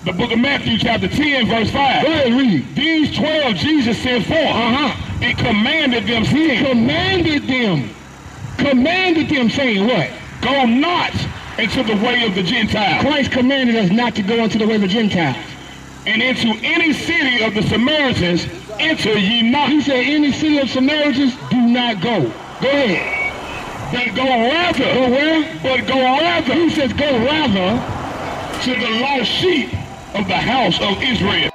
The book of Matthew chapter 10 verse 5. Go ahead, read. These 12 Jesus sent forth and commanded them, saying. Commanded them saying what? Go not into the way of the Gentiles. Christ commanded us not to go into the way of the Gentiles. And into any city of the Samaritans enter ye not. He said any city of Samaritans do not go. Go ahead. But go rather. Go where? But go rather. He says go rather to the lost sheep of the house of Israel.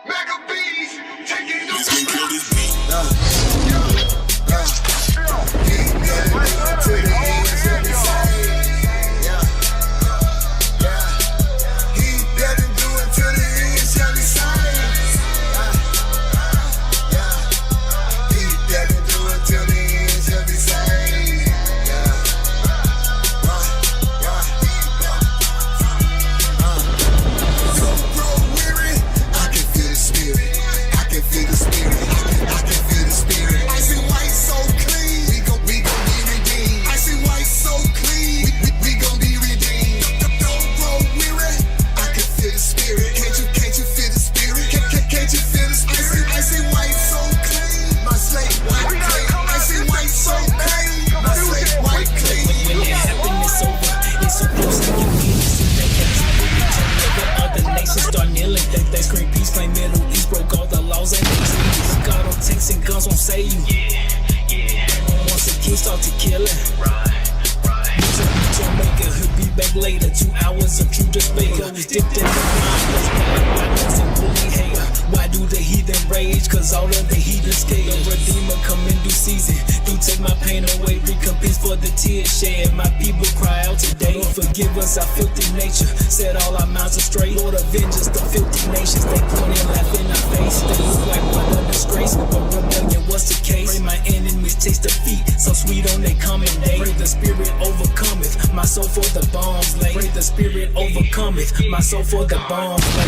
Our filthy nature set all our mouths astray. Lord, avenge us, the filthy nations. They point and laugh in our face. They look like what a disgrace, but rebellion was the case. Pray my enemies taste defeat, so sweet on their coming day. Pray the Spirit overcometh my soul for the bombs lay. Pray the Spirit overcometh my soul for the bombs lay.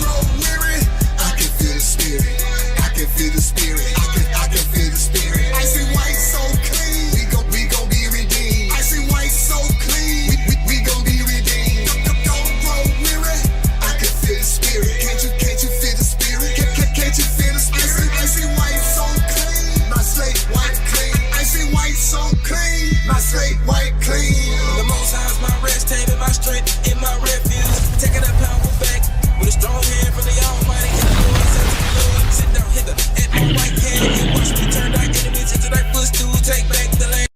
Grow weary, I can feel the Spirit. I can feel the Spirit. I can feel the Spirit. I see white so clean. We gon' be redeemed. I see white so clean. We gon' be redeemed. Don't grow weary. I can feel the Spirit. Can't you feel the Spirit? Can't you feel the Spirit? I see white so clean. My slate white clean. I see white so clean. My slate white clean. The Most High is my rest, having my strength in my refuge. Taking that power back with a strong hand from the Almighty. Sit down hither at my right hand and watch me turn our enemies into their footstool. Take back the land.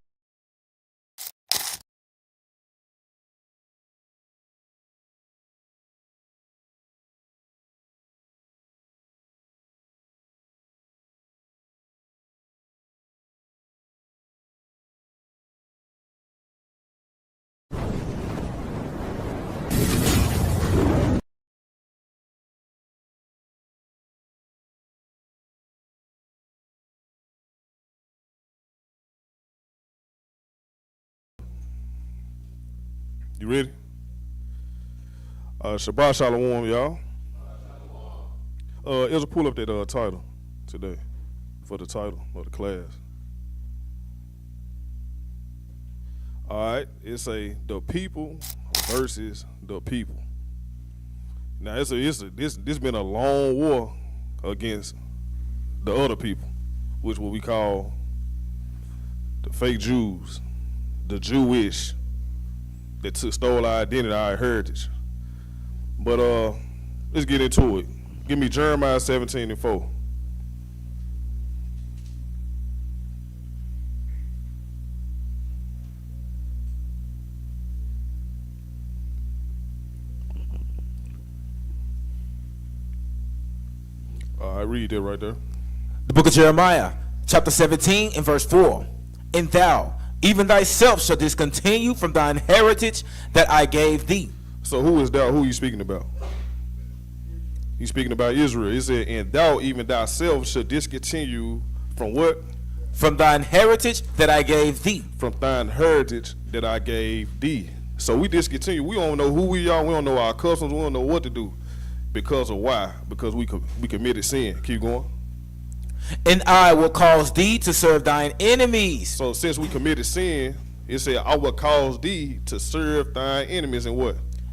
You ready? Shabbat Shalom, y'all. It'll pull up that title today for the title of the class. All right, it's the people versus the people. Now this been a long war against the other people, which what we call the fake Jews, the Jewish that stole our identity, our heritage. But let's get into it. Give me Jeremiah 17:4. I read that right there. The book of Jeremiah, chapter 17 and verse 4. And thou, even thyself, shall discontinue from thine heritage that I gave thee. So who is thou? Who are you speaking about? He's speaking about Israel. He said, and thou, even thyself, shall discontinue from what? From thine heritage that I gave thee. From thine heritage that I gave thee. So we discontinue. We don't know who we are. We don't know our customs. We don't know what to do. Because of why? Because we committed sin. Keep going. And I will cause thee to serve thine enemies. So since we committed sin, it said, I will cause thee to serve thine enemies. And what?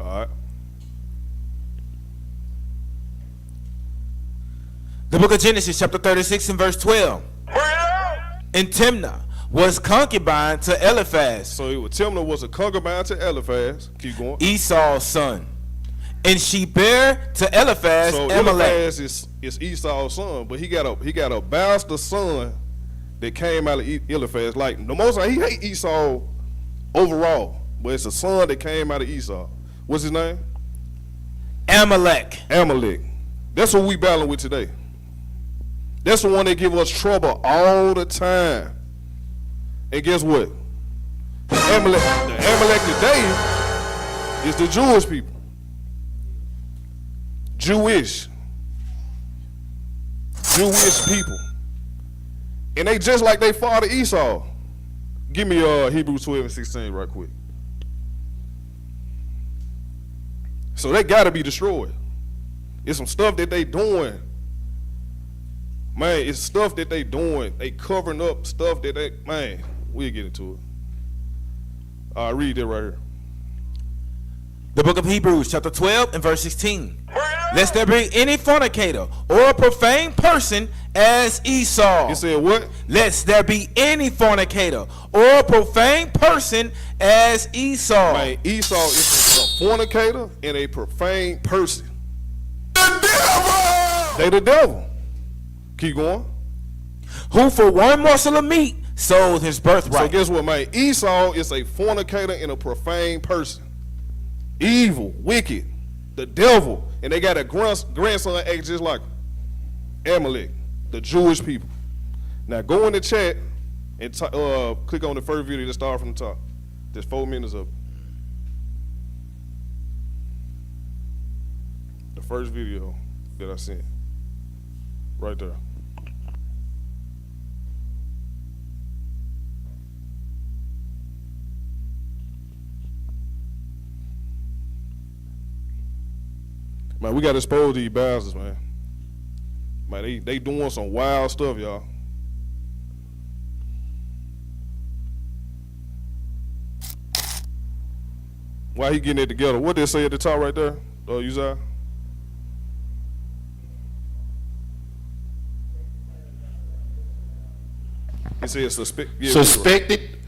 All right. The book of Genesis, chapter 36 and verse 12. And Timnah was concubine to Eliphaz, So Timnah was a concubine to Eliphaz. Keep going. Esau's son. And she bare to Eliphaz So Amalek. Eliphaz is Esau's son, but he got a bastard son that came out of Eliphaz. Like the most he hate Esau overall, but it's a son that came out of Esau. What's his name? Amalek. Amalek. That's what we battling with today. That's the one that give us trouble all the time. And guess what? The Amalek today is the Jewish people. Jewish people. And they just like they father Esau. Give me Hebrews 12 and 16 right quick. So they gotta be destroyed. It's some stuff that they doing. Man, it's stuff that they doing. They covering up stuff that they, man, we'll get into it. I'll read that right here. The book of Hebrews, chapter 12 and verse 16. Lest there be any fornicator or a profane person as Esau. He said what? Lest there be any fornicator or a profane person as Esau. Man, Esau is a fornicator and a profane person. The devil! They the devil. Keep going. Who for one morsel of meat sold his So birthright. guess what, man? Esau is a fornicator and a profane person. Evil, wicked, the devil. And they got a grandson act just like him. Amalek, the Jewish people. Now go in the chat and click on the first video that started from the top. There's 4 minutes of it. The first video that I sent. Right there. Man, we gotta expose these bastards, man. Man, they doing some wild stuff, y'all. Why he getting it together? What they say at the top right there? Uzziah? He said Suspected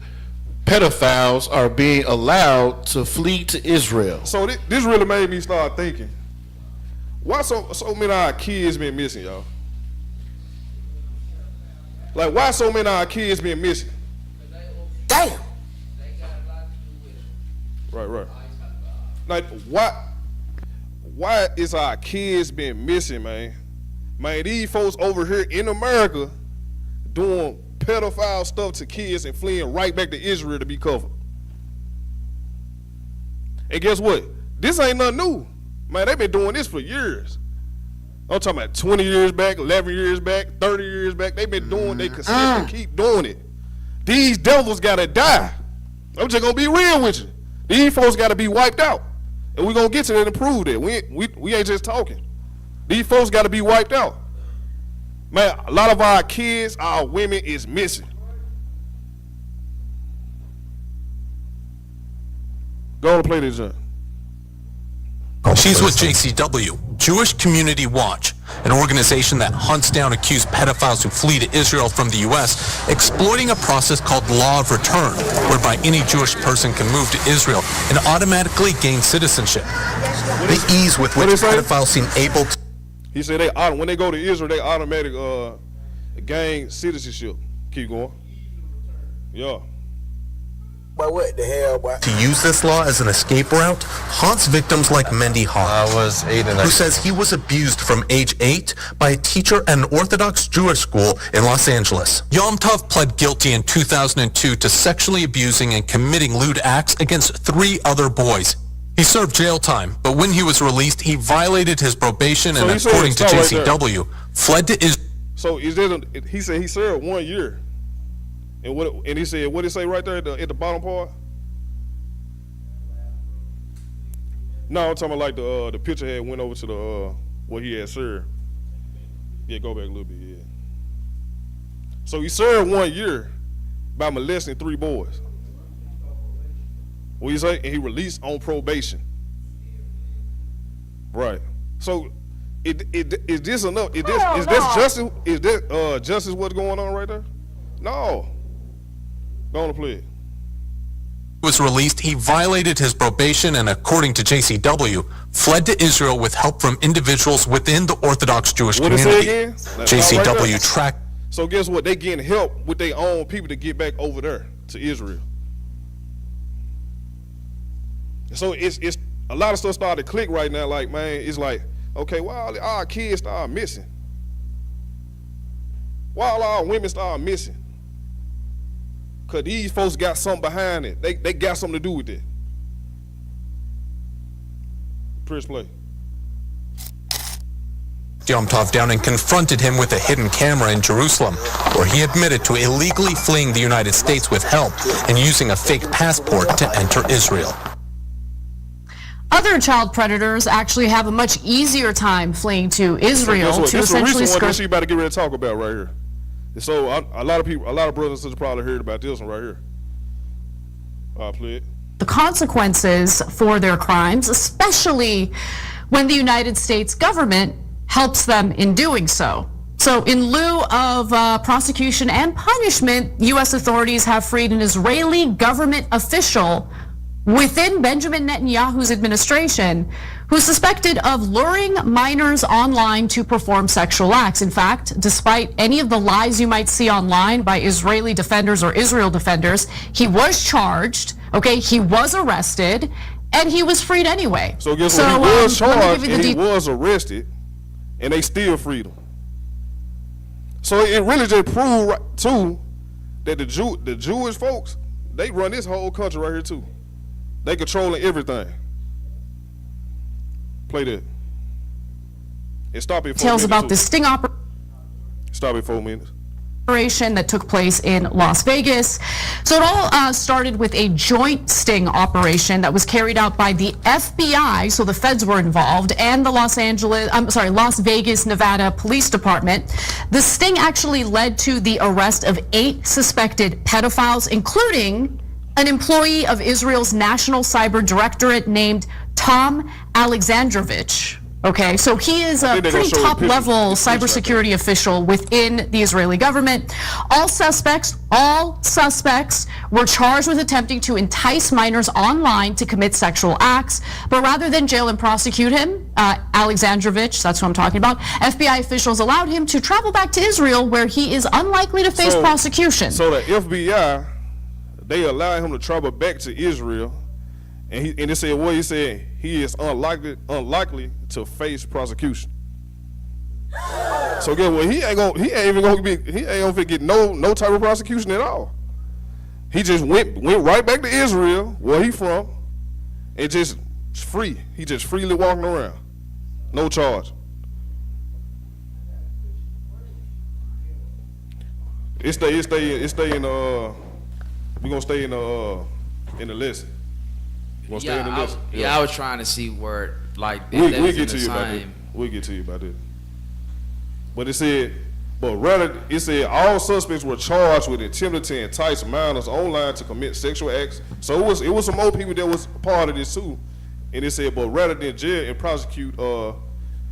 pedophiles are being allowed to flee to Israel. So this really made me start thinking. Why so many of our kids been missing, y'all? Like, why so many of our kids been missing? Damn. Right. Like, why is our kids been missing, man? Man, these folks over here in America doing pedophile stuff to kids and fleeing right back to Israel to be covered. And guess what? This ain't nothing new. Man, they've been doing this for years. I'm talking about 20 years back, 11 years back, 30 years back. They've been doing, they consistently keep doing it. These devils gotta die. I'm just gonna be real with you. These folks gotta be wiped out. And we're gonna get to that and prove that. We ain't just talking. These folks gotta be wiped out. Man, a lot of our kids, our women is missing. Go on, play this, John. She's with JCW, Jewish Community Watch, an organization that hunts down accused pedophiles who flee to Israel from the U.S., exploiting a process called Law of Return, whereby any Jewish person can move to Israel and automatically gain citizenship. The ease with which pedophiles seem able to... He said when they go to Israel, they automatic gain citizenship. Keep going. Yeah. But what the hell, boy? To use this law as an escape route haunts victims like Mendy Hawk, I was 8 and who says he was abused from age 8 by a teacher at an Orthodox Jewish school in Los Angeles. Yom Tov pled guilty in 2002 to sexually abusing and committing lewd acts against 3 other boys. He served jail time, but when he was released, he violated his probation and, according to JCW, fled to Israel. So he said he served 1 year. And he said, what did it say right there at the bottom part? No, I'm talking about like the picture had went over to the what he had served. Yeah, go back a little bit, yeah. So he served 1 year by molesting 3 boys. What you say? And he released on probation. Right. So, is this enough? Is this justice? Is this justice what's going on right there? No. Go on and play it. Was released, he violated his probation and, according to JCW, fled to Israel with help from individuals within the Orthodox Jewish What community. it say again? JCW tracked. So guess what? They getting help with their own people to get back over there to Israel. So it's a lot of stuff started to click right now. Like, man, it's like, okay, why all our kids start missing? Why all our women start missing? Because these folks got something behind it. They got something to do with it. Press play. Yom Tov down and confronted him with a hidden camera in Jerusalem, where he admitted to illegally fleeing the United States with help and using a fake passport to enter Israel. Other child predators actually have a much easier time fleeing to Israel to essentially skirt. This is about to get ready to talk about right here. So a lot of people, a lot of brothers and sisters probably heard about this one right here. I'll play it. The consequences for their crimes, especially when the United States government helps them in doing so. So in lieu of prosecution and punishment, U.S. authorities have freed an Israeli government official within Benjamin Netanyahu's administration who's suspected of luring minors online to perform sexual acts. In fact, despite any of the lies you might see online by Israeli defenders or Israel defenders, he was charged, okay, he was arrested, and he was freed anyway. So guess what? He was charged and he was arrested, and they still freed him. So it really just proved, too, that the Jewish folks, they run this whole country right here, too. They controlling everything. Play that. And stop it. Details about the sting operation. Stop it 4 minutes. That took place in Las Vegas. So it all started with a joint sting operation that was carried out by the FBI, so the feds were involved, and the Las Vegas, Nevada Police Department. The sting actually led to the arrest of 8 suspected pedophiles, including an employee of Israel's National Cyber Directorate named Tom Alexandrovich. Okay, so he is a pretty top-level cybersecurity official within the Israeli government. All suspects were charged with attempting to entice minors online to commit sexual acts. But rather than jail and prosecute him, Alexandrovich, that's what I'm talking about, FBI officials allowed him to travel back to Israel, where he is unlikely to face prosecution. So the FBI, they allowed him to travel back to Israel, and they said what he said. He is unlikely to face prosecution. So guess what? He ain't gonna get no type of prosecution at all. He just went right back to Israel, where he from, and just free. He just freely walking around, no charge. It stay in we gonna stay in the lesson. I was trying to see where we'll get to you about that. We'll get to you about that. But it said all suspects were charged with attempting to entice minors online to commit sexual acts. So it was some more people that was part of this too. And it said, but rather than jail and prosecute,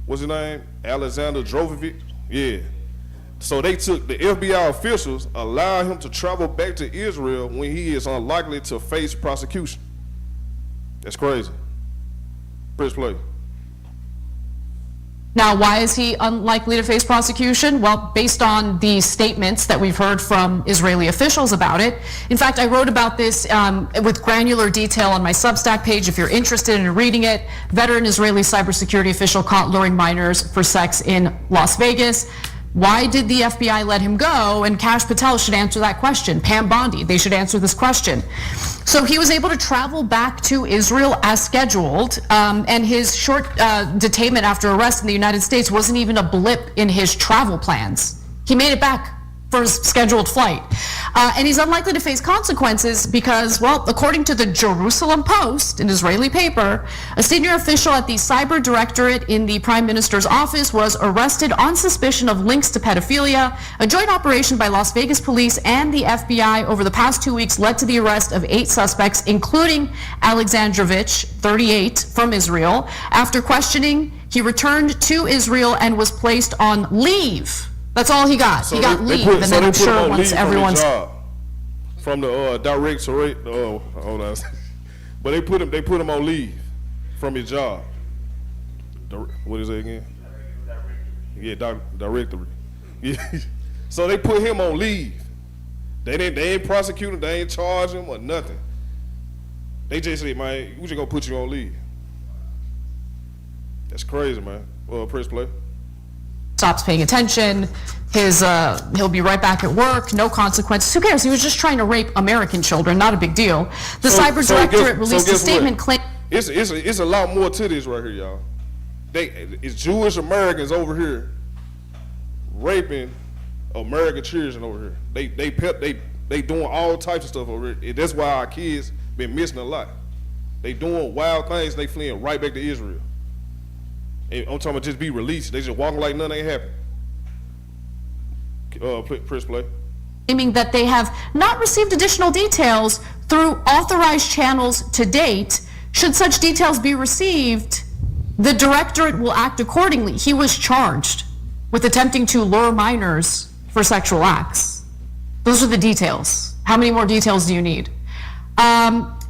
what's his name? Alexander Drovovich? Yeah. So they took the FBI officials, allowed him to travel back to Israel when he is unlikely to face prosecution. That's crazy. Press play. Now, why is he unlikely to face prosecution? Well, based on the statements that we've heard from Israeli officials about it. In fact, I wrote about this with granular detail on my Substack page. If you're interested in reading it, veteran Israeli cybersecurity official caught luring minors for sex in Las Vegas. Why did the FBI let him go? And Kash Patel should answer that question. Pam Bondi, they should answer this question. So he was able to travel back to Israel as scheduled, and his short detainment after arrest in the United States wasn't even a blip in his travel plans. He made it back for his scheduled flight. And he's unlikely to face consequences because, well, according to the Jerusalem Post, an Israeli paper, a senior official at the cyber directorate in the prime minister's office was arrested on suspicion of links to pedophilia. A joint operation by Las Vegas police and the FBI over the past 2 weeks led to the arrest of 8 suspects, including Alexandrovich, 38, from Israel. After questioning, he returned to Israel and was placed on leave. That's all he got. He got leave, and then I'm sure once everyone's from the directorate, hold on, but they put him on leave from his job. What is it again? Yeah, directorate. Yeah. So they put him on leave. They ain't prosecute him. They ain't charge him or nothing. They just say, man, we just gonna put you on leave. That's crazy, man. Well, press play. Stops paying attention. He'll be right back at work. No consequences. Who cares? He was just trying to rape American children. Not a big deal. The cyber directorate released a statement claiming it's a lot more to this right here, y'all. It's Jewish Americans over here raping American children over here. They doing all types of stuff over here. That's why our kids been missing a lot. They doing wild things. They fleeing right back to Israel. And I'm talking about just be released. They just walking like nothing ain't happened. Press play. Claiming that they have not received additional details through authorized channels to date. Should such details be received, the directorate will act accordingly. He was charged with attempting to lure minors for sexual acts. Those are the details. How many more details do you need?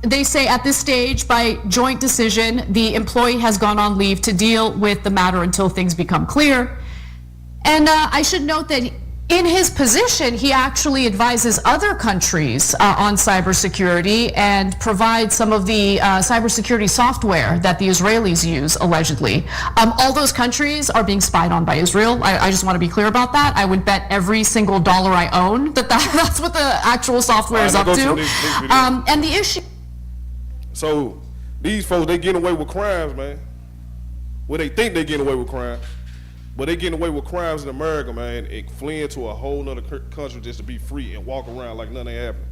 They say at this stage, by joint decision, the employee has gone on leave to deal with the matter until things become clear. And I should note that in his position, he actually advises other countries on cybersecurity and provides some of the cybersecurity software that the Israelis use, allegedly. All those countries are being spied on by Israel. I just want to be clear about that. I would bet every single dollar I own that's what the actual software is up to. And the issue... So these folks, they getting away with crimes, man. Well, they think they getting away with crimes. But they getting away with crimes in America, man, and fleeing to a whole nother country just to be free and walk around like nothing happened.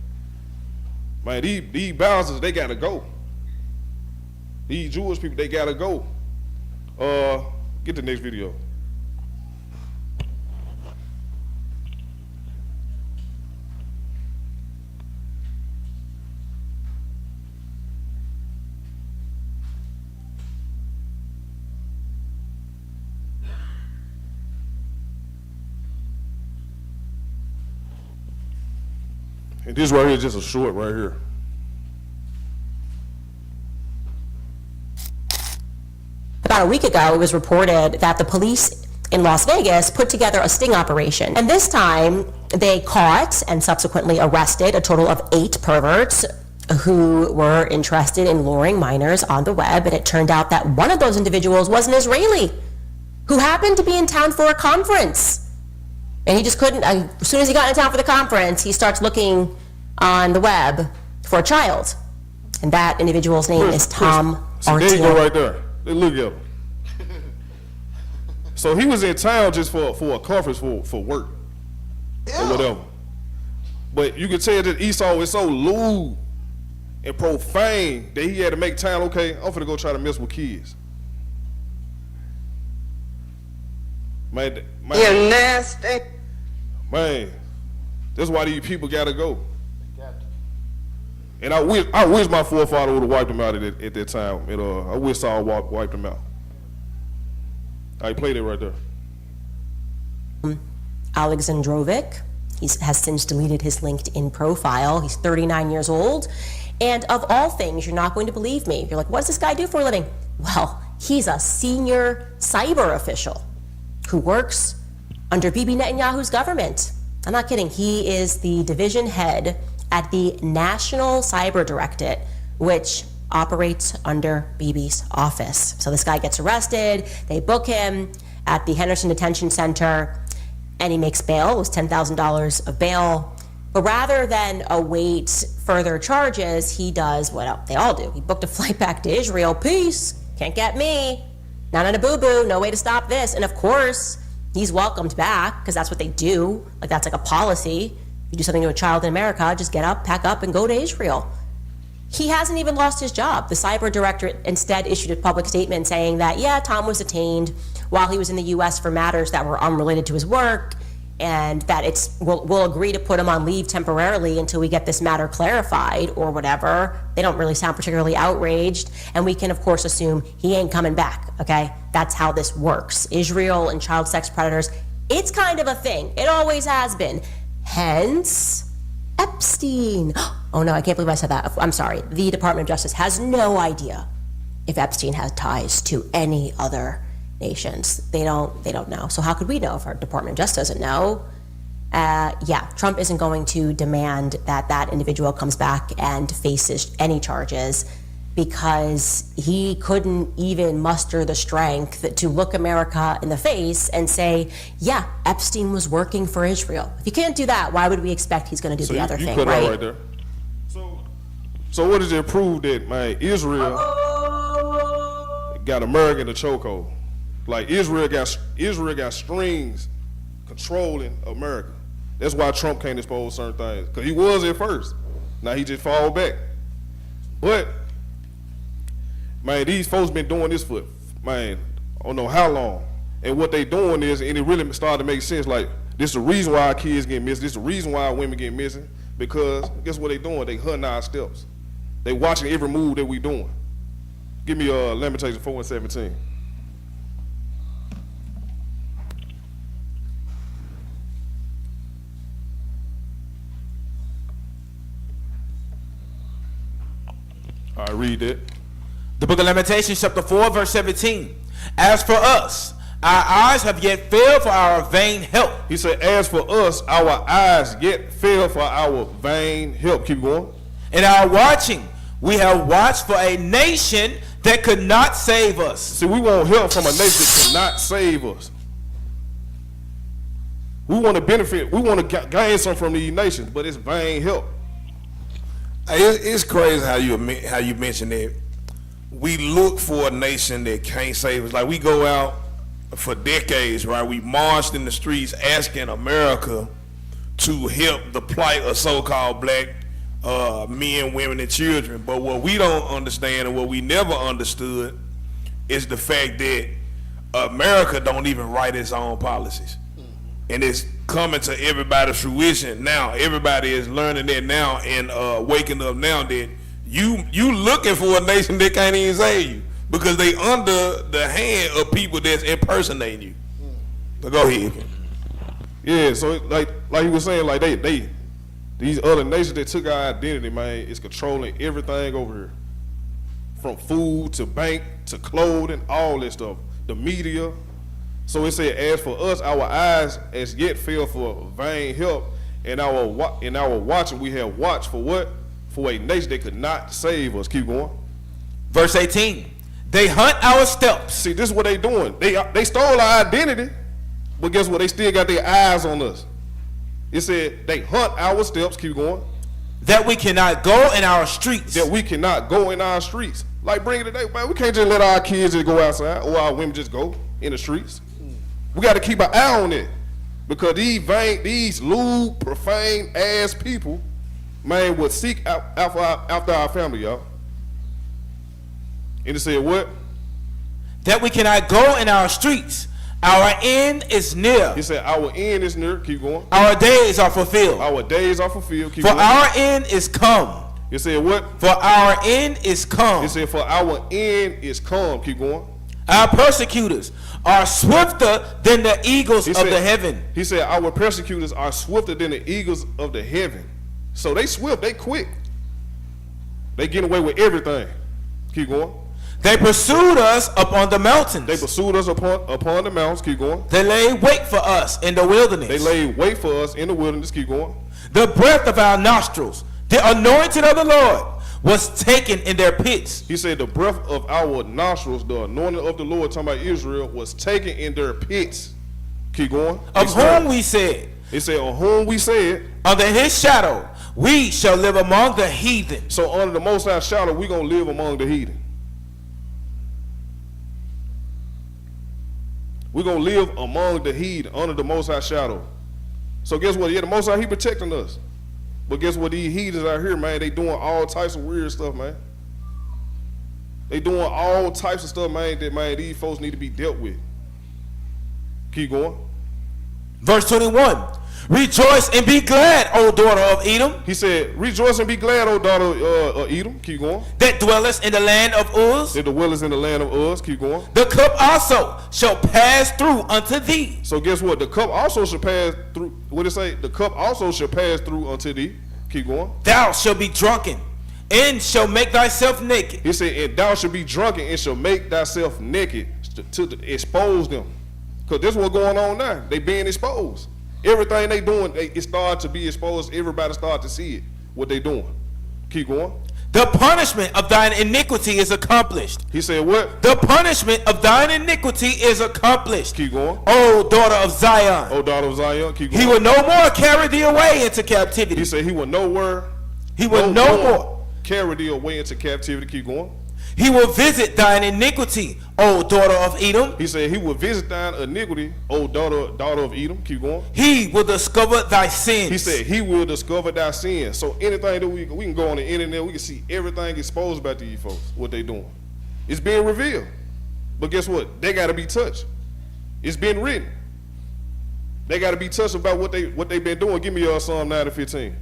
Man, these bouncers, they gotta go. These Jewish people, they gotta go. Get the next video. And this right here is just a short right here. About a week ago, it was reported that the police in Las Vegas put together a sting operation. And this time, they caught and subsequently arrested a total of 8 perverts who were interested in luring minors on the web. And it turned out that one of those individuals was an Israeli who happened to be in town for a conference. And he just couldn't, as soon as he got into town for the conference, he starts looking on the web for a child. And that individual's name is Tom Artier. There you go right there. They look at him. So he was in town just for a conference for work or whatever. But you can tell that Esau is so lewd and profane that he had to make time, okay, I'm finna go try to mess with kids. Man, You're nasty. Man, that's why these people gotta go. And I wish my forefather would have wiped them out at that time. And I wish Saul wiped them out. I played it right there. Alexandrovich, he has since deleted his LinkedIn profile. He's 39 years old. And of all things, you're not going to believe me. You're like, what does this guy do for a living? Well, he's a senior cyber official who works under Bibi Netanyahu's government. I'm not kidding. He is the division head at the National Cyber Directorate, which operates under Bibi's office. So this guy gets arrested, they book him at the Henderson Detention Center, and he makes bail. It was $10,000 of bail. But rather than await further charges, he does what they all do. He booked a flight back to Israel. Peace, can't get me. Not on a boo-boo, no way to stop this. And of course, He's welcomed back because that's what they do. Like, that's like a policy. You do something to a child in America, just get up, pack up, and go to Israel. He hasn't even lost his job. The cyber directorate instead issued a public statement saying that, yeah, Tom was detained while he was in the U.S. for matters that were unrelated to his work, and that we'll agree to put him on leave temporarily until we get this matter clarified or whatever. They don't really sound particularly outraged, and we can, of course, assume he ain't coming back, okay? That's how this works. Israel and child sex predators, it's kind of a thing. It always has been. Hence, Epstein. Oh no, I can't believe I said that. I'm sorry. The Department of Justice has no idea if Epstein has ties to any other nations. They don't know. So how could we know if our Department of Justice doesn't know? Yeah, Trump isn't going to demand that individual comes back and faces any charges because he couldn't even muster the strength to look America in the face and say, yeah, Epstein was working for Israel. If you can't do that, why would we expect he's going to do the other thing, right? Right there. So what does it prove that, man, Israel got America in the chokehold? Like, Israel got strings controlling America. That's why Trump can't expose certain things, because he was at first. Now he just fall back. But, man, these folks been doing this for, man, I don't know how long. And what they doing is, and it really started to make sense, like, this is the reason why our kids get missing. This is the reason why our women get missing, because guess what they doing? They hunting our steps. They watching every move that we doing. Give me Lamentations 4:17. All right, read it. The book of Lamentations, chapter 4, verse 17. As for us, our eyes have yet failed for our vain help. He said, as for us, our eyes yet fail for our vain help. Keep going. In our watching, we have watched for a nation that could not save us. See, we want help from a nation that cannot save us. We want to benefit. We want to gain something from these nations, but it's vain help. It's crazy how you mentioned that. We look for a nation that can't save us. Like, we go out for decades, right? We marched in the streets asking America to help the plight of so-called black men, women, and children. But what we don't understand, and what we never understood, is the fact that America don't even write its own policies. And it's coming to everybody's fruition now. Everybody is learning that now and waking up now that you looking for a nation that can't even save you because they under the hand of people that's impersonating you. So go ahead. Yeah, so like he was saying, like these other nations that took our identity, man, is controlling everything over here. From food to bank to clothing, all this stuff. The media. So it said, as for us, our eyes as yet fail for vain help, and our watching we have watched for what? For a nation that could not save us. Keep going. Verse 18. They hunt our steps. See, this is what they doing. They stole our identity, but guess what? They still got their eyes on us. It said they hunt our steps. Keep going. That we cannot go in our streets. That we cannot go in our streets. Like, bring it today, man. We can't just let our kids just go outside or our women just go in the streets. We got to keep an eye on it, because these lewd, profane ass people, man, would seek after our family, y'all. And it said what? That we cannot go in our streets. Our end is near. He said our end is near. Keep going. Our days are fulfilled. Our days are fulfilled. Keep For going. our end is come. It said what? For our end is come. It said for our end is come. Keep going. Our persecutors are swifter than the eagles of the heaven. He said our persecutors are swifter than the eagles of the heaven. So they swift, they quick. They get away with everything. Keep going. They pursued us upon the mountains. They pursued us upon the mountains. Keep going. They laid wait for us in the wilderness. They laid wait for us in the wilderness. Keep going. The breath of our nostrils, the anointing of the Lord, was taken in their pits. He said the breath of our nostrils, the anointing of the Lord, talking about Israel, was taken in their pits. Keep going. Of whom we said. He said, on whom we said. Under his shadow, we shall live among the heathen. So under the Most High's shadow, we're going to live among the heathen. We're going to live among the heathen, under the Most High shadow. So guess what? Yeah, the Most High, he protecting us. But guess what? These heathens out here, man, they doing all types of weird stuff, man. They doing all types of stuff, man, that, man, these folks need to be dealt with. Keep going. Verse 21. Rejoice and be glad, O daughter of Edom. He said, rejoice and be glad, O daughter of Edom. Keep going. That dwellest in the land of Uz. That dwellest in the land of Uz. Keep going. The cup also shall pass through unto thee. So guess what? The cup also shall pass through. What did it say? The cup also shall pass through unto thee. Keep going. Thou shalt be drunken and shall make thyself naked. He said, and thou shalt be drunken and shall make thyself naked to expose them. Because this is what's going on now. They being exposed. Everything they doing, it started to be exposed. Everybody started to see it, what they doing. Keep going. The punishment of thine iniquity is accomplished. He said what? The punishment of thine iniquity is accomplished. Keep going. O daughter of Zion. O daughter of Zion. Keep going. He will no more carry thee away into captivity. He said he will nowhere. He will no more carry thee away into captivity. Keep going. He will visit thine iniquity, O daughter of Edom. He said he will visit thine iniquity, O daughter of Edom. Keep going. He will discover thy sins. He said he will discover thy sins. So anything that we can go on the internet, we can see everything exposed about these folks, what they doing. It's being revealed. But guess what? They got to be touched. It's been written. They got to be touched about what they've been doing. Give me Psalm 9:15.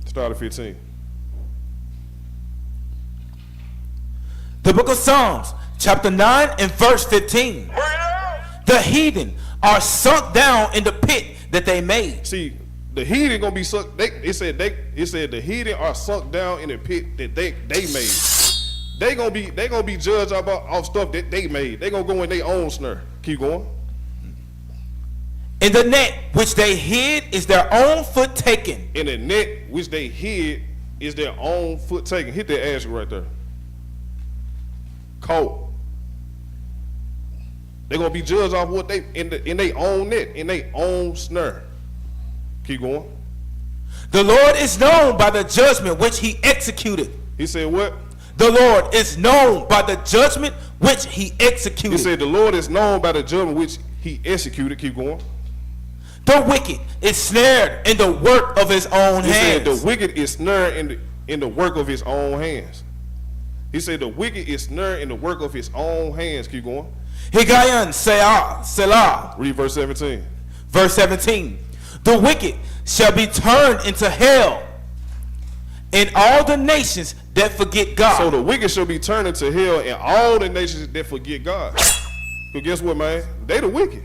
Start at 15. The book of Psalms, chapter 9 and verse 15. The heathen are sunk down in the pit that they made. See, the heathen gonna be sunk. It said the heathen are sunk down in the pit that they made. They gonna be judged off stuff that they made. They gonna go in their own snare. Keep going. In the net which they hid is their own foot taken. In the net which they hid is their own foot taken. Hit that ass right there. Caught. They're gonna be judged off what they in their own net, in their own snare. Keep going. The Lord is known by the judgment which he executed. He said what? The Lord is known by the judgment which he executed. He said the Lord is known by the judgment which he executed. Keep going. The wicked is snared in the work of his own hands. He said the wicked is snared in the work of his own hands. He said the wicked is snared in the work of his own hands. Keep going. Higayon Selah. Read verse 17. Verse 17. The wicked shall be turned into hell in all the nations that forget God. So the wicked shall be turned into hell in all the nations that forget God. Because guess what, man? They the wicked.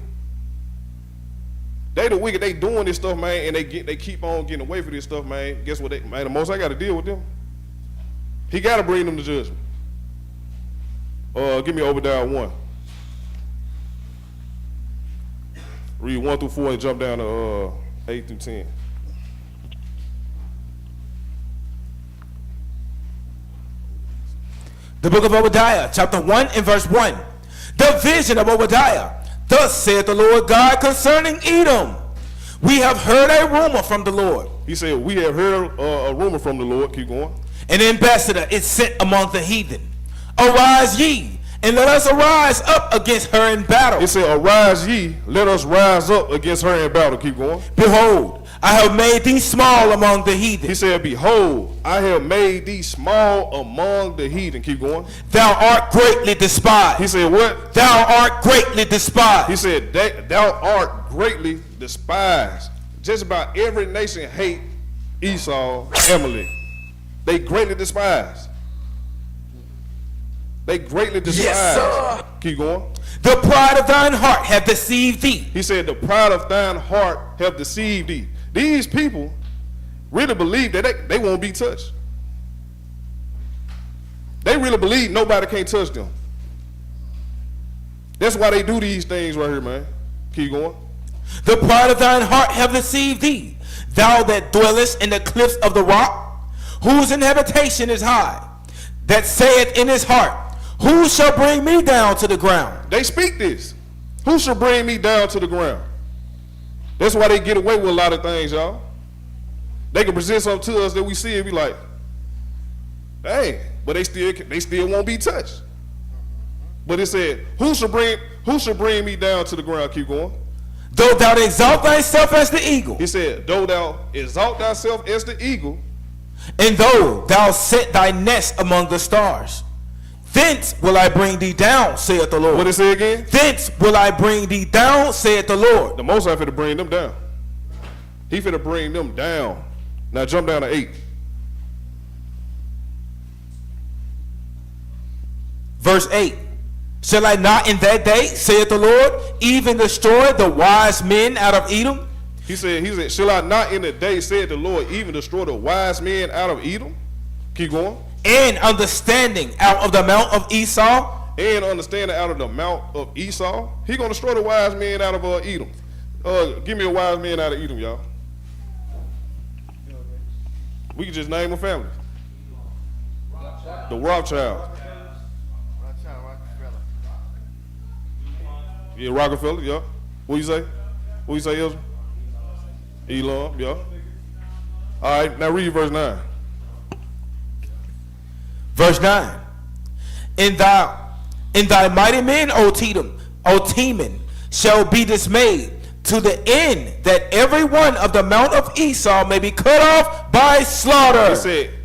They the wicked. They doing this stuff, man, and they keep on getting away from this stuff, man. Guess what? Man, the most I got to deal with them. He got to bring them to judgment. Give me Obadiah 1. Read 1 through 4 and jump down to 8 through 10. The book of Obadiah, chapter 1 and verse 1. The vision of Obadiah. Thus saith the Lord God concerning Edom. We have heard a rumor from the Lord. He said, we have heard a rumor from the Lord. Keep going. An ambassador is sent among the heathen. Arise ye, and let us arise up against her in battle. He said, arise ye, let us rise up against her in battle. Keep going. Behold, I have made thee small among the heathen. He said, behold, I have made thee small among the heathen. Keep going. Thou art greatly despised. He said, what? Thou art greatly despised. He said, thou art greatly despised. Just about every nation hate Esau, Amalek. They greatly despise. They greatly despise. Yes, sir. Keep going. The pride of thine heart hath deceived thee. He said, the pride of thine heart hath deceived thee. These people really believe that they won't be touched. They really believe nobody can't touch them. That's why they do these things right here, man. Keep going. The pride of thine heart hath deceived thee. Thou that dwellest in the cliffs of the rock, whose habitation is high, that saith in his heart, who shall bring me down to the ground? They speak this. Who should bring me down to the ground? That's why they get away with a lot of things, y'all. They can present something to us that we see and be like, hey, but they still won't be touched. But it said, who should bring me down to the ground? Keep going. Though thou exalt thyself as the eagle. He said, though thou exalt thyself as the eagle. And though thou set thy nest among the stars. Thence will I bring thee down, saith the Lord. What it say again? Thence will I bring thee down, saith the Lord. The Most High finna bring them down. He finna bring them down. Now jump down to 8. Verse 8. Shall I not in that day, saith the Lord, even destroy the wise men out of Edom? He said, shall I not in the day, said the Lord, even destroy the wise men out of Edom? Keep going. And understanding out of the mount of Esau. And understanding out of the mount of Esau. He gonna destroy the wise men out of Edom. Give me a wise man out of Edom, y'all. We can just name a family. The Rothschild. Yeah, Rockefeller, yeah. What you say? What you say, Ezra? Elon, yeah. All right, now read verse 9. Verse 9. In thy mighty men, O Teman, shall be dismayed, to the end that every one of the mount of Esau may be cut off by slaughter.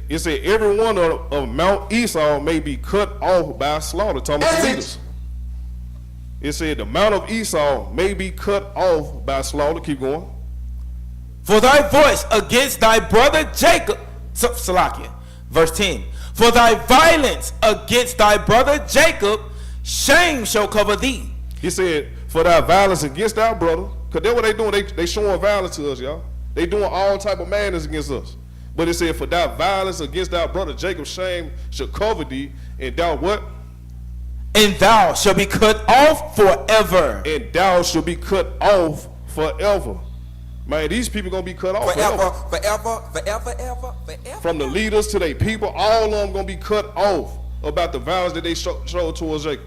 It said every one of Mount Esau may be cut off by slaughter. Talking about the leaders. It said the mount of Esau may be cut off by slaughter. Keep going. For thy voice against thy brother Jacob, Salakia, verse 10. For thy violence against thy brother Jacob, shame shall cover thee. He said, for thy violence against thy brother, because that's what they doing. They showing violence to us, y'all. They doing all type of madness against us. But it said, for thy violence against thy brother Jacob, shame shall cover thee, and thou what? And thou shalt be cut off forever. And thou shalt be cut off forever. Man, these people gonna be cut off forever. From the leaders to their people, all of them gonna be cut off about the violence that they showed towards Jacob.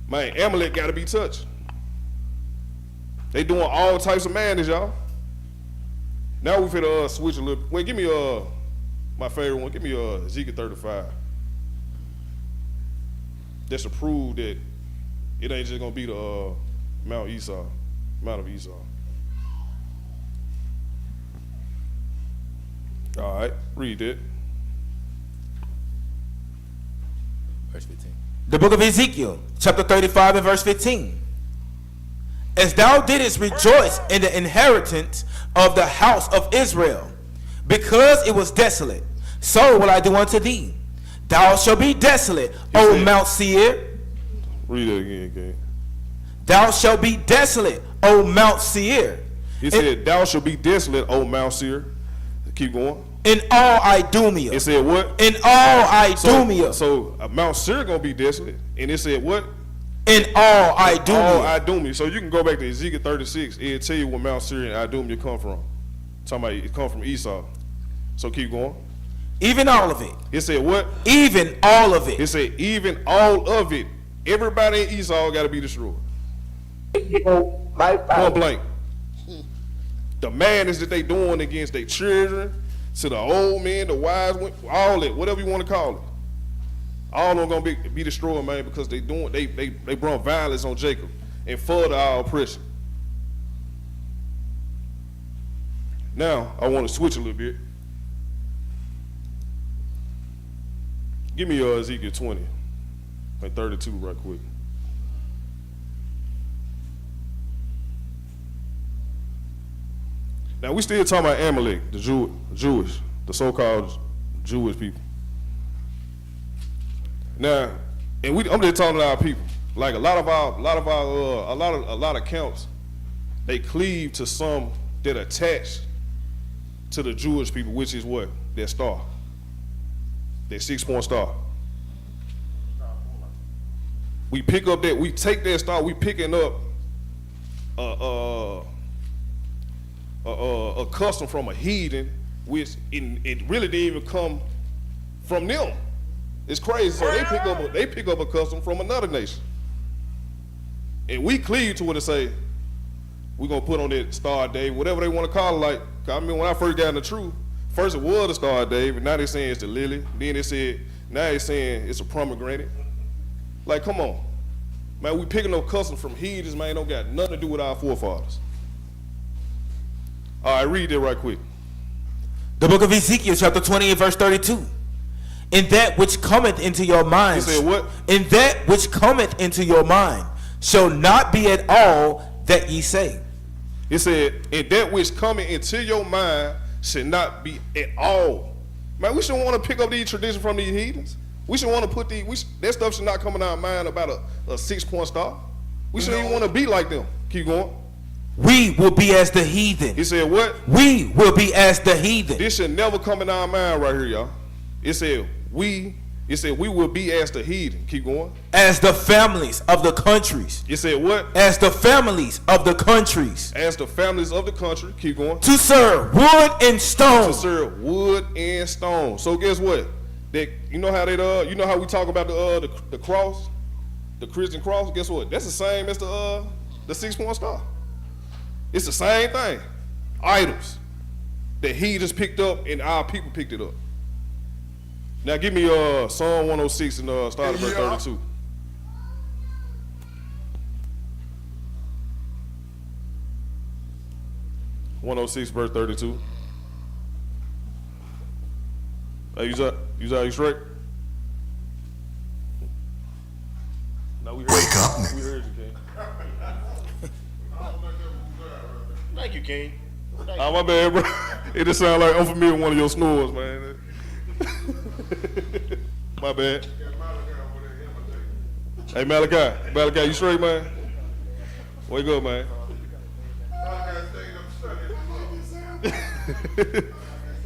Man, Amalek gotta be touched. They doing all types of madness, y'all. Now we finna switch a little. Wait, give me my favorite one. Give me Ezekiel 35. That's to prove that it ain't just gonna be the Mount of Esau. All right, read it. Verse 15. The book of Ezekiel, chapter 35 and verse 15. As thou didst rejoice in the inheritance of the house of Israel, because it was desolate, so will I do unto thee. Thou shalt be desolate, O Mount Seir. Read it again. Thou shalt be desolate, O Mount Seir. He said, thou shalt be desolate, O Mount Seir. Keep going. In all Idumea. It said what? In all Idumea. So Mount Seir gonna be desolate. And it said what? In all Idumea. All Idumea. So you can go back to Ezekiel 36. It'll tell you where Mount Seir and Idumea come from. Talking about it come from Esau. So keep going. Even all of it. It said what? Even all of it. It said even all of it. Everybody in Esau got to be destroyed. Point blank. The madness that they doing against their children, to the old men, the wise, all that, whatever you want to call it. All of them gonna be destroyed, man, because they brought violence on Jacob and further our oppression. Now I want to switch a little bit. Give me Ezekiel 20 and 32 right quick. Now we still talking about Amalek, the Jewish, the so-called Jewish people. Now, and I'm just talking to our people. Like a lot of accounts, they cleave to some that attach to the Jewish people, which is what? Their star. Their 6-point star. We pick up that, we take that star, we picking up a custom from a heathen, which it really didn't even come from them. It's crazy. So they pick up a custom from another nation. And we cleave to it and say, we're going to put on that Star of David, whatever they want to call it. Like, I mean, when I first got in the truth, first it was the Star of David, now they're saying it's the lily. Then they said, now they're saying it's a pomegranate. Like, come on. Man, we picking up customs from heathens, man, don't got nothing to do with our forefathers. All right, read that right quick. The book of Ezekiel, chapter 20, and verse 32. In that which cometh into your mind. He said what? In that which cometh into your mind shall not be at all that ye say. It said, and that which coming into your mind should not be at all. Man, we shouldn't want to pick up these traditions from these heathens. We should want to put that stuff should not come in our mind about a 6-point star. We shouldn't even want to be like them. Keep going. We will be as the heathen. He said what? We will be as the heathen. This should never come in our mind right here, y'all. It said we will be as the heathen. Keep going. As the families of the countries. It said what? As the families of the countries. As the families of the country. Keep going. To serve wood and stone. To serve wood and stone. So guess what? You know how we talk about the cross, the Christian cross. Guess what? That's the same as the 6-point star. It's the same thing. Idols that he just picked up and our people picked it up. Now give me Psalm 106 and start at verse 32. verse 32. Hey, you straight? No, we heard Wake up. We heard you, King. Thank you, King. Oh, my bad, bro. It just sounds like I'm familiar with one of your snores, man. My bad. Hey, Malachi, you straight, man? Wake up, man.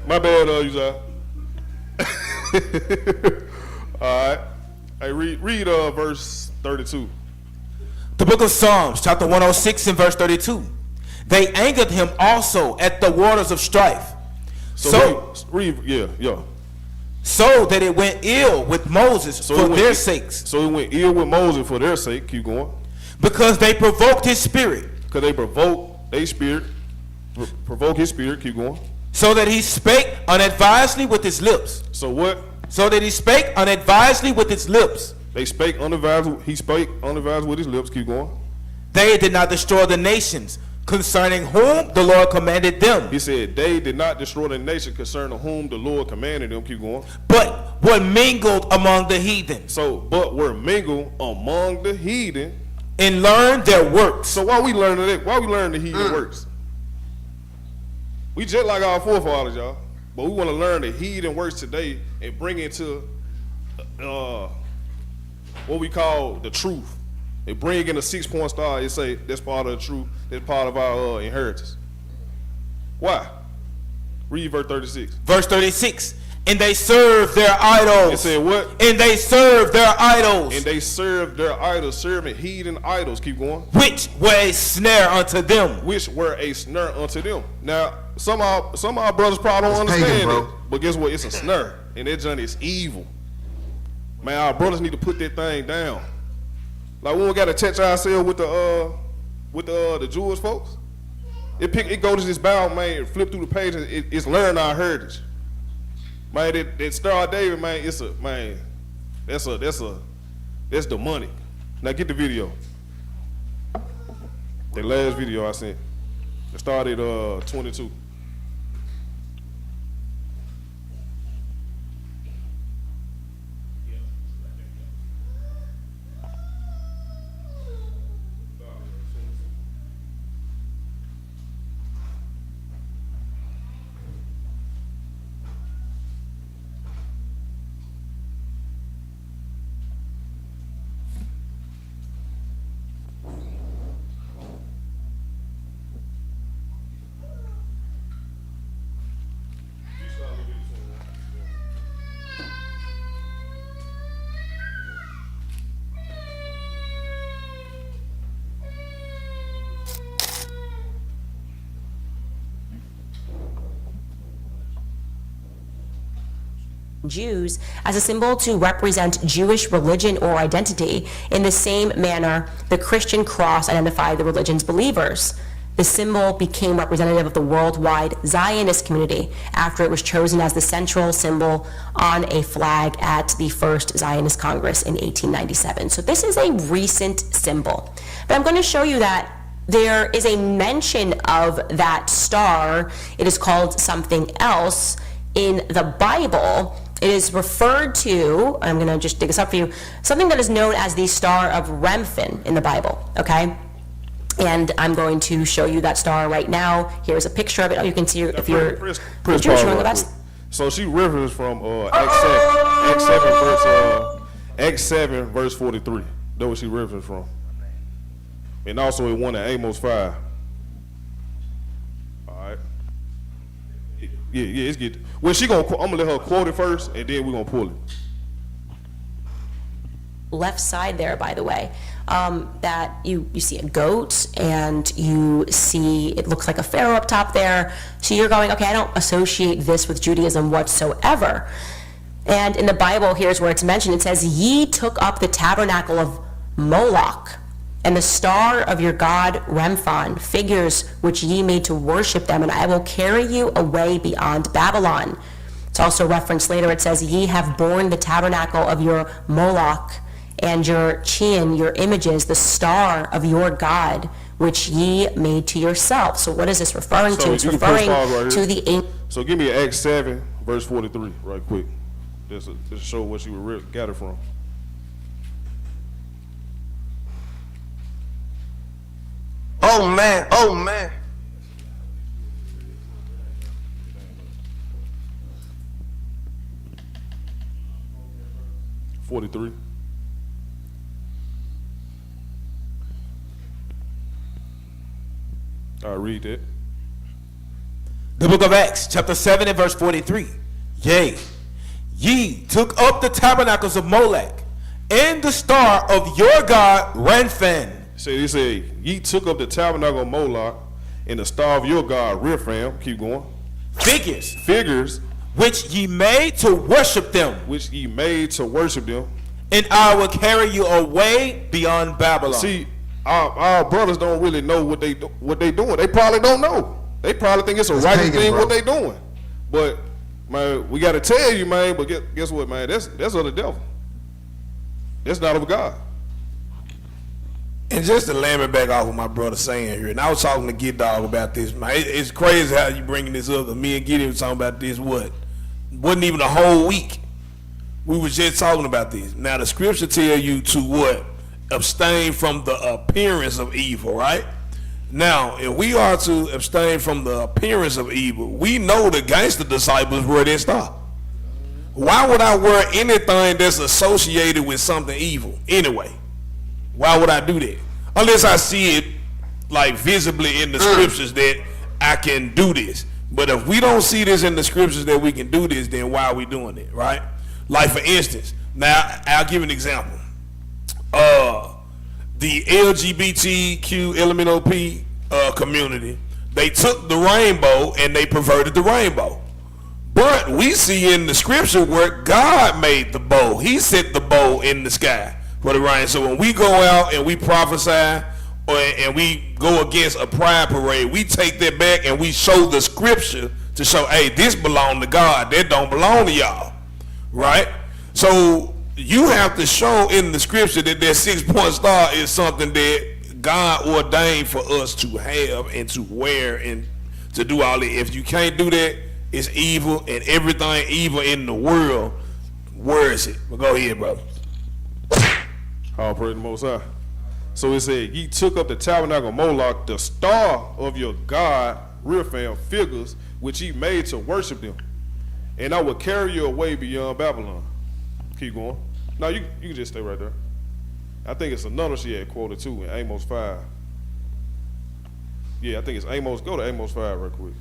My bad, Uzziah. All right. Hey, read verse 32. The book of Psalms, chapter 106 and verse 32. They angered him also at the waters of strife. So that it went ill with Moses for their sakes. So it went ill with Moses for their sake. Keep going. Because they provoked his spirit. Because they provoked their spirit. Provoke his spirit. Keep going. So that he spake unadvisedly with his lips. So what? So that he spake unadvisedly with his lips. They spake unadvised. He spake unadvised with his lips. Keep going. They did not destroy the nations concerning whom the Lord commanded them. He said they did not destroy the nation concerning whom the Lord commanded them. Keep going. But were mingled among the heathen. But were mingled among the heathen. And learned their works. So why we learning that? Why we learning the heathen works? We just like our forefathers, y'all. But we want to learn the heathen works today and bring it to what we call the truth. They bring in a 6-point star. They say that's part of the truth. That's part of our inheritance. Why? Read verse 36. Verse 36. And they serve their idols. It said what? And they serve their idols. And they serve their idols, serving heathen idols. Keep going. Which were a snare unto them. Which were a snare unto them. Now, some of our brothers probably don't understand it. But guess what? It's a snare. And that junk is evil. Man, our brothers need to put that thing down. Like when we gotta touch ourselves with the Jewish folks, it goes to this Bible, man, flip through the pages, it's learn our heritage. Man, that Star of David, man, that's demonic. Now get the video. The last video I sent. It started 22. Jews as a symbol to represent Jewish religion or identity. In the same manner, the Christian cross identified the religion's believers. The symbol became representative of the worldwide Zionist community after it was chosen as the central symbol on a flag at the First Zionist Congress in 1897. So this is a recent symbol. But I'm going to show you that there is a mention of that star. It is called something else in the Bible. It is referred to, I'm going to just dig this up for you, something that is known as the Star of Memphis in the Bible, okay? And I'm going to show you that star right now. Here's a picture of it. You can see if you're Jewish, you want to go back? So she references from Acts 7 verse 43. That's what she references from. And also it won in Amos 5. All right. Yeah, it's good. Well, I'm gonna let her quote it first, and then we're gonna pull it. Left side there, by the way, that you see a goat, and you see it looks like a pharaoh up top there. So you're going, okay, I don't associate this with Judaism whatsoever. And in the Bible, here's where it's mentioned. It says, ye took up the tabernacle of Moloch and the star of your god Remphan, figures which ye made to worship them, and I will carry you away beyond Babylon. It's also referenced later. It says, ye have borne the tabernacle of your Moloch and your Chian, your images, the star of your God, which ye made to yourself. So what is this referring to? It's referring to the... So give me Acts 7, verse 43, right quick. Just to show what you got it from. Oh man, oh man. $43. All right, read it. The book of Acts, chapter 7 and verse 43. Yea, ye took up the tabernacles of Molech and the star of your god Remphan. They say, ye took up the tabernacle of Moloch and the star of your god Remphan. Keep going. Figures. Which ye made to worship them. And I will carry you away beyond Babylon. See, our brothers don't really know what they doing. They probably don't know. They probably think it's a right thing what they doing. But man, we got to tell you, man. But guess what, man? That's of the devil. That's not of God. And just to land me back off what my brother saying here, and I was talking to Get Dog about this, man. It's crazy how you bringing this up. Me and Gideon was talking about this. Wasn't even a whole week. We was just talking about this. Now the scripture tell you to what? Abstain from the appearance of evil, right? Now, if we are to abstain from the appearance of evil, we know the gangster disciples were their stop. Why would I wear anything that's associated with something evil anyway? Why would I do that? Unless I see it like visibly in the scriptures that I can do this. But if we don't see this in the scriptures that we can do this, then why are we doing it, right? Like for instance, now I'll give an example. The LGBTQ LMNOP community, they took the rainbow and they perverted the rainbow. But we see in the scripture where God made the bow. He set the bow in the sky for the rain. So when we go out and we prophesy and we go against a pride parade, we take that back and we show the scripture to show, hey, this belong to God. That don't belong to y'all, right? So you have to show in the scripture that that 6-point star is something that God ordained for us to have and to wear and to do all that. If you can't do that, it's evil, and everything evil in the world, where is it? But go ahead, brother. All praise the Most High. So it said, ye took up the tabernacle of Moloch, the star of your god Remphan, figures which ye made to worship them, and I will carry you away beyond Babylon. Keep going. No, you can just stay right there. I think it's another she had quoted too in Amos 5. Yeah, I think it's Amos. Go to Amos 5 real quick.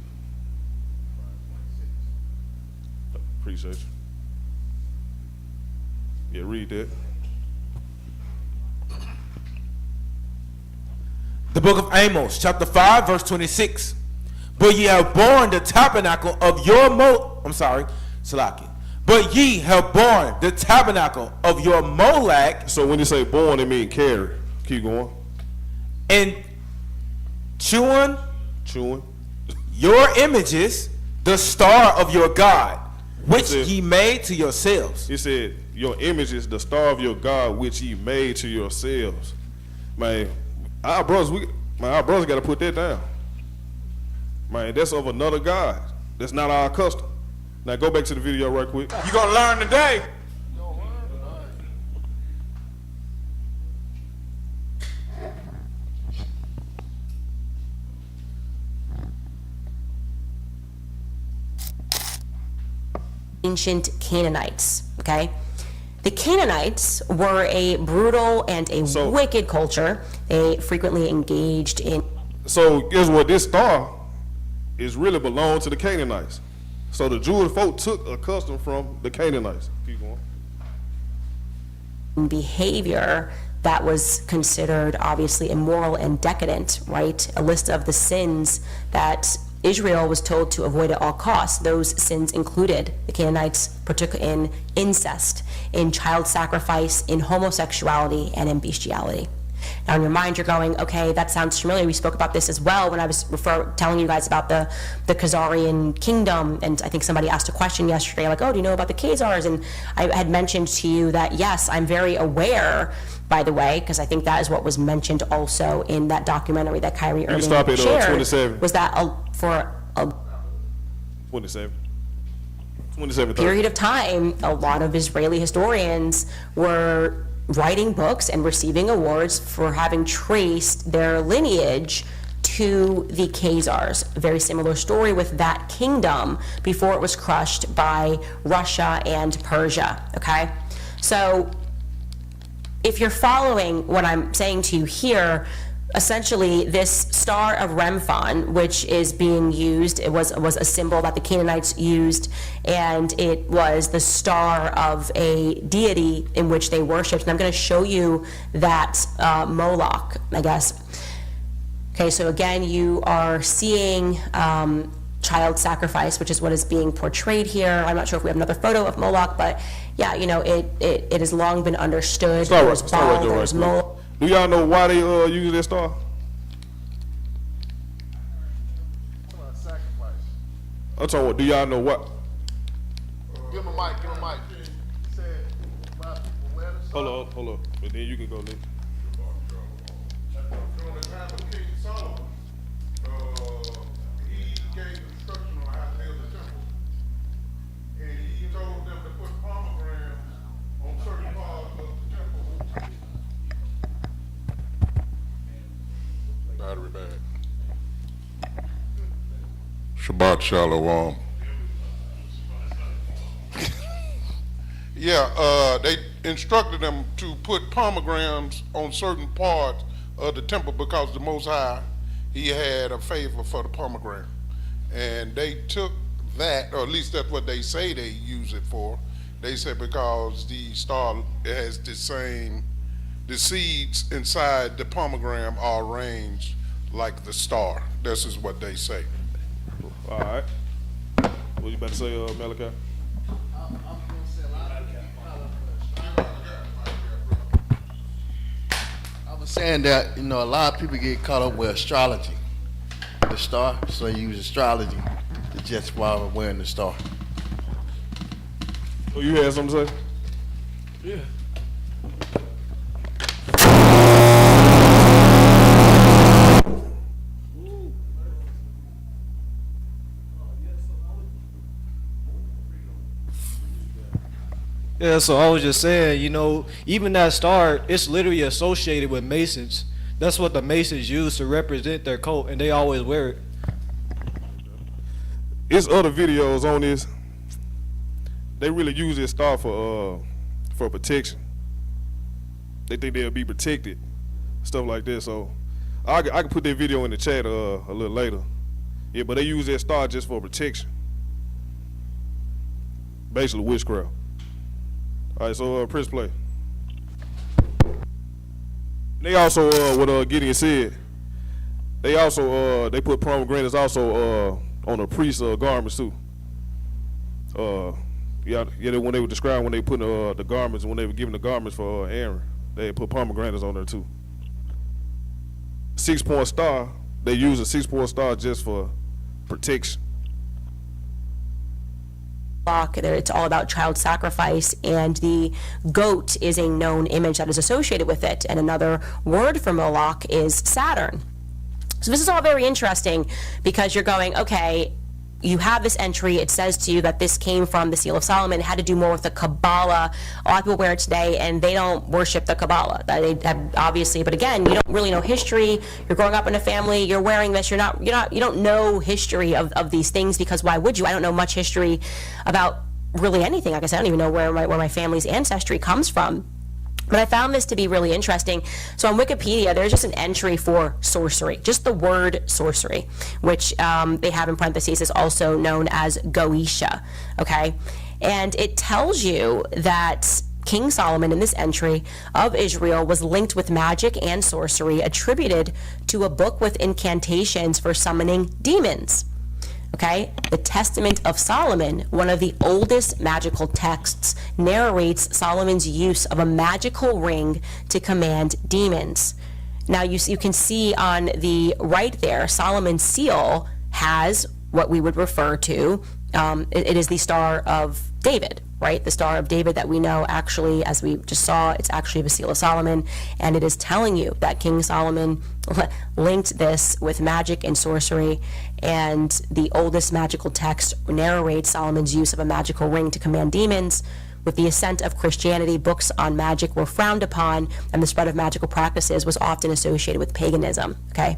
Appreciate you. Yeah, read that. The book of Amos, chapter 5, verse 26. But ye have borne the tabernacle of your Salaki. But ye have borne the tabernacle of your Molech. So when you say born, it means carry. Keep going. And chewing your images, the star of your God, which ye made to yourselves. He said, your image is the star of your God, which ye made to yourselves. Man, our brothers got to put that down. Man, that's of another God. That's not our custom. Now go back to the video right quick. You're going to learn today. Ancient Canaanites, okay? The Canaanites were a brutal and a wicked culture. They frequently engaged in... So guess what? This star is really belonged to the Canaanites. So the Jewish folk took a custom from the Canaanites. Keep going. Behavior that was considered obviously immoral and decadent, right? A list of the sins that Israel was told to avoid at all costs. Those sins included the Canaanites partook in incest, in child sacrifice, in homosexuality, and in bestiality. Now in your mind you're going, okay, that sounds familiar. We spoke about this as well when I was telling you guys about the Khazarian kingdom, and I think somebody asked a question yesterday like, oh, do you know about the Khazars? And I had mentioned to you that yes, I'm very aware, by the way, because I think that is what was mentioned also in that documentary that Kyrie Irving shared. 27. Was that for a 27 period of time, a lot of Israeli historians were writing books and receiving awards for having traced their lineage to the Khazars. Very similar story with that kingdom before it was crushed by Russia and Persia, okay? So if you're following what I'm saying to you here, essentially this star of Remphan, which is being used, it was a symbol that the Canaanites used, and it was the star of a deity in which they worshipped. And I'm going to show you that Moloch, I guess. Okay, so again, you are seeing child sacrifice, which is what is being portrayed here. I'm not sure if we have another photo of Moloch, but yeah, you know, it has long been understood. There's Baal, there's Moloch. Do y'all know why they use that star? I'm talking about, do y'all know what? Give him a mic, Hold up. But then you can go next. During the time of King Solomon, he gave instruction on how to build the temple. And he told them to put pomegranates on certain parts of the temple. Battery bag. Shabbat Shalom. Yeah, they instructed them to put pomegranates on certain parts of the temple because the Most High, he had a favor for the pomegranate. And they took that, or at least that's what they say they use it for. They said because the star has the seeds inside the pomegranate are arranged like the star. This is what they say. All right. What you about to say, Malachi? I was saying that, you know, a lot of people get caught up with astrology, the star, so you use astrology to justify wearing the star. Oh, you had something to say? Yeah. Yeah, so I was just saying, you know, even that star, it's literally associated with Masons. That's what the Masons use to represent their cult, and they always wear it. It's other videos on this. They really use this star for protection. They think they'll be protected, stuff like that. So I can put that video in the chat a little later. Yeah, but they use that star just for protection. Basically witchcraft. All right, so press play. They also, what Gideon said, they also they put pomegranates also on the priest's garments too. You Yeah, when they were describing when they put the garments, when they were giving the garments for Aaron, they put pomegranates on there too. 6-point star, they use a 6-point star just for protection. It's all about child sacrifice, and the goat is a known image that is associated with it. And another word for Moloch is Saturn. So this is all very interesting because you're going, okay, you have this entry. It says to you that this came from the Seal of Solomon. It had to do more with the Kabbalah. A lot of people wear it today, and they don't worship the Kabbalah. They have, obviously, but again, you don't really know history. You're growing up in a family. You're wearing this. You don't know history of these things, because why would you? I don't know much history about really anything. Like I said, I don't even know where my family's ancestry comes from. But I found this to be really interesting. So on Wikipedia, there's just an entry for sorcery, just the word sorcery, which they have in parentheses is also known as Goetia, okay? And it tells you that King Solomon in this entry of Israel was linked with magic and sorcery, attributed to a book with incantations for summoning demons. Okay, the Testament of Solomon, one of the oldest magical texts, narrates Solomon's use of a magical ring to command demons. Now you can see on the right there, Solomon's seal has what we would refer to, it is the Star of David, right? The Star of David that we know, actually, as we just saw, it's actually the Seal of Solomon, and it is telling you that King Solomon linked this with magic and sorcery, and the oldest magical text narrates Solomon's use of a magical ring to command demons. With the ascent of Christianity, books on magic were frowned upon, and the spread of magical practices was often associated with paganism, okay?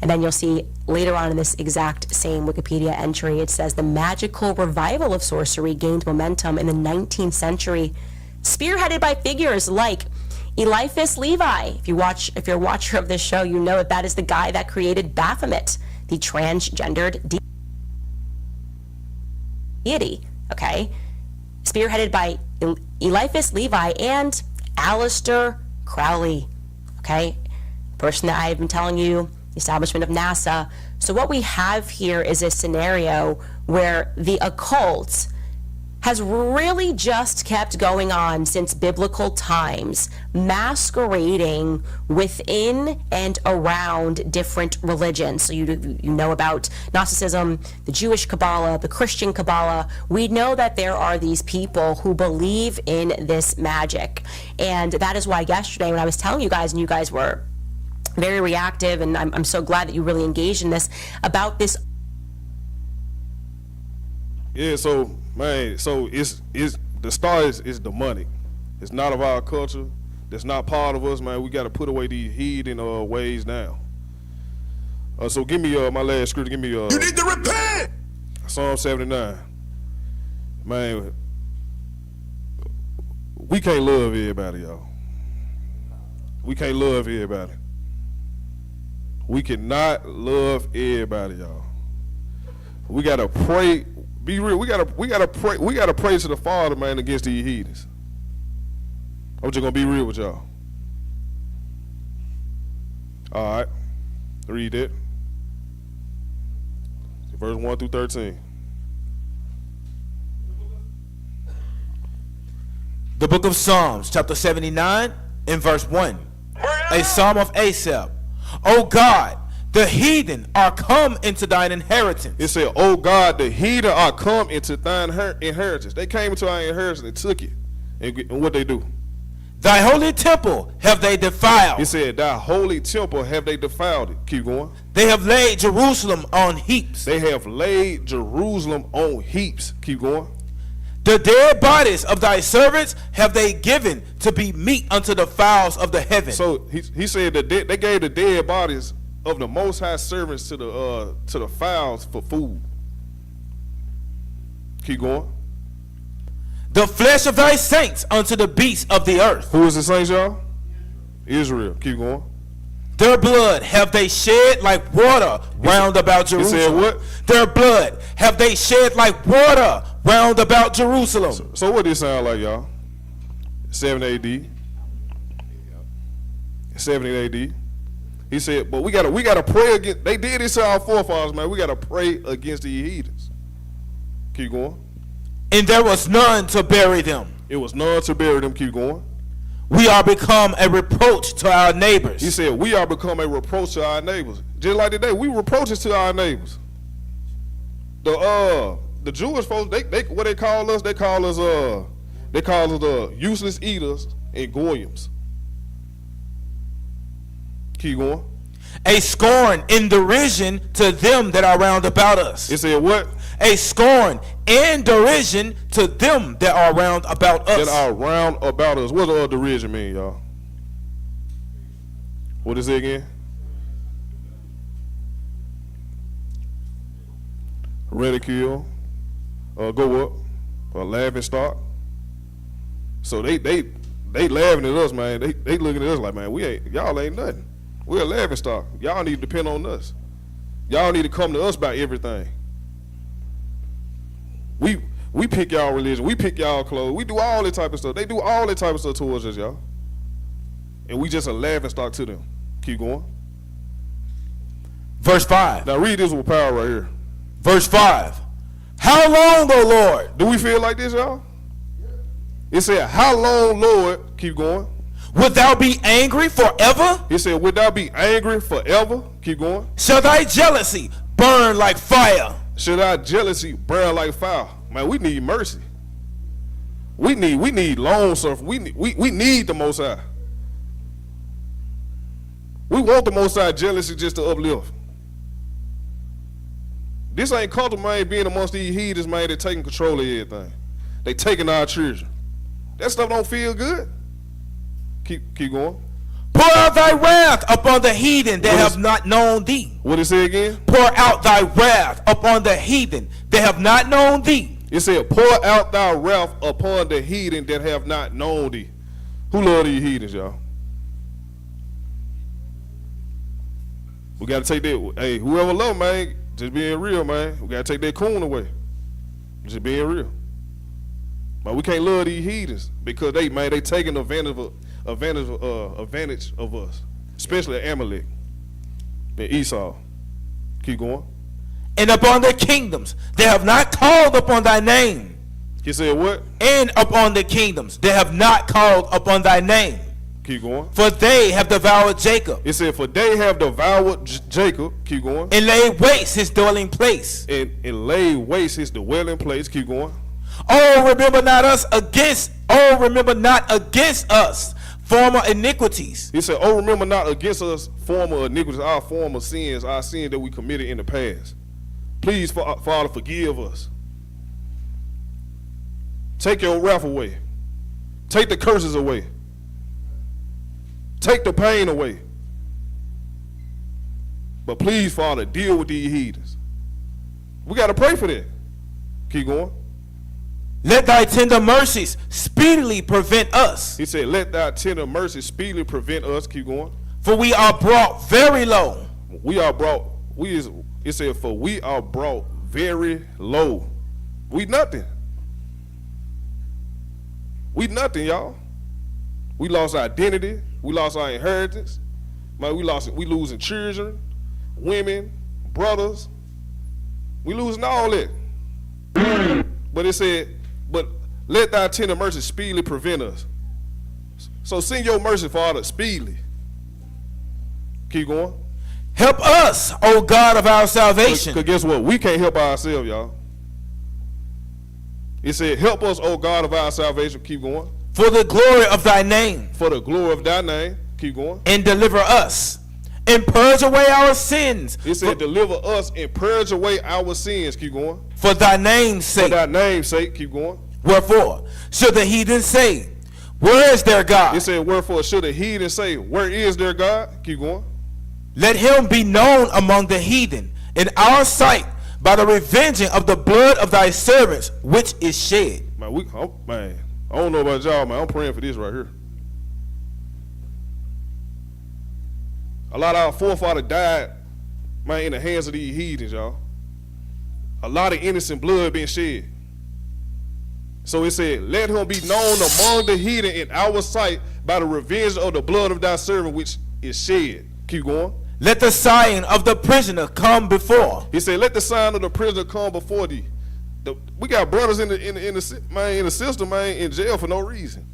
And then you'll see later on in this exact same Wikipedia entry, it says the magical revival of sorcery gained momentum in the 19th century, spearheaded by figures like Eliphas Levi. If you're a watcher of this show, you know that is the guy that created Baphomet, the transgendered deity, okay? Spearheaded by Eliphas Levi and Aleister Crowley, okay? Person that I've been telling you, the establishment of NASA. So what we have here is a scenario where the occult has really just kept going on since biblical times, masquerading within and around different religions. So you know about Gnosticism, the Jewish Kabbalah, the Christian Kabbalah. We know that there are these people who believe in this magic. And that is why yesterday when I was telling you guys, and you guys were very reactive, and I'm so glad that you really engaged in this, about this. Yeah, so man, so it's the star is demonic. It's not of our culture. It's not part of us, man. We got to put away these heathen ways now. So give me my last scripture. Give me you need to repent. Psalm 79. Man, we can't love everybody, y'all. We can't love everybody. We cannot love everybody, y'all. We gotta pray. Be real. We gotta pray. We gotta pray to the Father, man, against these heathens. I'm just gonna be real with y'all. All right, read it. Verse 1 through 13. The book of Psalms, chapter 79, and verse 1. A psalm of Asaph. O God, the heathen are come into thine inheritance. It said, "Oh God, the heathen are come into thine inheritance." They came into our inheritance and took it. And what they do? Thy holy temple have they defiled. It said, "Thy holy temple have they defiled it." Keep going. They have laid Jerusalem on heaps. They have laid Jerusalem on heaps. Keep going. The dead bodies of thy servants have they given to be meat unto the fowls of the heaven. So he said that they gave the dead bodies of the Most High servants to the fowls for food. Keep going. The flesh of thy saints unto the beasts of the earth. Who is the saints, y'all? Israel. Keep going. Their blood have they shed like water round about Jerusalem. He said what? Their blood have they shed like water round about Jerusalem. So what this sound like, y'all? 7 AD. 70 AD. He said, but we gotta pray against. They did this to our forefathers, man. We gotta pray against the heathens. Keep going. and there was none to bury them. It was none to bury them. Keep going. We are become a reproach to our neighbors. He said, we are become a reproach to our neighbors. Just like today, we reproaches to our neighbors. The Jewish folks, they what they call us? They call us useless eaters and goyim. Keep going. A scorn and derision to them that are round about us. It said what? A scorn and derision to them that are round about us. That are round about us. What does derision mean, y'all? What is it again? Ridicule. Go up. A laughing stock. So they laughing at us, man. They looking at us like, man, y'all ain't nothing. We're a laughing stock. Y'all need to depend on us. Y'all need to come to us about everything. We pick y'all religion. We pick y'all clothes. We do all that type of stuff. They do all that type of stuff towards us, y'all. And we just a laughing stock to them. Keep going. Verse 5. Now read this with power right here. Verse 5. How long, O Lord? Do we feel like this, y'all? It said, how long, Lord? Keep going. Wilt thou be angry forever? He said, wilt thou be angry forever? Keep going. Shall thy jealousy burn like fire? Should our jealousy burn like fire? Man, we need mercy. We need long suffering. We need the Most High. We want the Most High jealousy just to uplift. This ain't comfortable, man, being amongst these heathens, man, they taking control of everything. They taking our children. That stuff don't feel good. Keep going. Pour out thy wrath upon the heathen that have not known thee. What did it say again? Pour out thy wrath upon the heathen that have not known thee. It said, pour out thy wrath upon the heathen that have not known thee. Who love these heathens, y'all? We got to take that. Hey, whoever love, man, just being real, man. We got to take that coon away. Just being real. But we can't love these heathens because they taking advantage of us, especially Amalek and Esau. Keep going. And upon the kingdoms they have not called upon thy name. He said what? And upon the kingdoms they have not called upon thy name. Keep going. For they have devoured Jacob. It said, for they have devoured Jacob. Keep going. And laid waste his dwelling place. And laid waste his dwelling place. Keep going. Oh, remember not against us former iniquities. He said, oh, remember not against us former iniquities, our former sins, our sins that we committed in the past. Please, Father, forgive us. Take your wrath away. Take the curses away. Take the pain away. But please, Father, deal with these heathens. We got to pray for that. Keep going. Let thy tender mercies speedily prevent us. He said, let thy tender mercies speedily prevent us. Keep going. For we are brought very low. It said, for we are brought very low. We nothing. We nothing, y'all. We lost our identity. We lost our inheritance. Man, we losing children, women, brothers. We losing all that. But it said, but let thy tender mercy speedily prevent us. So send your mercy, Father, speedily. Keep going. Help us, O God of our salvation. Because guess what? We can't help ourselves, y'all. It said, help us, O God of our salvation. Keep going. For the glory of thy name. For the glory of thy name. Keep going. And deliver us. And purge away our sins. It said, deliver us and purge away our sins. Keep going. For thy name's sake. For thy name's sake. Keep going. Wherefore should the heathen say, where is their God? It said, wherefore should the heathen say, where is their God? Keep going. Let him be known among the heathen in our sight by the revenging of the blood of thy servants which is shed. Man, I don't know about y'all, man. I'm praying for this right here. A lot of our forefathers died, man, in the hands of these heathens, y'all. A lot of innocent blood being shed. So it said, let him be known among the heathen in our sight by the revenge of the blood of thy servant which is shed. Keep going. Let the sign of the prisoner come before. He said, let the sign of the prisoner come before thee. We got brothers in the system, man, in jail for no reason.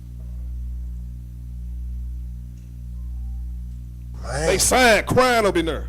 Man. They signed crying up in there.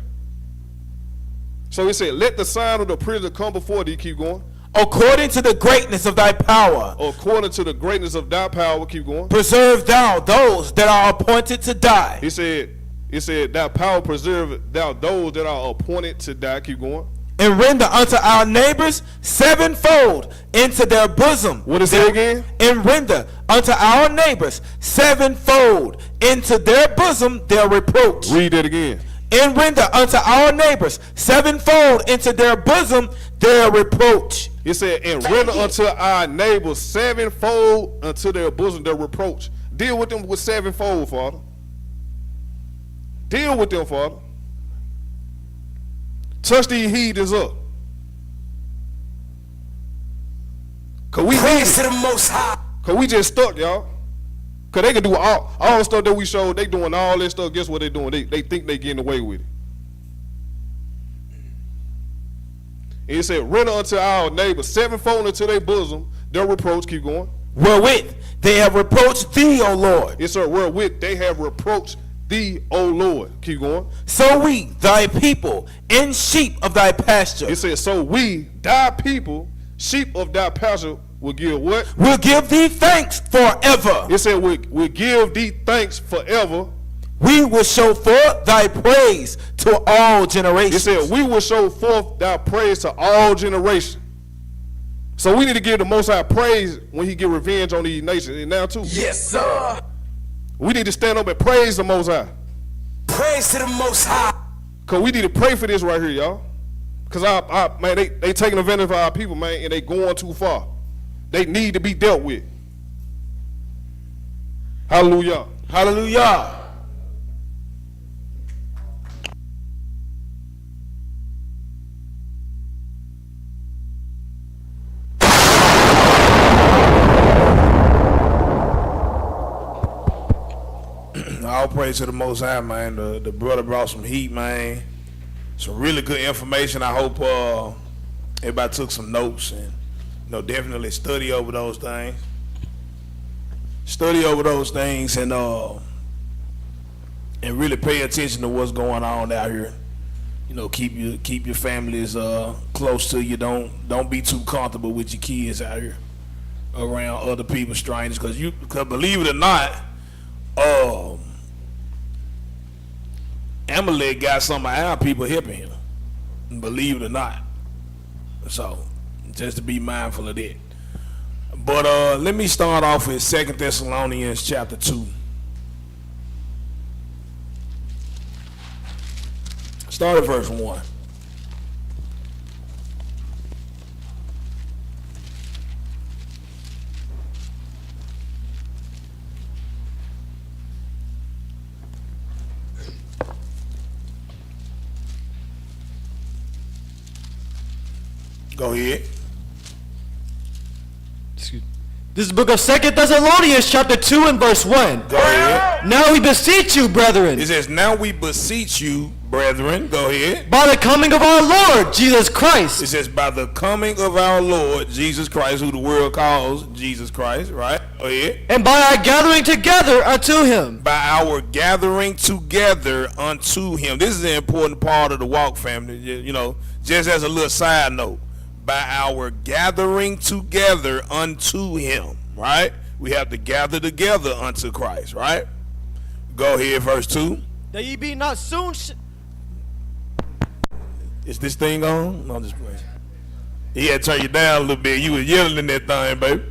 So he said, let the sign of the prisoner come before thee. Keep going. According to the greatness of thy power. According to the greatness of thy power. Keep going. Preserve thou those that are appointed to die. He said, thy power preserve thou those that are appointed to die. Keep going. And render unto our neighbors sevenfold into their bosom. What is it again? And render unto our neighbors sevenfold into their bosom their reproach. Read that again. And render unto our neighbors sevenfold into their bosom their reproach. It said, and render unto our neighbors sevenfold unto their bosom their reproach. Deal with them with sevenfold, Father. Deal with them, Father. Touch these heathens up. Cause we praise to the Most High. Cause we just stuck, y'all. Cause they can do all the stuff that we showed. They doing all this stuff. Guess what they doing? They think they getting away with it. And it said, render unto our neighbors sevenfold into their bosom their reproach. Keep going. Wherewith they have reproached thee, O Lord. Yes, sir. Wherewith they have reproached thee, O Lord. Keep going. So we, thy people, and sheep of thy pasture. It says, so we, thy people, sheep of thy pasture, will give what? Will give thee thanks forever. It said, we'll give thee thanks forever. We will show forth thy praise to all generations. It said, we will show forth thy praise to all generations. So we need to give the Most High praise when he get revenge on these nations. And now too. Yes, sir. We need to stand up and praise the Most High. Praise to the Most High. Cause we need to pray for this right here, y'all. Cause man, they taking advantage of our people, man, and they going too far. They need to be dealt with. Hallelujah. Hallelujah. All praise to the Most High, man. The brother brought some heat, man. Some really good information. I hope everybody took some notes and definitely study over those things. Study over those things and really pay attention to what's going on out here. Keep your families close to you. Don't be too comfortable with your kids out here around other people, strangers, because believe it or not, Amalek got some of our people helping him, believe it or not. So, just to be mindful of that. But let me start off with 2 Thessalonians chapter 2. Start at verse 1. Go ahead. This is the book of 2 Thessalonians chapter 2 and verse 1. Go ahead. Now we beseech you, brethren. It says, now we beseech you, brethren. Go ahead. By the coming of our Lord Jesus Christ. It says, by the coming of our Lord Jesus Christ, who the world calls Jesus Christ, right? Go ahead. And by our gathering together unto him. By our gathering together unto him. This is an important part of the walk, family. Just as a little side note. By our gathering together unto him, right? We have to gather together unto Christ, right? Go ahead, verse 2. That ye be not soon. Is this thing on? No, I'm just playing. He had to turn you down a little bit. You was yelling in that thing, baby.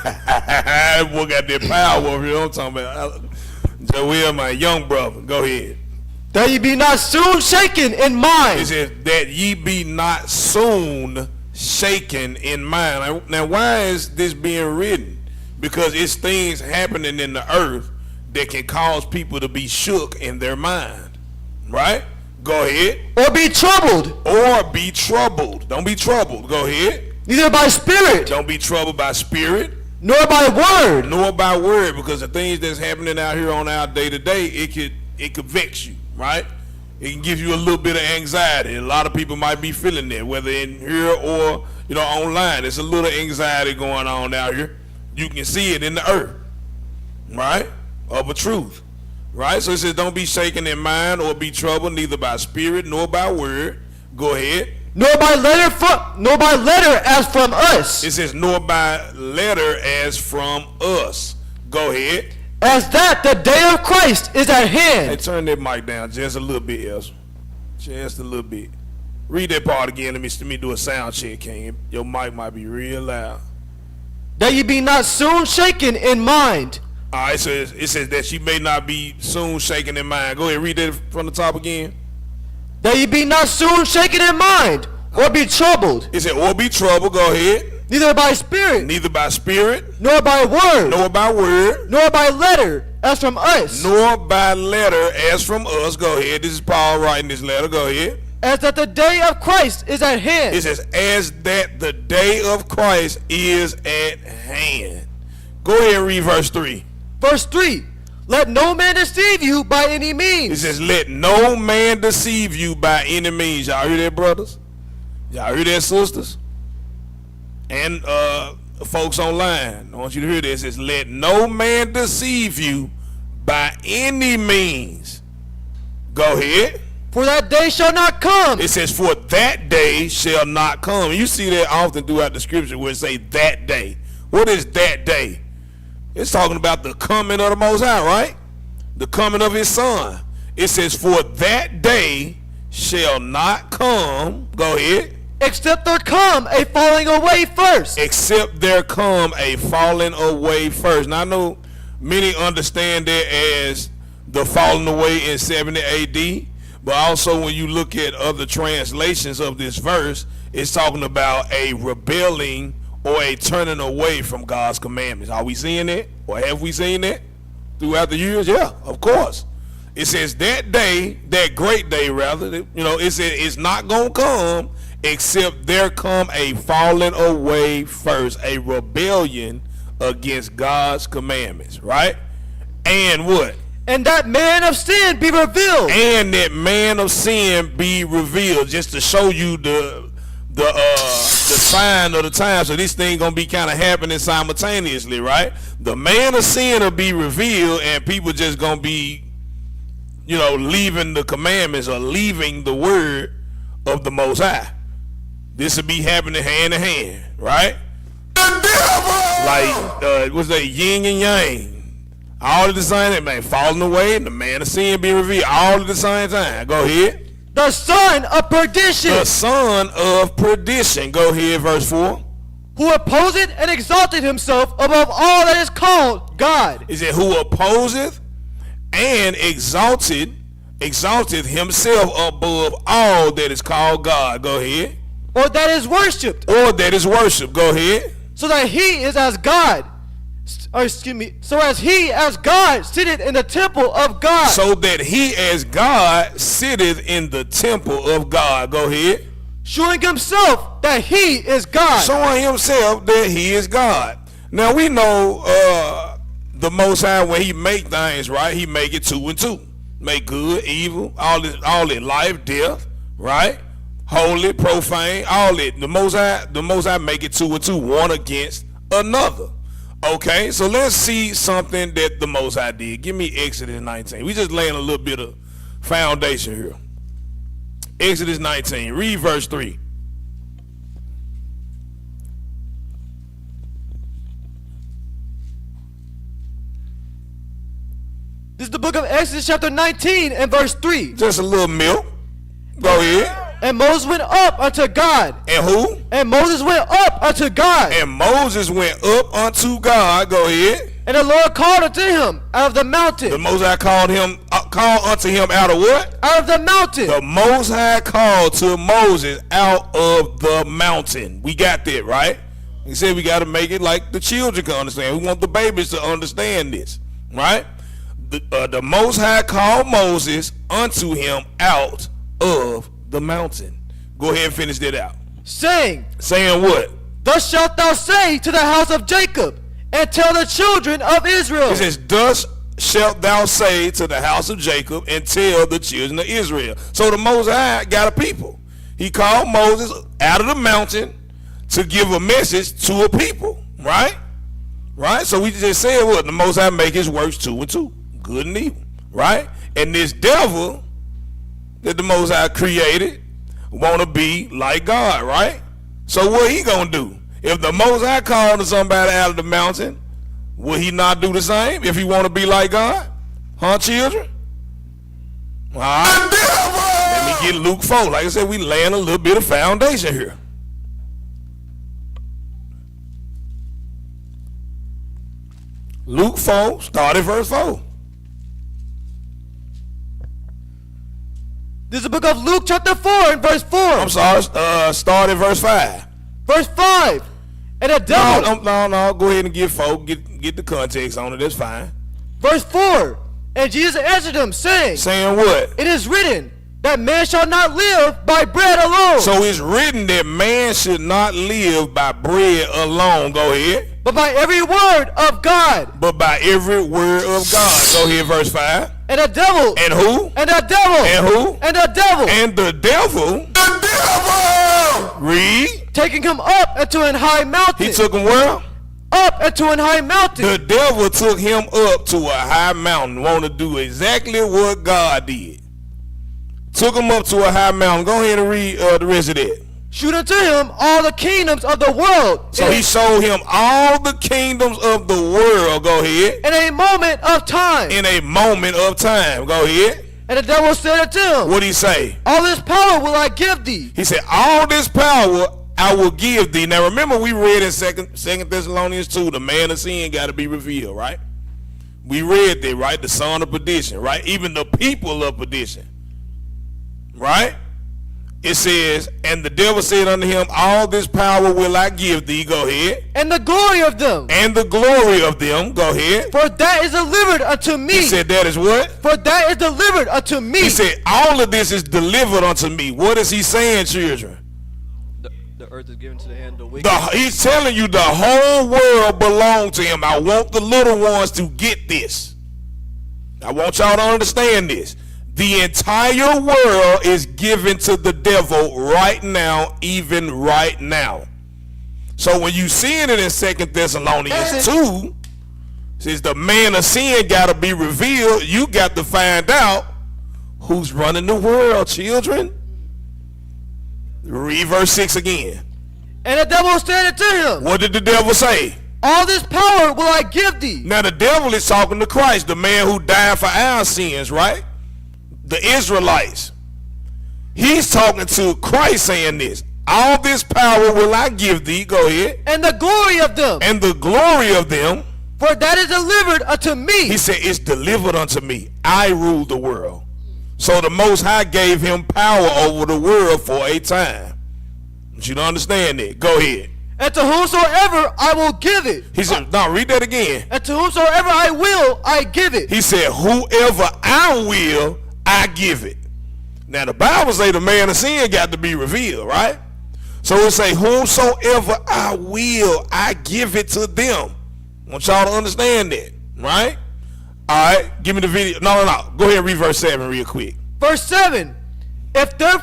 That boy got that power over here. I'm talking about Joel, my young brother. Go ahead. That ye be not soon shaken in mind. It says that ye be not soon shaken in mind. Now, why is this being written? Because it's things happening in the earth that can cause people to be shook in their mind. Right? Go ahead. Or be troubled. Or be troubled. Don't be troubled. Go ahead. Neither by spirit. Don't be troubled by spirit. Nor by word. Nor by word. Because the things that's happening out here on our day to day, it could vex you. Right? It can give you a little bit of anxiety. A lot of people might be feeling that, whether in here or online. There's a little anxiety going on out here. You can see it in the earth, right? Of a truth, right? So it says, don't be shaken in mind or be troubled, neither by spirit nor by word. Go ahead. Nor by letter as from us. It says, nor by letter as from us. Go ahead. As that the day of Christ is at hand. Hey, turn that mic down just a little bit, Ezra. Just a little bit. Read that part again. Let me do a sound check, King. Your mic might be real loud. That ye be not soon shaken in mind. All right, so it says that she may not be soon shaken in mind. Go ahead, read that from the top again. That ye be not soon shaken in mind, or be troubled. It said, or be troubled. Go ahead. Neither by spirit. Neither by spirit. Nor by word. Nor by word. Nor by letter as from us. Nor by letter as from us. Go ahead. This is Paul writing this letter. Go ahead. As that the day of Christ is at hand. It says, as that the day of Christ is at hand. Go ahead and read verse 3. Verse 3. Let no man deceive you by any means. It says, let no man deceive you by any means. Y'all hear that, brothers? Y'all hear that, sisters? And folks online, I want you to hear this. It says, let no man deceive you by any means. Go ahead. For that day shall not come. It says, for that day shall not come. You see that often throughout the scripture where it say that day. What is that day? It's talking about the coming of the Most High, right? The coming of his son. It says, for that day shall not come. Go ahead. Except there come a falling away first. Except there come a falling away first. Now I know many understand that as the falling away in 70 AD. But also when you look at other translations of this verse, it's talking about a rebelling or a turning away from God's commandments. Are we seeing that? Or have we seen that throughout the years? Yeah, of course. It says that day, that great day rather, it says it's not going to come except there come a falling away first, a rebellion against God's commandments, right? And what? And that man of sin be revealed. And that man of sin be revealed, just to show you the sign of the time. So this thing gonna be kind of happening simultaneously, right? The man of sin will be revealed, and people just gonna be, leaving the commandments or leaving the word of the Most High. This will be happening hand in hand, right? Like what's that? Yin and yang. All at the same time, man, falling away, and the man of sin being revealed, all at the same time. Go ahead. The son of perdition. The son of perdition. Go ahead, verse 4. Who opposeth and exalted himself above all that is called God. Is it who opposeth and exalted himself above all that is called God. Go ahead. Or that is worshipped. Or that is worshipped. Go ahead. So that he is as God. So as he as God sitteth in the temple of God. So that he as God sitteth in the temple of God. Go ahead. Showing himself that he is God. Showing himself that he is God. Now we know the Most High, when he make things, right, he make it 2 and 2. Make good, evil, all in life, death, right? Holy, profane, all it. The Most High make it 2 and 2, one against another. Okay, so let's see something that the Most High did. Give me Exodus 19. We just laying a little bit of foundation here. Exodus 19, read verse 3. This is the book of Exodus chapter 19 and verse 3. Just a little milk. Go ahead. And Moses went up unto God. And who? And Moses went up unto God. And Moses went up unto God. Go ahead. And the Lord called unto him out of the mountain. The Most High called unto him out of what? Out of the mountain. The Most High called to Moses out of the mountain. We got that, right? He said we got to make it like the children can understand. We want the babies to understand this, right? The Most High called Moses unto him out of the mountain. Go ahead and finish that out. Saying what? Thus shalt thou say to the house of Jacob, and tell the children of Israel. It says, thus shalt thou say to the house of Jacob and tell the children of Israel. So the Most High got a people. He called Moses out of the mountain to give a message to a people, right? Right? So we just said what? The Most High make his works 2 and 2, good and evil, right? And this devil that the Most High created want to be like God, right? So what he gonna do? If the Most High called somebody out of the mountain, will he not do the same if he want to be like God? Huh, children? All right. Let me get Luke 4. Like I said, we laying a little bit of foundation here. Luke 4, start at verse 4. This is the book of Luke chapter 4 and verse 4. I'm sorry, start at verse 5. Verse 5. And the devil. No, go ahead and get 4. Get the context on it, that's fine. Verse 4. And Jesus answered them, saying. Saying what? It is written that man shall not live by bread alone. So it's written that man should not live by bread alone. Go ahead. But by every word of God. But by every word of God. Go ahead, verse 5. And the devil. And who? And the devil. And who? And the devil. And the devil. The devil. Read. Taking him up into an high mountain. He took him where? Up into an high mountain. The devil took him up to a high mountain. Want to do exactly what God did. Took him up to a high mountain. Go ahead and read the rest of that. Shoot unto him all the kingdoms of the world. So he showed him all the kingdoms of the world. Go ahead. In a moment of time. In a moment of time. Go ahead. And the devil said unto him. What did he say? All this power will I give thee. He said, all this power I will give thee. Now remember, we read in Second Thessalonians 2, the man of sin got to be revealed, right? We read that, right? The son of perdition, right? Even the people of perdition, right? It says, and the devil said unto him, all this power will I give thee. Go ahead. And the glory of them. And the glory of them. Go ahead. For that is delivered unto me. He said that is what? For that is delivered unto me. He said all of this is delivered unto me. What is he saying, children? The earth is given to the hand of the wicked. He's telling you the whole world belongs to him. I want the little ones to get this. I want y'all to understand this. The entire world is given to the devil right now, even right now. So when you see it in 2 Thessalonians 2, says the man of sin got to be revealed, you got to find out who's running the world, children. Read verse 6 again. And the devil said unto him. What did the devil say? All this power will I give thee. Now the devil is talking to Christ, the man who died for our sins, right? The Israelites. He's talking to Christ saying this. All this power will I give thee. Go ahead. And the glory of them. And the glory of them. For that is delivered unto me. He said it's delivered unto me. I rule the world. So the Most High gave him power over the world for a time. But you don't understand that. Go ahead. And to whomsoever I will give it. He said, no, read that again. And to whomsoever I will, I give it. He said, whoever I will, I give it. Now the Bible say the man of sin got to be revealed, right? So it say, whomsoever I will, I give it to them. I want y'all to understand that, right? All right, give me the video. No. Go ahead and read verse 7 real quick. Verse 7. If thou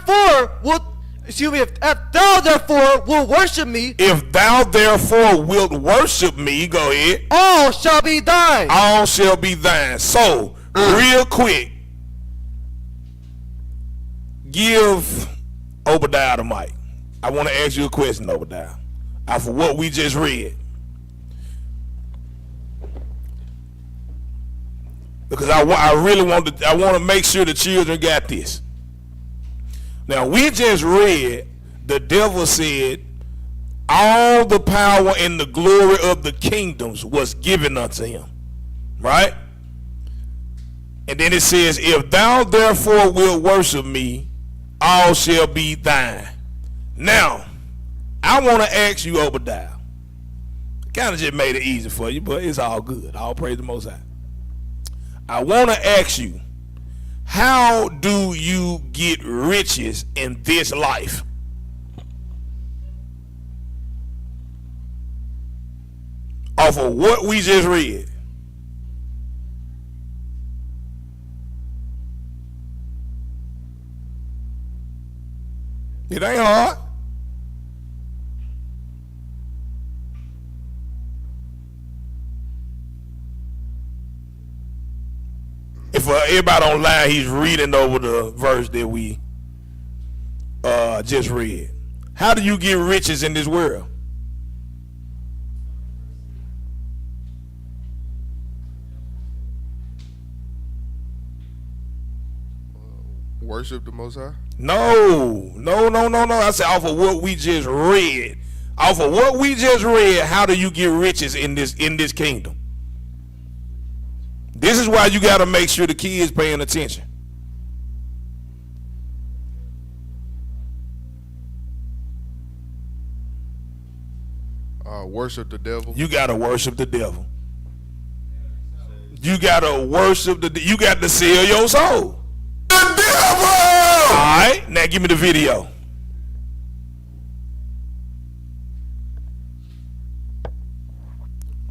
therefore wilt worship me. If thou therefore wilt worship me, go ahead. All shall be thine. All shall be thine. So, real quick, give Obadiah the mic. I want to ask you a question, Obadiah. After what we just read. Because I really want to make sure the children got this. Now we just read the devil said all the power and the glory of the kingdoms was given unto him. Right? And then it says, if thou therefore wilt worship me, all shall be thine. Now, I want to ask you, Obadiah. Kind of just made it easy for you, but it's all good. All praise the Most High. I want to ask you, how do you get riches in this life? Off of what we just read. It ain't hard. And for everybody online, he's reading over the verse that we just read. How do you get riches in this world? Worship the Most High? No. I said off of what we just read. Off of what we just read, how do you get riches in this kingdom? This is why you got to make sure the kids paying attention. Worship the devil. You got to worship the devil. You got to worship you got to sell your soul. The devil! All right, now give me the video.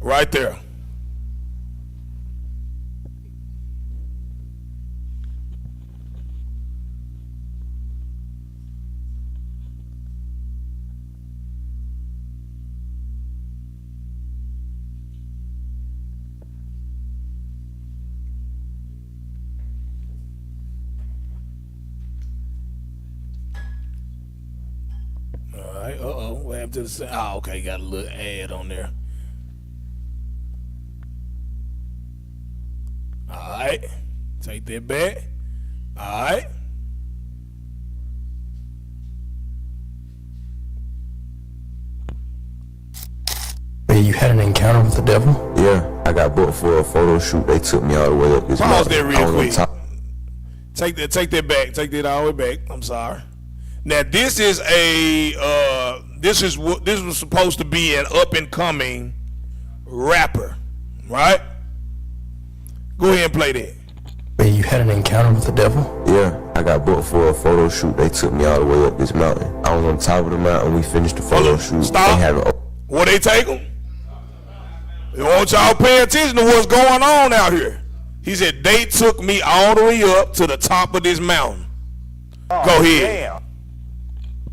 Right there. What happened to the okay, got a little ad on there. Alright. Take that back. Alright. You had an encounter with the devil? Yeah, I got booked for a photo shoot. They took me all the way up this Pause mountain. that real quick. Take that back. Take that all the way back. I'm sorry. Now this is this was supposed to be an up and coming rapper, right? Go ahead and play that. You had an encounter with the devil? Yeah, I got booked for a photo shoot. They took me all the way up this mountain. I was on top of the mountain. We finished the photo shoot. Stop. Where they take him? I want y'all pay attention to what's going on out here. He said they took me all the way up to the top of this mountain. Go ahead. Damn.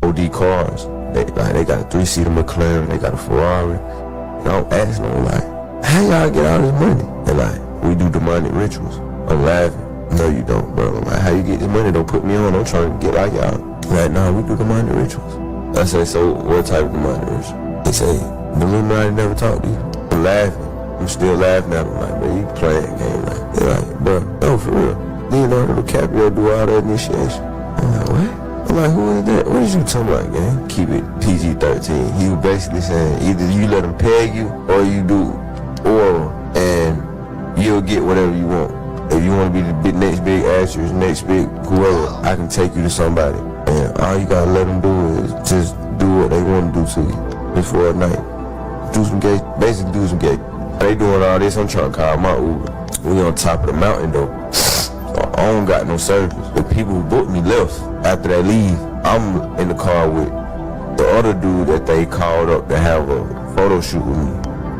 OD cars. They got a 3-seater McLaren. They got a Ferrari. And I don't ask them like, how y'all get all this money? They're like, we do demonic rituals. I'm laughing. No, you don't, bro. I'm like, how you get this money? Don't put me on. I'm trying to get like y'all. Like, nah, we do demonic rituals. I say, so what type of demonic ritual? They say, the Illuminati never talked to you. I'm laughing. I'm still laughing at them. Like, bro, you playing a game. Like, they're like, bro, no, for real. Leonardo DiCaprio do all that initiation. I'm like, what? I'm like, who is that? What is you talking about, gang? Keep it PG-13. He was basically saying, either you let them peg you or you do oral and you'll get whatever you want. If you want to be the next big actress, next big whoever, I can take you to somebody. And all you gotta let them do is just do what they want to do to you. Just for a night. Do some gay, basically do some gay. They doing all this, I'm trying to call my Uber. We on top of the mountain though. So I don't got no service. The people who booked me left. After they leave, I'm in the car with the other dude that they called up to have a photo shoot with me.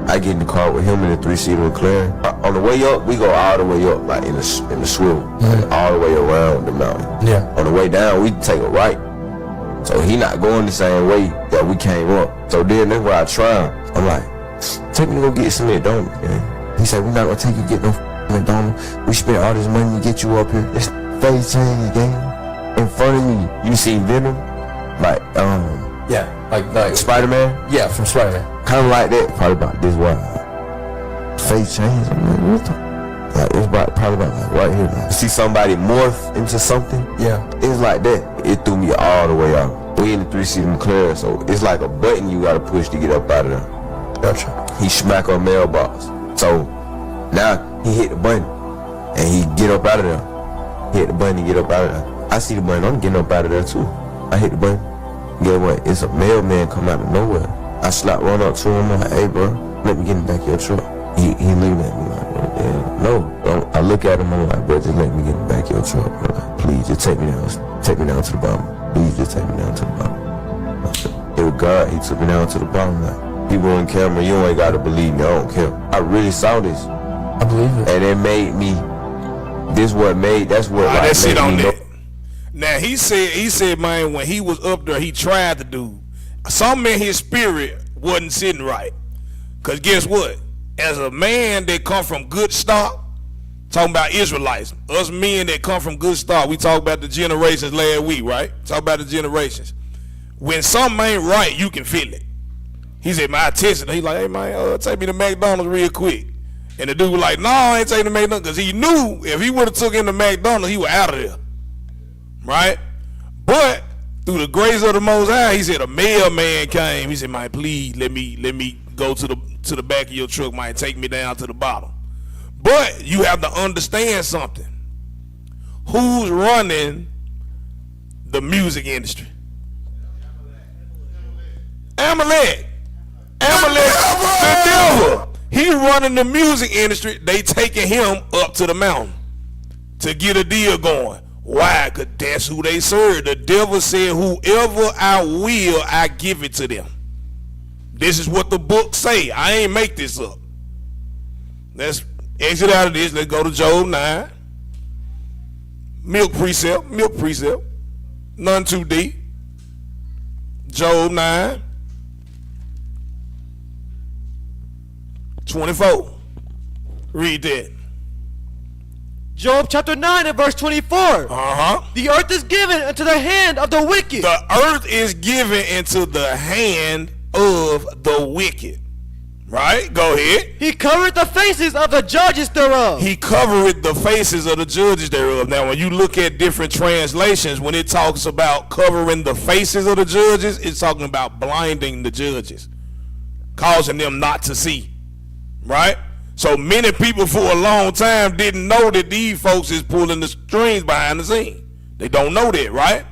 I get in the car with him in a 3-seater McLaren. On the way up, we go all the way up, like in the swivel, like all the way around the mountain. Yeah. On the way down, we take a right. So he not going the same way that we came up. So then that's where I try him. I'm like, take me to go get some McDonald's, man. He said, we're not gonna take you to get no McDonald's. We spent all this money to get you up here. It's face change, gang. In front of me, you see Venom, like yeah, like Spider-Man. Yeah, from Spider-Man. Kind of like that. Probably about this wide. Face change. I'm like, what the? Like it's probably about like right here. Like, see somebody morph into something. Yeah, it's like that. It threw me all the way out. We in the 3-seater McLaren, so it's like a button you gotta push to get up out of there. Gotcha. He smack our mailbox. So now he hit the button and he get up out of there. He hit the button and get up out of there. I see the button, I'm getting up out of there too. I hit the button. Get what? It's a mailman come out of nowhere. I run up to him, I'm like, hey bro, let me get in the back of your truck. He looking at me like, yeah, no. I look at him, I'm like, bro, just let me get in the back of your truck. I'm like, please, just take me down to the bottom. Please, just take me down to the bottom. It was God, he took me down to the bottom. Like, people on camera, you ain't gotta believe me, I don't care. I really saw this. I believe it. And it made me, that's what that's it on that. Now he said, man, when he was up there, he tried to do something in his spirit wasn't sitting right. Cause guess what? As a man that come from good stock, talking about Israelites, us men that come from good stock, we talked about the generations last week, right? Talk about the generations. When something ain't right, you can feel it. He said, man, I tested it. He's like, hey man, take me to McDonald's real quick. And the dude was like, no, I ain't taking the McDonald's, because he knew if he would have took him to McDonald's, he was out of there. Right? But through the grace of the Most High, he said a mailman came. He said, man, please let me go to the back of your truck, man, take me down to the bottom. But you have to understand something. Who's running the music industry? Amalek, the devil. He running the music industry. They taking him up to the mountain to get a deal going. Why? Because that's who they serve. The devil said, whoever I will, I give it to them. This is what the book say. I ain't make this up. Let's exit out of this. Let's go to Job 9. Milk precept. None too deep. Job 9. 24. Read that. Job chapter 9 and verse 24. The earth is given into the hand of the wicked. The earth is given into the hand of the wicked. Right? Go ahead. He covered the faces of the judges thereof. He covered the faces of the judges thereof. Now, when you look at different translations, when it talks about covering the faces of the judges, it's talking about blinding the judges, causing them not to see. Right? So many people for a long time didn't know that these folks is pulling the strings behind the scene. They don't know that, right?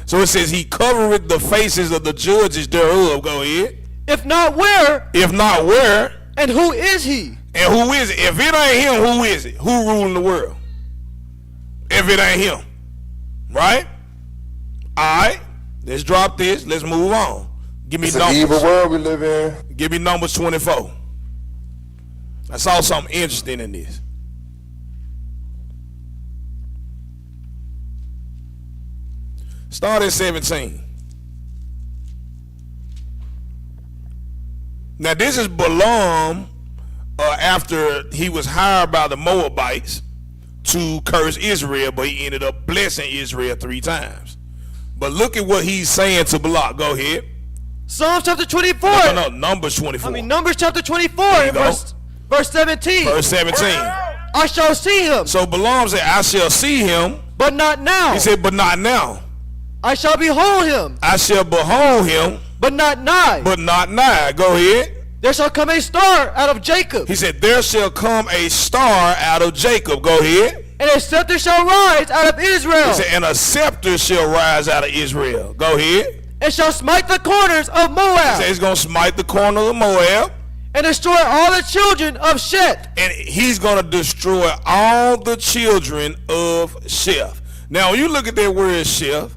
So it says he covered the faces of the judges thereof. Go ahead. If not where? If not where? And who is he? And who is it? If it ain't him, who is it? Who ruling the world? If it ain't him. Right? Alright. Let's drop this. Let's move on. Give me It's numbers. an evil world we live in. Give me Numbers 24. I saw something interesting in this. Start at 17. Now this is Balaam after he was hired by the Moabites to curse Israel, but he ended up blessing Israel 3 times. But look at what he's saying to Balak. Go ahead. Psalms chapter 24. No, Numbers 24. Numbers chapter 24 verse 17. Verse 17. I shall see him. So Balaam said, I shall see him. But not now. He said, but not now. I shall behold him. I shall behold him. But not nigh. But not nigh. Go ahead. There shall come a star out of Jacob. He said, there shall come a star out of Jacob. Go ahead. And a scepter shall rise out of Israel. He said, and a scepter shall rise out of Israel. Go ahead. And shall smite the corners of Moab. He said, he's going to smite the corner of Moab. And destroy all the children of Sheth. And he's going to destroy all the children of Sheth. Now, when you look at that word Sheth,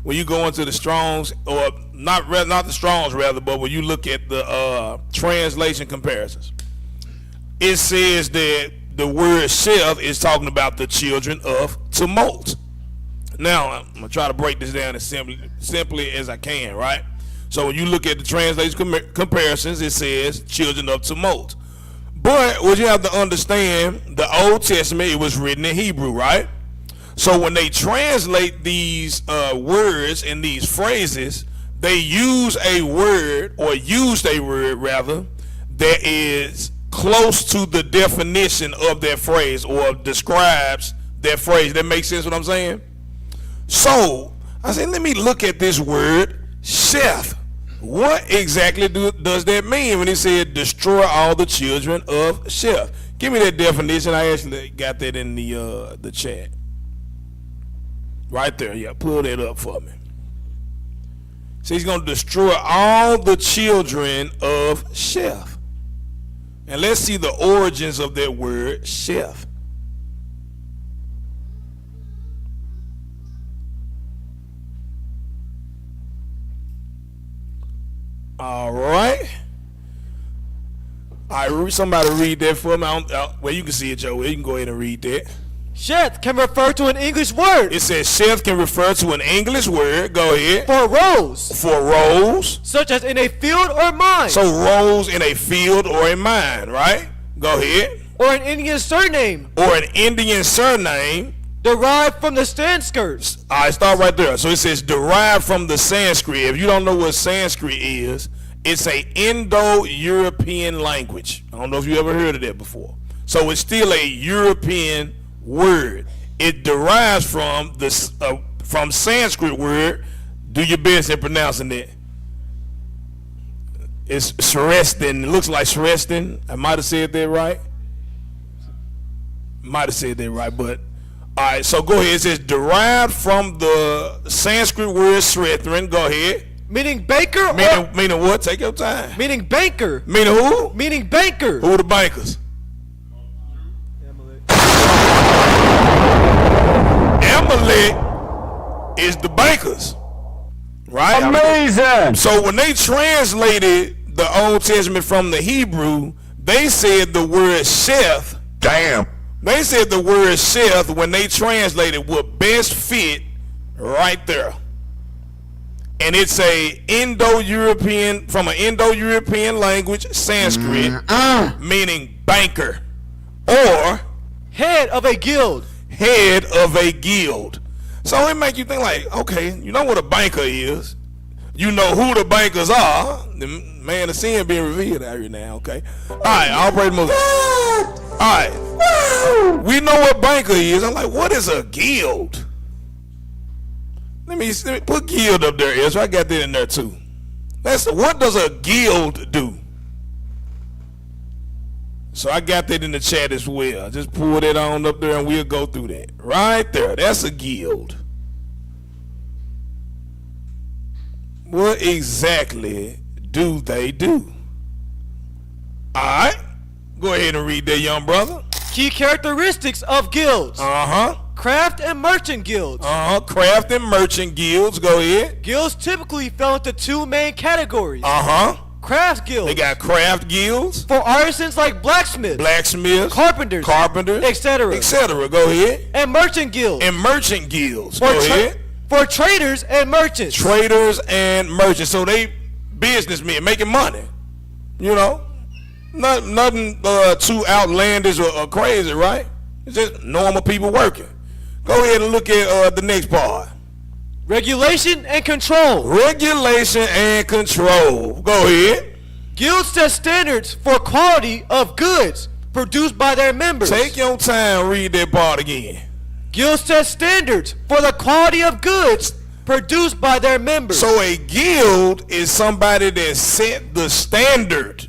when you go into the Strong's, or not the Strong's rather, but when you look at the translation comparisons, it says that the word Sheth is talking about the children of tumult. Now, I'm going to try to break this down as simply as I can, right? So when you look at the translation comparisons, it says children of tumult. But what you have to understand, the Old Testament, it was written in Hebrew, right? So when they translate these words and these phrases, they use a word, or used a word rather, that is close to the definition of that phrase or describes that phrase. That makes sense what I'm saying? So I said, let me look at this word, Sheth. What exactly does that mean when he said destroy all the children of Sheth? Give me that definition. I actually got that in the chat. Right there, yeah, pull that up for me. So he's going to destroy all the children of Sheth. And let's see the origins of that word, Sheth. All right. All right, somebody read that for me. Well, you can see it, Joe. You can go ahead and read that. Sheth can refer to an English word. It says Sheth can refer to an English word. Go ahead. For rows. For rows. Such as in a field or mine. So rows in a field or a mine, right? Go ahead. Or an Indian surname. Or an Indian surname. Derived from the Sanskrit. All right, start right there. So it says derived from the Sanskrit. If you don't know what Sanskrit is, it's a Indo-European language. I don't know if you ever heard of that before. So it's still a European word. It derives from this from Sanskrit word. Do your best in pronouncing it. It's Shrestin. It looks like Shrestin. I might have said that right. But all right. So go ahead. It says derived from the Sanskrit word Shretrin. Go ahead. Meaning baker. Meaning what? Take your time. Meaning banker. Meaning who? Meaning banker. Who are the bankers? Amalek is the bankers, right? Amazing. So when they translated the Old Testament from the Hebrew, they said the word Sheth. Damn. They said the word Sheth when they translated would best fit right there. And it's a Indo-European, from an Indo-European language, Sanskrit, meaning banker or head of a guild. Head of a guild. So it make you think like, okay, you know what a banker is. You know who the bankers are. The man of sin being revealed out here now, okay? All right, I'll pray the most. All right. We know what banker is. I'm like, what is a guild? Let me put guild up there, Ezra. I got that in there too. What does a guild do? So I got that in the chat as well. Just pull that on up there and we'll go through that. Right there. That's a guild. What exactly do they do? All right. Go ahead and read that, young brother. Key characteristics of guilds. Uh-huh. Craft and merchant guilds. Uh-huh. Craft and merchant guilds. Go ahead. Guilds typically fell into two main categories. Uh-huh. Craft guilds. They got craft guilds. For artisans like blacksmiths. Carpenters. Etc. Etc. Go ahead. And merchant guilds. Go ahead. For traders and merchants. So they businessmen making money. You know? Nothing too outlandish or crazy, right? It's just normal people working. Go ahead and look at the next part. Regulation and control. Go ahead. Guilds set standards for quality of goods produced by their members. Take your time, read that part again. Guilds set standards for the quality of goods produced by their members. So a guild is somebody that set the standard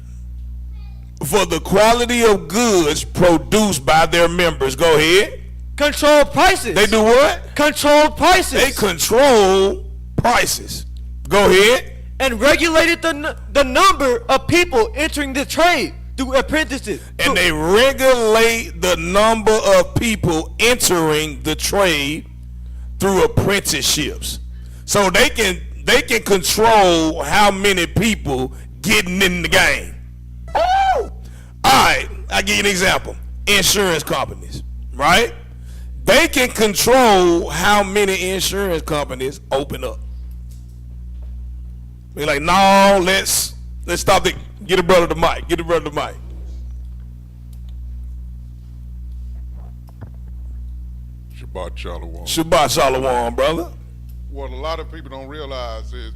for the quality of goods produced by their members. Go ahead. Control prices. They do what? Control prices. They control prices. Go ahead. And regulated the number of people entering the trade through apprentices. And they regulate the number of people entering the trade through apprenticeships. So they can control how many people getting in the game. Oh! Alright, I'll give you an example. Insurance companies, right? They can control how many insurance companies open up. They're like, no, let's stop it. Get a brother the mic. Shabbat Shalom, brother. What a lot of people don't realize is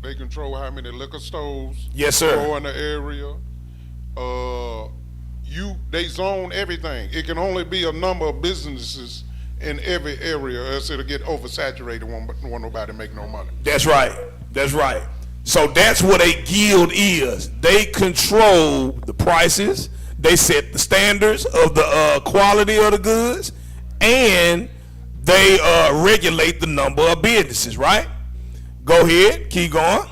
they control how many liquor stores. Yes, sir. Go in the area. They zone everything. It can only be a number of businesses in every area, else it'll get oversaturated. Won't nobody make no money. That's right. So that's what a guild is. They control the prices. They set the standards of the quality of the goods, and they regulate the number of businesses. Right? Go ahead. Keep going.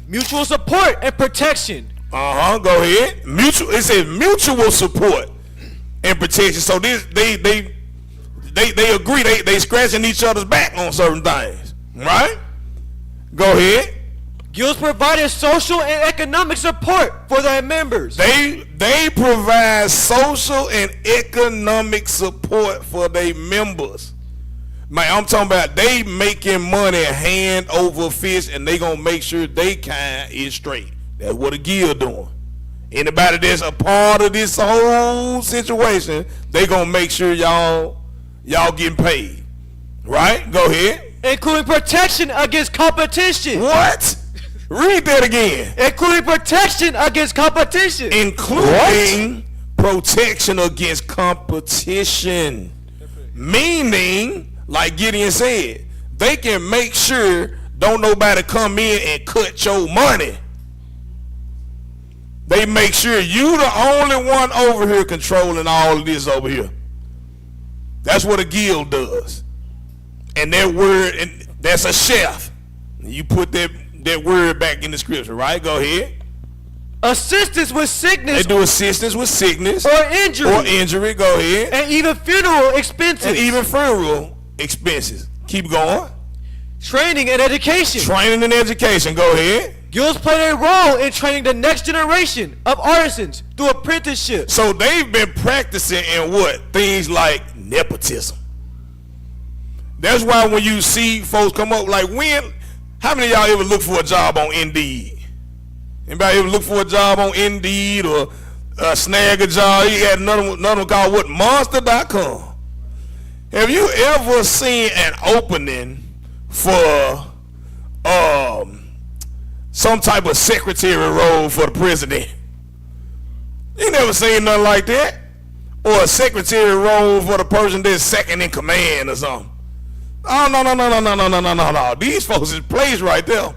Mutual support and protection. Go ahead. It says mutual support and protection. So this they agree. They scratching each other's back on certain things. Right? Go ahead. Guilds provided social and economic support for their members. They provide social and economic support for their members. Man, I'm talking about they making money hand over fist, and they gonna make sure they kind is straight. That's what a guild doing. Anybody that's a part of this whole situation, they gonna make sure y'all getting paid. Right? Go ahead. Including protection against competition. What? Read that again. Including protection against competition. Including protection against competition. Meaning, like Gideon said, they can make sure don't nobody come in and cut your money. They make sure you the only one over here controlling all of this over here. That's what a guild does. And that word, and that's a chef. You put that word back in the scripture, right? Go ahead. Assistance with sickness. They do assistance with sickness. Or injury. Or injury, go ahead. And even funeral expenses. And even funeral expenses. Keep going. Training and education. Training and education, go ahead. Guilds play a role in training the next generation of artisans through apprenticeship. So they've been practicing in what? Things like nepotism. That's why when you see folks come up, like how many of y'all ever look for a job on Indeed? Anybody ever look for a job on Indeed or snag a job? You had another one called what? Monster.com. Have you ever seen an opening for some type of secretary role for the president? You never seen nothing like that. Or a secretary role for the person that's second in command or something. Oh, no. These folks is placed right there.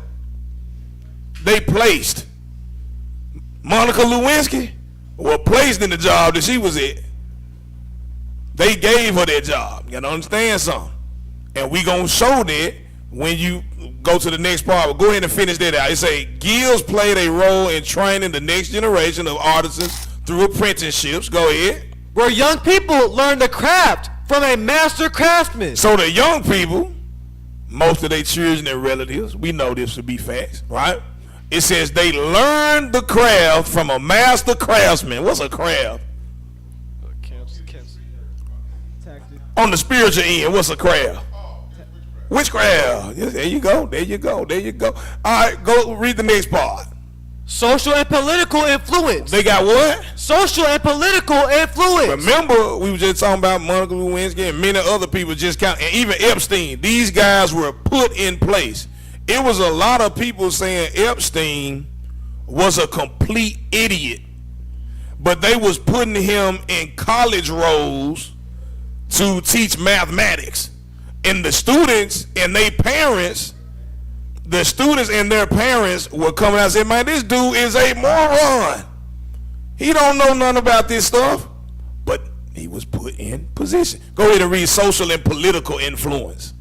They placed. Monica Lewinsky was placed in the job that she was at. They gave her that job. You gotta understand something. And we gonna show that when you go to the next part. But go ahead and finish that out. It say guilds played a role in training the next generation of artisans through apprenticeships. Go ahead. Where young people learn the craft from a master craftsman. So the young people, most of their children and relatives, we know this to be facts, right? It says they learned the craft from a master craftsman. What's a craft? On the spiritual end, what's a craft? Witchcraft. Yes, there you go. All right, go read the next part. Social and political influence. They got what? Social and political influence. Remember, we were just talking about Monica Lewinsky and many other people just count, and even Epstein. These guys were put in place. It was a lot of people saying Epstein was a complete idiot, but they was putting him in college roles to teach mathematics. And the students and their parents, were coming out and saying, man, this dude is a moron. He don't know nothing about this stuff. But he was put in position. Go ahead and read social and political influence.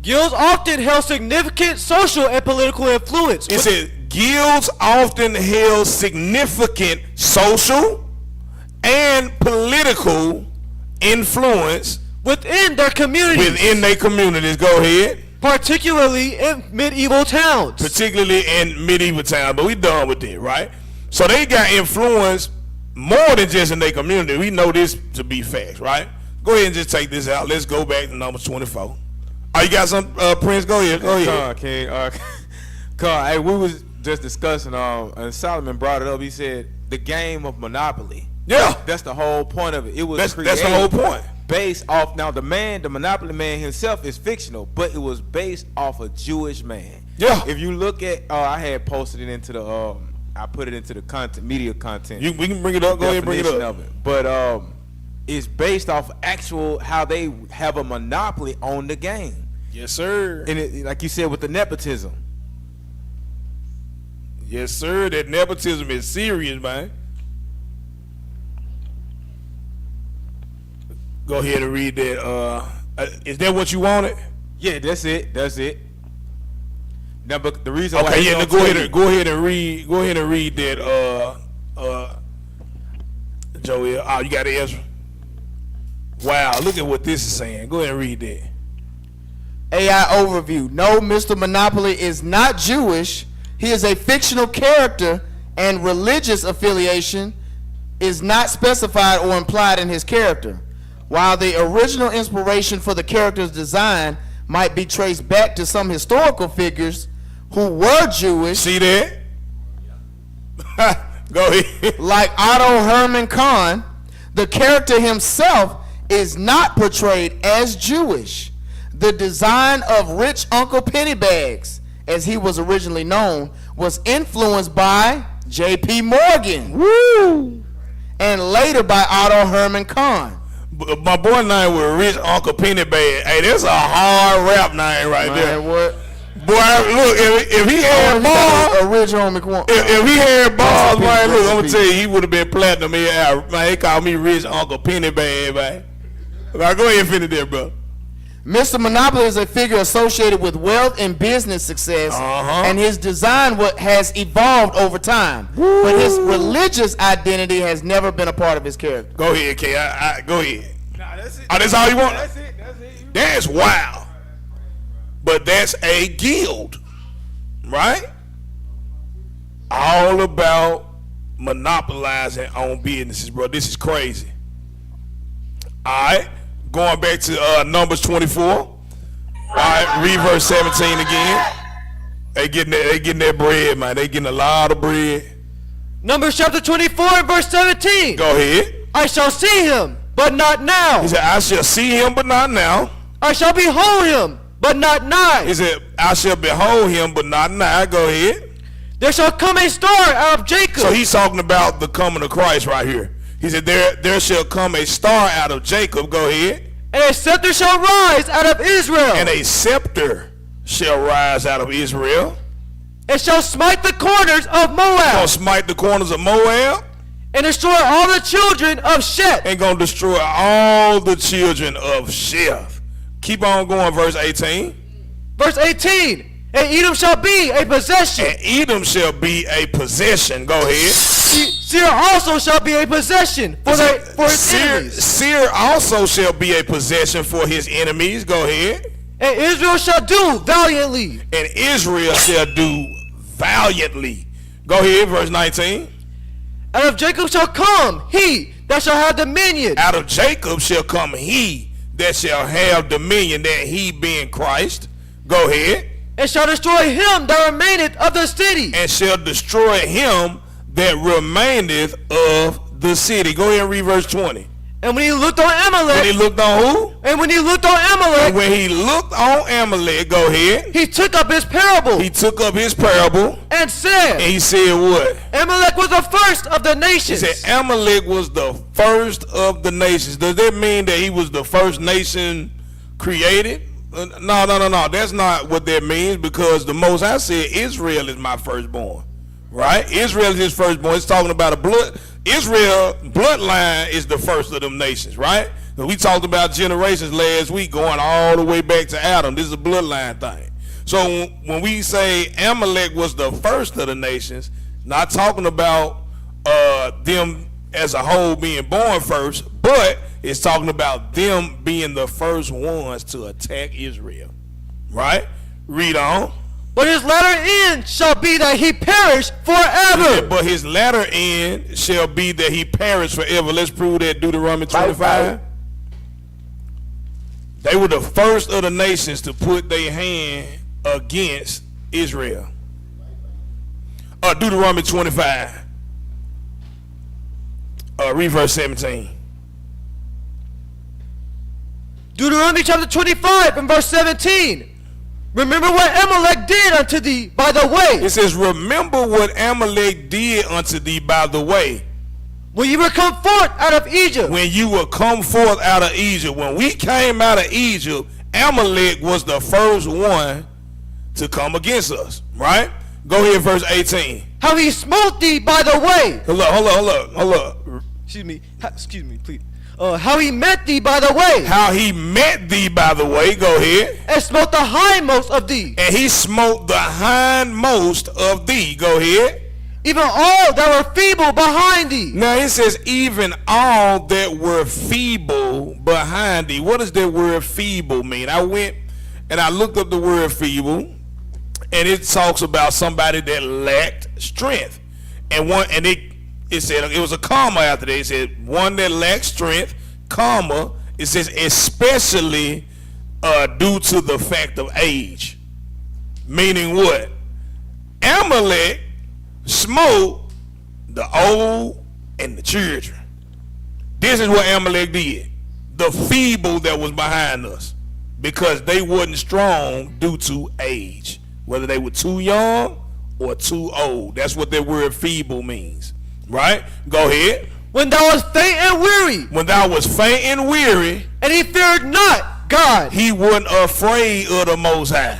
Guilds often held significant social and political influence. It says guilds often held significant social and political influence within their communities. Within their communities. Go ahead. Particularly in medieval towns. But we done with that, right? So they got influence more than just in their community. We know this to be facts, right? Go ahead and just take this out. Let's go back to number 24. Oh, you got some, Prince? Go ahead. Hey, we was just discussing, and Solomon brought it up. He said the game of Monopoly. Yeah. That's the whole point of it. It was that's the whole point. Based off, now the Monopoly man himself is fictional, but it was based off a Jewish man. Yeah. If you look at, I had posted it into the, I put it into the content, media content. We can bring it up. Go ahead and bring it up. But it's based off actual how they have a monopoly on the game. Yes, sir. And it, like you said, with the nepotism. Yes, sir. That nepotism is serious, man. Go ahead and read that. Is that what you wanted? Yeah, that's it. Now, but the reason why. Okay, yeah. Go ahead and read that. Joey. Oh, you got it, Ezra. Wow, look at what this is saying. Go ahead and read that. AI overview. No, Mr. Monopoly is not Jewish. He is a fictional character, and religious affiliation is not specified or implied in his character. While the original inspiration for the character's design might be traced back to some historical figures who were Jewish. See that? Go ahead. Like Otto Herman Kahn, the character himself is not portrayed as Jewish. The design of Rich Uncle Pennybags, as he was originally known, was influenced by J.P. Morgan. Woo! And later by Otto Herman Kahn. My boy name was Rich Uncle Pennybag. Hey, that's a hard rap name right there. What? Boy, look, if he had balls, if he had balls, man, look, I'm gonna tell you, he would have been platinum. Man, they call me Rich Uncle Pennybag, man. Now, go ahead and finish there, bro. Mr. Monopoly is a figure associated with wealth and business success, and his design has evolved over time. Woo. But his religious identity has never been a part of his character. Go ahead, K. Go ahead. Nah, that's it. Oh, that's all you want? That's it. That's wild. But that's a guild, right? All about monopolizing on businesses, bro. This is crazy. All right. Going back to Numbers 24. All right, read verse 17 again. They getting that bread, man. They getting a lot of bread. Numbers chapter 24 and verse 17. Go ahead. I shall see him, but not now. He said, I shall see him, but not now. I shall behold him, but not nigh. He said, I shall behold him, but not nigh. Go ahead. There shall come a star out of Jacob. So he's talking about the coming of Christ right here. He said, there shall come a star out of Jacob. Go ahead. And a scepter shall rise out of Israel. And a scepter shall rise out of Israel. It shall smite the corners of Moab. Gonna smite the corners of Moab. And destroy all the children of Sheth. And gonna destroy all the children of Sheth. Keep on going, verse 18. Verse 18. And Edom shall be a possession. And Edom shall be a possession. Go ahead. Seir also shall be a possession for his enemies. Seir also shall be a possession for his enemies. Go ahead. And Israel shall do valiantly. And Israel shall do valiantly. Go ahead, verse 19. Out of Jacob shall come he that shall have dominion. Out of Jacob shall come he that shall have dominion, that he being Christ. Go ahead. And shall destroy him that remaineth of the city. And shall destroy him that remaineth of the city. Go ahead and read verse 20. And when he looked on Amalek. When he looked on who? And when he looked on Amalek. And when he looked on Amalek, go ahead. He took up his parable. He took up his parable. And said. And he said what? Amalek was the first of the nations. He said Amalek was the first of the nations. Does that mean that he was the first nation created? No. That's not what that means, because the Most High said Israel is my firstborn. Right? Israel is his firstborn. It's talking about a blood. Israel bloodline is the first of them nations, right? We talked about generations last week going all the way back to Adam. This is a bloodline thing. So when we say Amalek was the first of the nations, not talking about them as a whole being born first, but it's talking about them being the first ones to attack Israel. Right? Read on. But his latter end shall be that he perish forever. Yeah, but his latter end shall be that he perish forever. Let's prove that. Deuteronomy 25. They were the first of the nations to put their hand against Israel. Deuteronomy 25. Read verse 17. Deuteronomy chapter 25 and verse 17. Remember what Amalek did unto thee by the way. It says, remember what Amalek did unto thee by the way. When you were come forth out of Egypt. When you were come forth out of Egypt. When we came out of Egypt, Amalek was the first one to come against us. Right? Go ahead, verse 18. How he smote thee by the way. Hold up. Excuse me, please. How he met thee by the way. How he met thee by the way. Go ahead. And smote the hindmost of thee. And he smote the hindmost of thee. Go ahead. Even all that were feeble behind thee. Now it says even all that were feeble behind thee. What does that word feeble mean? I went and I looked up the word feeble, and it talks about somebody that lacked strength, and it said it was a comma after that. It said one that lacked strength, comma. It says especially due to the fact of age, meaning what? Amalek smote the old and the children. This is what Amalek did. The feeble that was behind us, because they wasn't strong due to age, whether they were too young or too old. That's what that word feeble means, right? Go ahead. When thou was faint and weary. When thou was faint and weary. And he feared not God. He wasn't afraid of the Most High.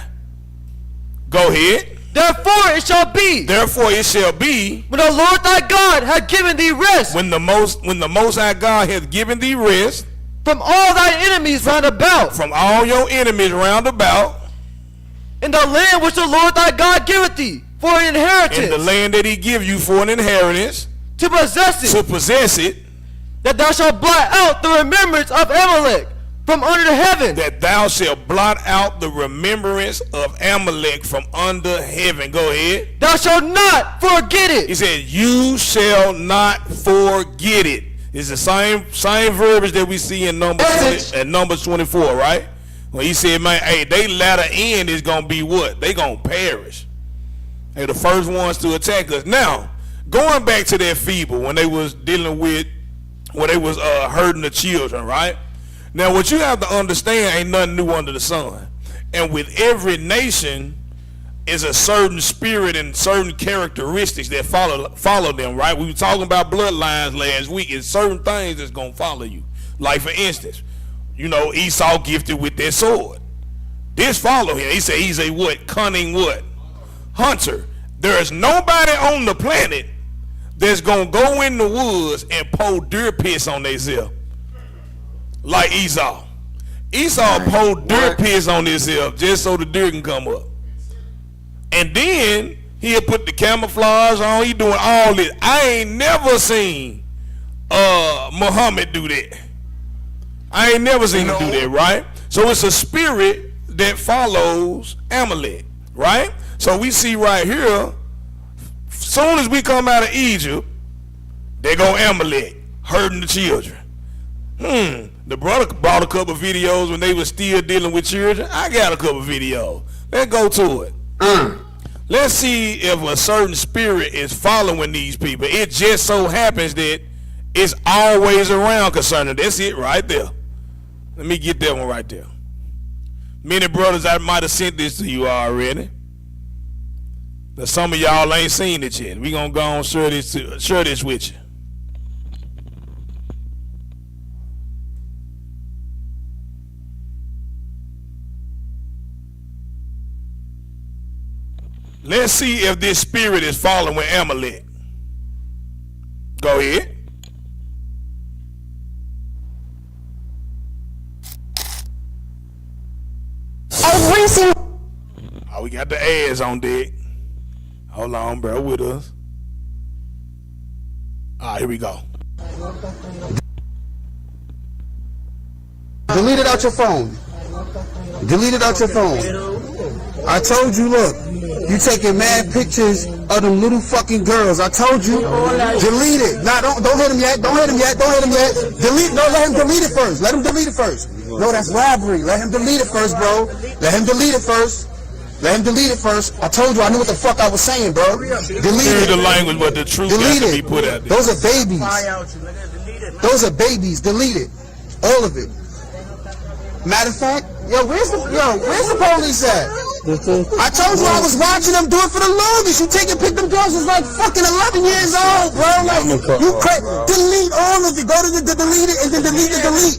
Go ahead. Therefore it shall be. Therefore it shall be. When the Lord thy God hath given thee rest. When the Most High God hath given thee rest. From all thy enemies round about. From all your enemies round about. In the land which the Lord thy God giveth thee for an inheritance. In the land that he give you for an inheritance. To possess it. To possess it. That thou shalt blot out the remembrance of Amalek from under the heaven. That thou shalt blot out the remembrance of Amalek from under heaven. Go ahead. Thou shalt not forget it. He said, you shall not forget it. It's the same verbiage that we see in Numbers 24, right? When he said, man, hey, they latter end is going to be what? They going to perish. They're the first ones to attack us. Now, going back to that feeble, when they was dealing with, when they was hurting the children, right? Now, what you have to understand, ain't nothing new under the sun. And with every nation is a certain spirit and certain characteristics that follow them, right? We were talking about bloodlines last week. It's certain things that's going to follow you. Like, for instance, you know, Esau gifted with that sword. This follow him. He said he's a what? Cunning what? Hunter. There is nobody on the planet that's going to go in the woods and pour deer piss on themselves like Esau. Esau poured deer piss on himself just so the deer can come up. And then he'll put the camouflage on. He doing all this. I ain't never seen Muhammad do that. I ain't never seen him do that, right? So it's a spirit that follows Amalek, right? So we see right here, soon as we come out of Egypt, they go Amalek, hurting the children. The brother brought a couple of videos when they were still dealing with children. I got a couple of videos. Let's go to it. Let's see if a certain spirit is following these people. It just so happens that it's always around concerning. That's it right there. Let me get that one right there. Many brothers, I might have sent this to you already, but some of y'all ain't seen it yet. We gonna go on and share this with you. Let's see if this spirit is following Amalek. Go ahead. Oh, we got the ads on deck. Hold on, bro, with us. All right, here we go. Delete it out your phone. Delete it out your phone. I told you, look, you taking mad pictures of them little fucking girls. I told you, delete it. Nah, don't hit him yet. Don't hit him yet. Don't hit him yet. Delete. No, let him delete it first. Let him delete it first. No, that's robbery. Let him delete it first, bro. Let him delete it first. Let him delete it first. I told you I knew what the fuck I was saying, bro. Delete it. The language, but the truth has to be put out there. Those are babies. Those are babies. Delete it. All of it. Matter of fact, where's the police at? I told you I was watching them do it for the longest. You take and pick them girls was like fucking 11 years old, bro. Like, you crazy. Delete all of it. Go to the delete it and then delete the delete.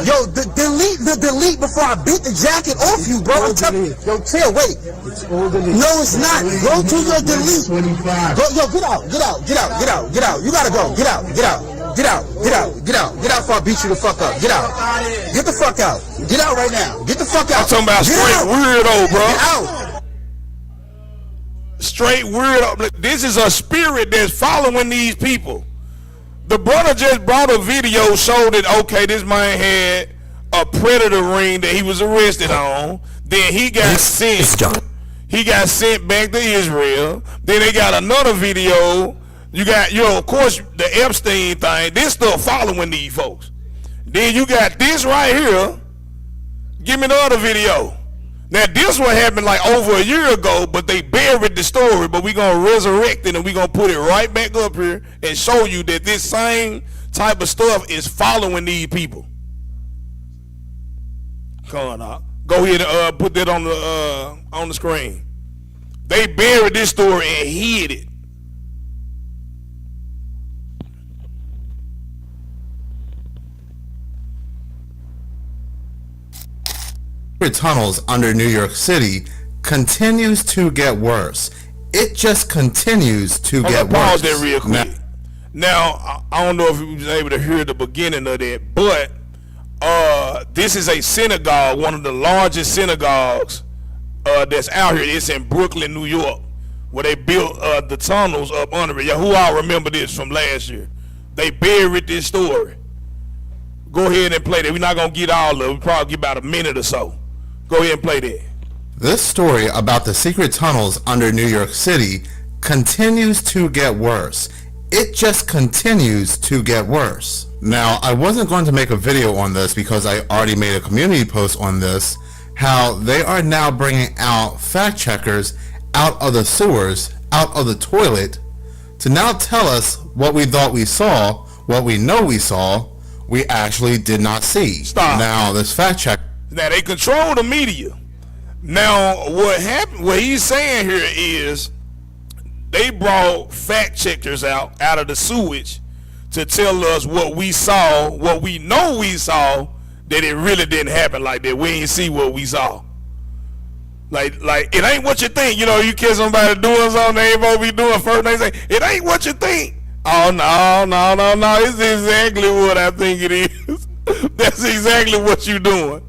Yo, delete the delete before I beat the jacket off you, bro. I'm telling you. Yo, chill, wait. No, it's not. Go to your delete. Go, yo, get out. You gotta go. Get out. Get out before I beat you the fuck up. Get out. Get the fuck out. Get out right now. Get the fuck out. I'm talking about straight weirdo, bro. Get out. Straight weirdo. This is a spirit that's following these people. The brother just brought a video, showed that, okay, this man had a predator ring that he was arrested on. Then he got sent. He got sent back to Israel. Then they got another video. You got, of course, the Epstein thing. This stuff following these folks. Then you got this right here. Give me the other video. Now, this one happened like over a year ago, but they buried the story. But we're going to resurrect it, and we're going to put it right back up here and show you that this same type of stuff is following these people. Come on, go ahead and put that on the screen. They buried this story and hid it. Tunnels under New York City continues to get worse. It just continues to get worse. Pause that real quick. Now, I don't know if you was able to hear the beginning of that, but this is a synagogue, one of the largest synagogues that's out here. It's in Brooklyn, New York, where they built the tunnels up under it. Yeah, who all remember this from last year? They buried this story. Go ahead and play that. We're not going to get all of it. We'll probably get about a minute or so. Go ahead and play that. This story about the secret tunnels under New York City continues to get worse. It just continues to get worse. Now, I wasn't going to make a video on this because I already made a community post on this, how they are now bringing out fact checkers out of the sewers, out of the toilet, to now tell us what we thought we saw, what we know we saw, we actually did not see. Stop. Now, this fact check. Now, they control the media. Now, what happened, what he's saying here is they brought fact checkers out of the sewage to tell us what we saw, what we know we saw, that it really didn't happen like that. We ain't see what we saw. Like it ain't what you think. You catch somebody doing something they ain't supposed to be doing first, they say, it ain't what you think. Oh, no, it's exactly what I think it is. That's exactly what you doing.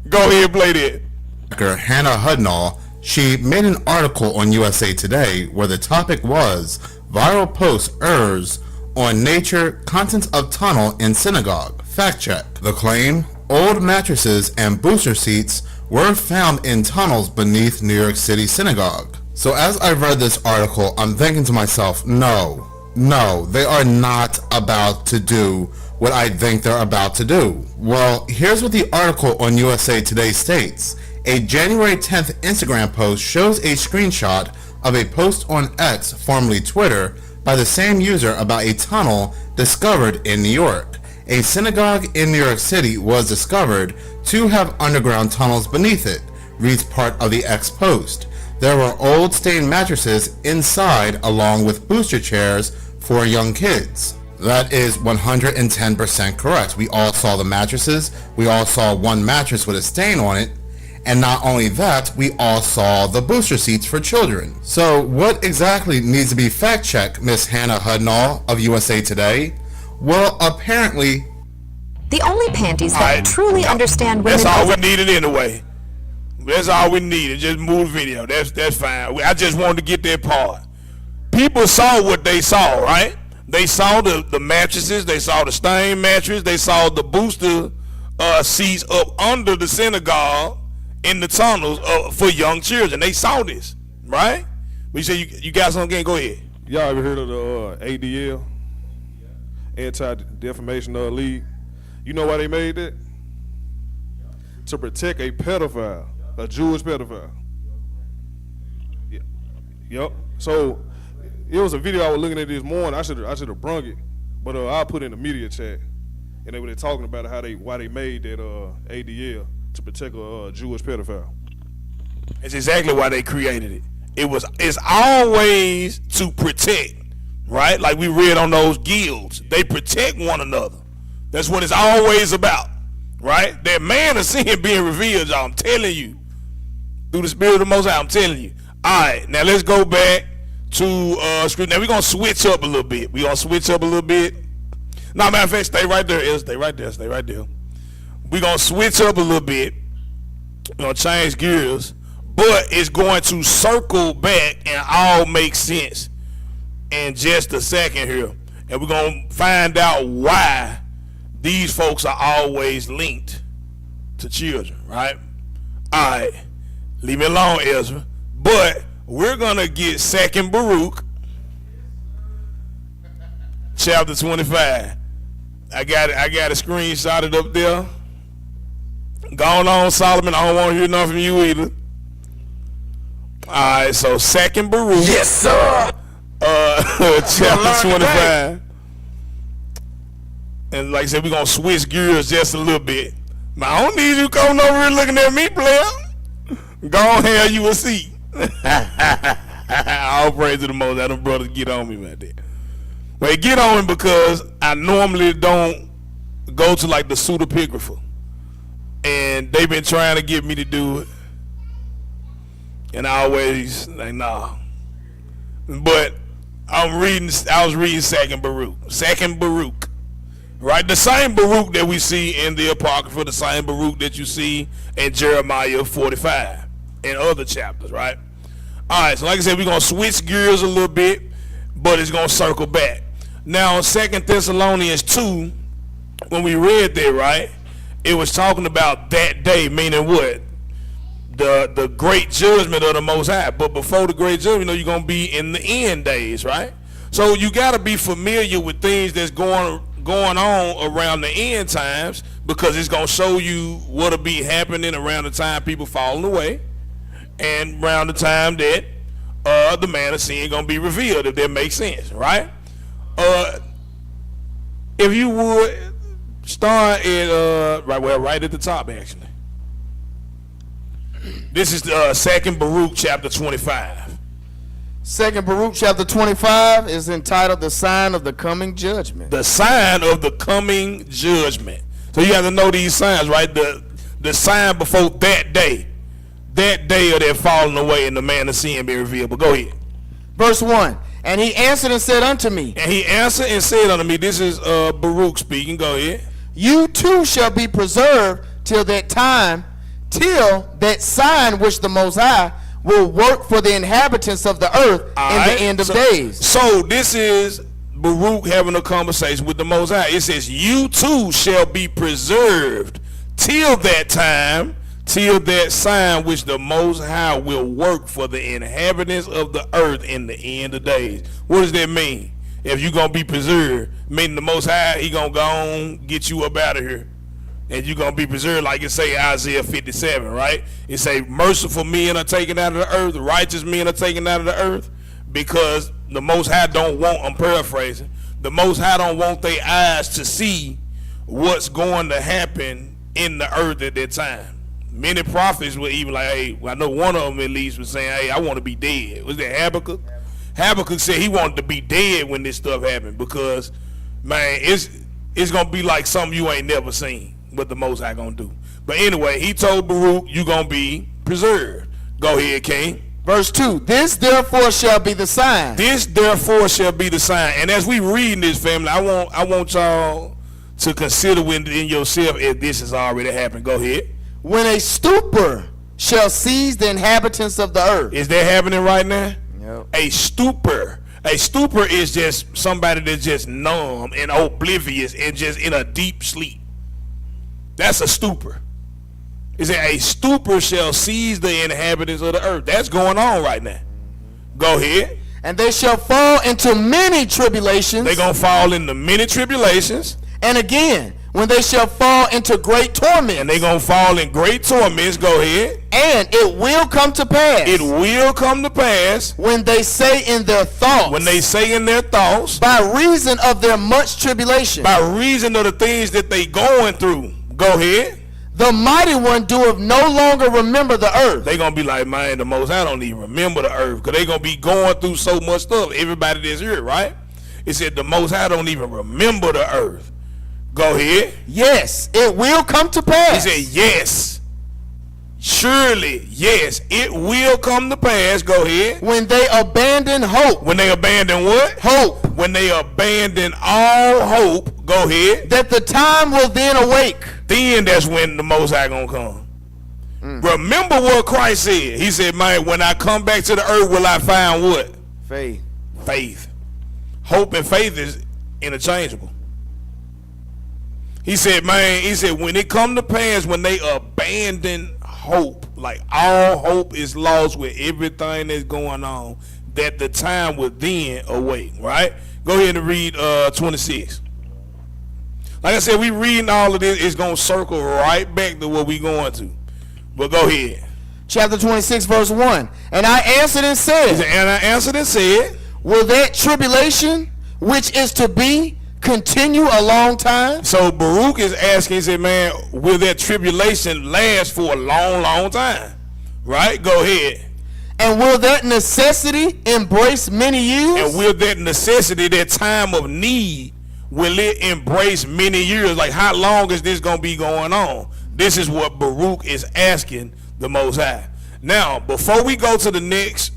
Go ahead and play that. Hannah Hudnall, she made an article on USA Today where the topic was viral post errs on nature, contents of tunnel in synagogue. Fact check. The claim, old mattresses and booster seats were found in tunnels beneath New York City synagogue. So as I read this article, I'm thinking to myself, no, they are not about to do what I think they're about to do. Well, here's what the article on USA Today states. A January 10th Instagram post shows a screenshot of a post on X, formerly Twitter, by the same user about a tunnel discovered in New York. A synagogue in New York City was discovered to have underground tunnels beneath it, reads part of the X post. There were old stained mattresses inside along with booster chairs for young kids. That is 110% correct. We all saw the mattresses. We all saw one mattress with a stain on it. And not only that, we all saw the booster seats for children. So what exactly needs to be fact-checked, Miss Hannah Hudnall of USA Today? Well, apparently... The only panties that truly understand women... That's all we needed anyway. That's all we needed. Just move the video. That's fine. I just wanted to get that part. People saw what they saw, right? They saw the mattresses. They saw the stained mattress. They saw the booster seats up under the synagogue in the tunnels for young children. They saw this, right? We say you got something again? Go ahead. Y'all ever heard of the ADL? Anti-Defamation League? You know why they made that? To protect a pedophile, a Jewish pedophile. Yep. So it was a video I was looking at this morning. I should have brung it, but I'll put it in the media chat. And they were talking about why they made that ADL to protect a Jewish pedophile. It's exactly why they created it. It's always to protect, right? Like we read on those guilds, they protect one another. That's what it's always about, right? That man of sin being revealed, y'all. I'm telling you, through the Spirit of the Most High. I'm telling you. All right, now let's go back to script. Now we're gonna switch up a little bit. No, matter of fact, stay right there. Stay right there. We're gonna switch up a little bit. We're gonna change gears, but it's going to circle back and all make sense in just a second here. And we're gonna find out why these folks are always linked to children, right? All right, leave me alone, Ezra. But we're gonna get 2nd Baruch, chapter 25. I got a screenshot it up there. Going on, Solomon. I don't want to hear nothing from you either. All right, so 2nd Baruch. Yes, sir. Chapter 25. And like I said, we're going to switch gears just a little bit. But I don't need you coming over here looking at me, player. Go on here, you will see. All praise to the Most High. Them brothers get on me right there. Well, get on me because I normally don't go to like the pseudepigrapher. And they've been trying to get me to do it. And I always like, nah. But I was reading 2nd Baruch. 2nd Baruch. Right? The same Baruch that we see in the Apocrypha, the same Baruch that you see in Jeremiah 45 and other chapters, right? Alright, so like I said, we're going to switch gears a little bit, but it's going to circle back. Now, 2 Thessalonians 2, when we read that, right, it was talking about that day, meaning what? The great judgment of the Most High. But before the great judgment, you know, you're going to be in the end days, right? So you got to be familiar with things that's going on around the end times, because it's going to show you what'll be happening around the time people falling away and around the time that the man of sin going to be revealed, if that makes sense, right? If you would start at right at the top, actually. This is 2nd Baruch chapter 25. 2nd Baruch chapter 25 is entitled The Sign of the Coming Judgment. The sign of the coming judgment. So you have to know these signs, right? The sign before that day of their falling away and the man of sin being revealed. But go ahead. Verse 1. And he answered and said unto me. And he answered and said unto me. This is Baruch speaking. Go ahead. You too shall be preserved till that time, till that sign which the Most High will work for the inhabitants of the earth in the end of days. So this is Baruch having a conversation with the Most High. It says, you too shall be preserved till that time, till that sign which the Most High will work for the inhabitants of the earth in the end of days. What does that mean? If you're going to be preserved, meaning the Most High, he going to go on, get you up out of here. And you're going to be preserved, like it say Isaiah 57, right? It say, merciful men are taken out of the earth, righteous men are taken out of the earth, because the Most High don't want, I'm paraphrasing, the Most High don't want their eyes to see what's going to happen in the earth at that time. Many prophets were even like, hey, I know one of them at least was saying, hey, I want to be dead. Was that Habakkuk? Habakkuk said he wanted to be dead when this stuff happened, because, man, it's going to be like something you ain't never seen. What the Most High gonna do. But anyway, he told Baruch, you gonna be preserved. Go ahead, King. Verse 2. This therefore shall be the sign. This therefore shall be the sign. And as we read this, family, I want y'all to consider within yourself if this has already happened. Go ahead. When a stupor shall seize the inhabitants of the earth. Is that happening right now? Yep. A stupor. A stupor is just somebody that's just numb and oblivious and just in a deep sleep. That's a stupor. It said a stupor shall seize the inhabitants of the earth. That's going on right now. Go ahead. And they shall fall into many tribulations. They're going to fall into many tribulations. And again, when they shall fall into great torment. And they're going to fall in great torments. Go ahead. And it will come to pass. It will come to pass. When they say in their thoughts. When they say in their thoughts. By reason of their much tribulation. By reason of the things that they going through. Go ahead. The mighty one doeth no longer remember the earth. They gonna be like, man, the Most High don't even remember the earth, because they gonna be going through so much stuff. Everybody that's here, right? It said the Most High don't even remember the earth. Go ahead. Yes, it will come to pass. He said, yes. Surely, yes, it will come to pass. Go ahead. When they abandon hope. When they abandon what? Hope. When they abandon all hope. Go ahead. That the time will then awake. Then that's when the Most High gonna come. Remember what Christ said. He said, man, when I come back to the earth, will I find what? Faith. Faith. Hope and faith is interchangeable. He said, man, he said, when it come to pass, when they abandon hope, like all hope is lost with everything that's going on, that the time will then awake, right? Go ahead and read 26. Like I said, we reading all of this, it's going to circle right back to what we going to. But go ahead. Chapter 26, verse 1. And I answered and said, will that tribulation which is to be continue a long time? So Baruch is asking, he said, man, will that tribulation last for a long, long time? Right? Go ahead. And will that necessity embrace many years? And will that necessity, that time of need, will it embrace many years? Like, how long is this going to be going on? This is what Baruch is asking the Most High. Now, before we go to the next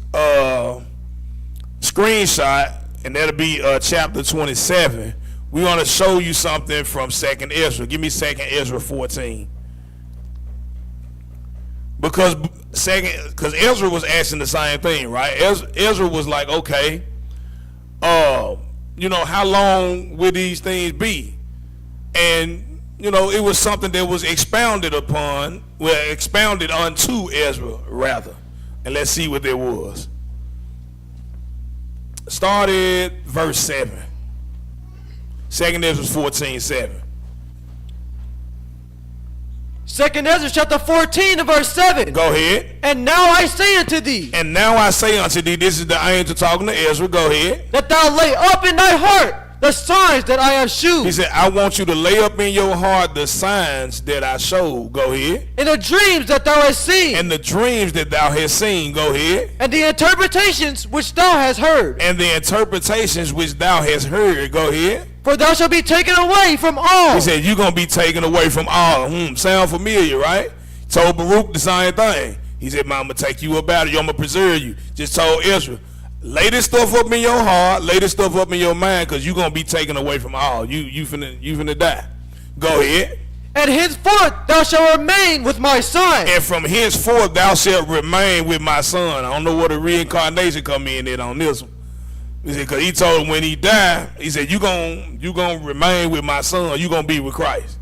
screenshot, and that'll be chapter 27, we want to show you something from 2nd Ezra. Give me 2nd Ezra 14. Because Ezra was asking the same thing, right? Ezra was like, okay, you know, how long will these things be? And, you know, it was something that was expounded upon, well, expounded unto Ezra, rather. And let's see what it was. Started verse 7. 2nd Ezra 14:7. 2nd Ezra chapter 14 and verse 7. Go ahead. And now I say unto thee. And now I say unto thee, this is the angel talking to Ezra. Go ahead. That thou lay up in thy heart the signs that I have shewed. He said, I want you to lay up in your heart the signs that I showed. Go ahead. And the dreams that thou hast seen. And the dreams that thou hast seen. Go ahead. And the interpretations which thou hast heard. And the interpretations which thou hast heard. Go ahead. For thou shalt be taken away from all. He said, you're going to be taken away from all. Sound familiar, right? Told Baruch the same thing. He said, man, I'm going to take you about it. I'm going to preserve you. Just told Ezra, lay this stuff up in your heart. Lay this stuff up in your mind, because you're going to be taken away from all. You finna die. Go ahead. And henceforth thou shalt remain with my son. And from henceforth thou shalt remain with my son. I don't know what a reincarnation come in there on this one. He said, because he told him when he died, he said, you gonna remain with my son. You gonna be with Christ.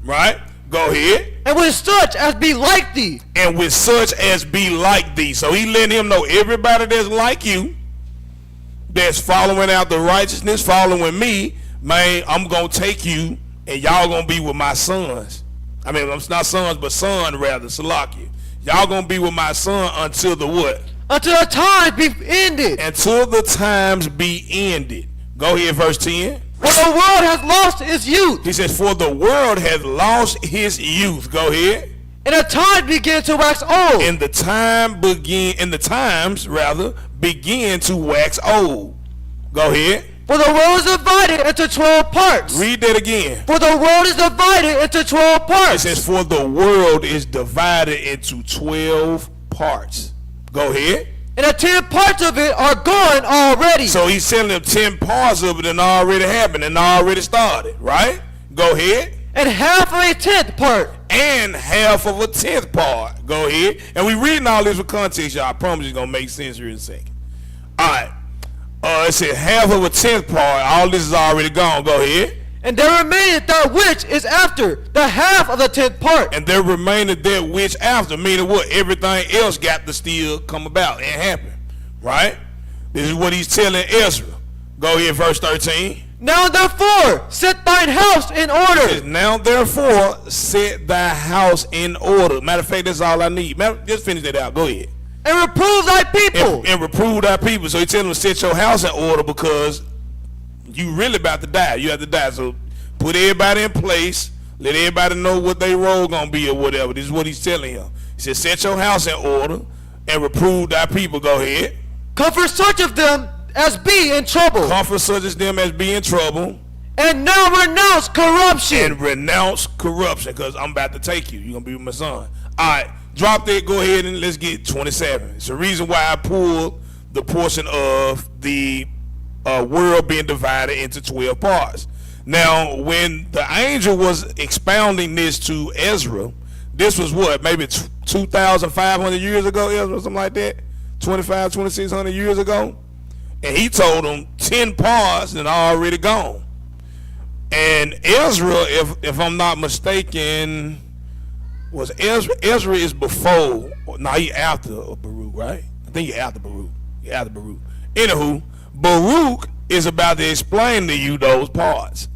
Right? Go ahead. And with such as be like thee. And with such as be like thee. So he letting him know everybody that's like you, that's following out the righteousness, following me, man, I'm gonna take you and y'all gonna be with my sons. I mean, I'm not sons, but son rather, Salakia. Y'all gonna be with my son until the what? Until the times be ended. Until the times be ended. Go ahead, verse 10. For the world has lost its youth. He says, for the world has lost his youth. Go ahead. And the times begin to wax old. And the times begin to wax old. Go ahead. For the world is divided into 12 parts. Read that again. For the world is divided into 12 parts. It says, for the world is divided into 12 parts. Go ahead. And the 10 parts of it are gone already. So he's telling them 10 parts of it and already happened and already started, right? Go ahead. And half of a 10th part. And half of a 10th part. Go ahead. And we reading all this with context, y'all. I promise it's going to make sense here in a second. All right. It said half of a 10th part. All this is already gone. Go ahead. And there remaineth that which is after the half of the 10th part. And there remaineth that which after, meaning what? Everything else got to still come about and happen. Right? This is what he's telling Ezra. Go ahead, verse 13. Now therefore, set thine house in order. Says, now therefore, set thy house in order. Matter of fact, that's all I need. Just finish that out. Go ahead. And reprove thy people. And reprove thy people. So he telling them to set your house in order, because you really about to die. You have to die. So put everybody in place. Let everybody know what their role gonna be or whatever. This is what he's telling him. He said, set your house in order and reprove thy people. Go ahead. Comfort such of them as be in trouble. Comfort such of them as be in trouble. And now renounce corruption. And renounce corruption, because I'm about to take you. You're gonna be with my son. All right, drop that. Go ahead and let's get 27. It's the reason why I pulled the portion of the world being divided into 12 parts. Now, when the angel was expounding this to Ezra, this was what, maybe 2,500 years ago, Ezra, something like that, 2,600 years ago, and he told them 10 parts and already gone. And Ezra, if I'm not mistaken, was Ezra. Ezra is before. No, he after Baruch, right? I think he after Baruch. He after Baruch. Anywho, Baruch is about to explain to you those parts.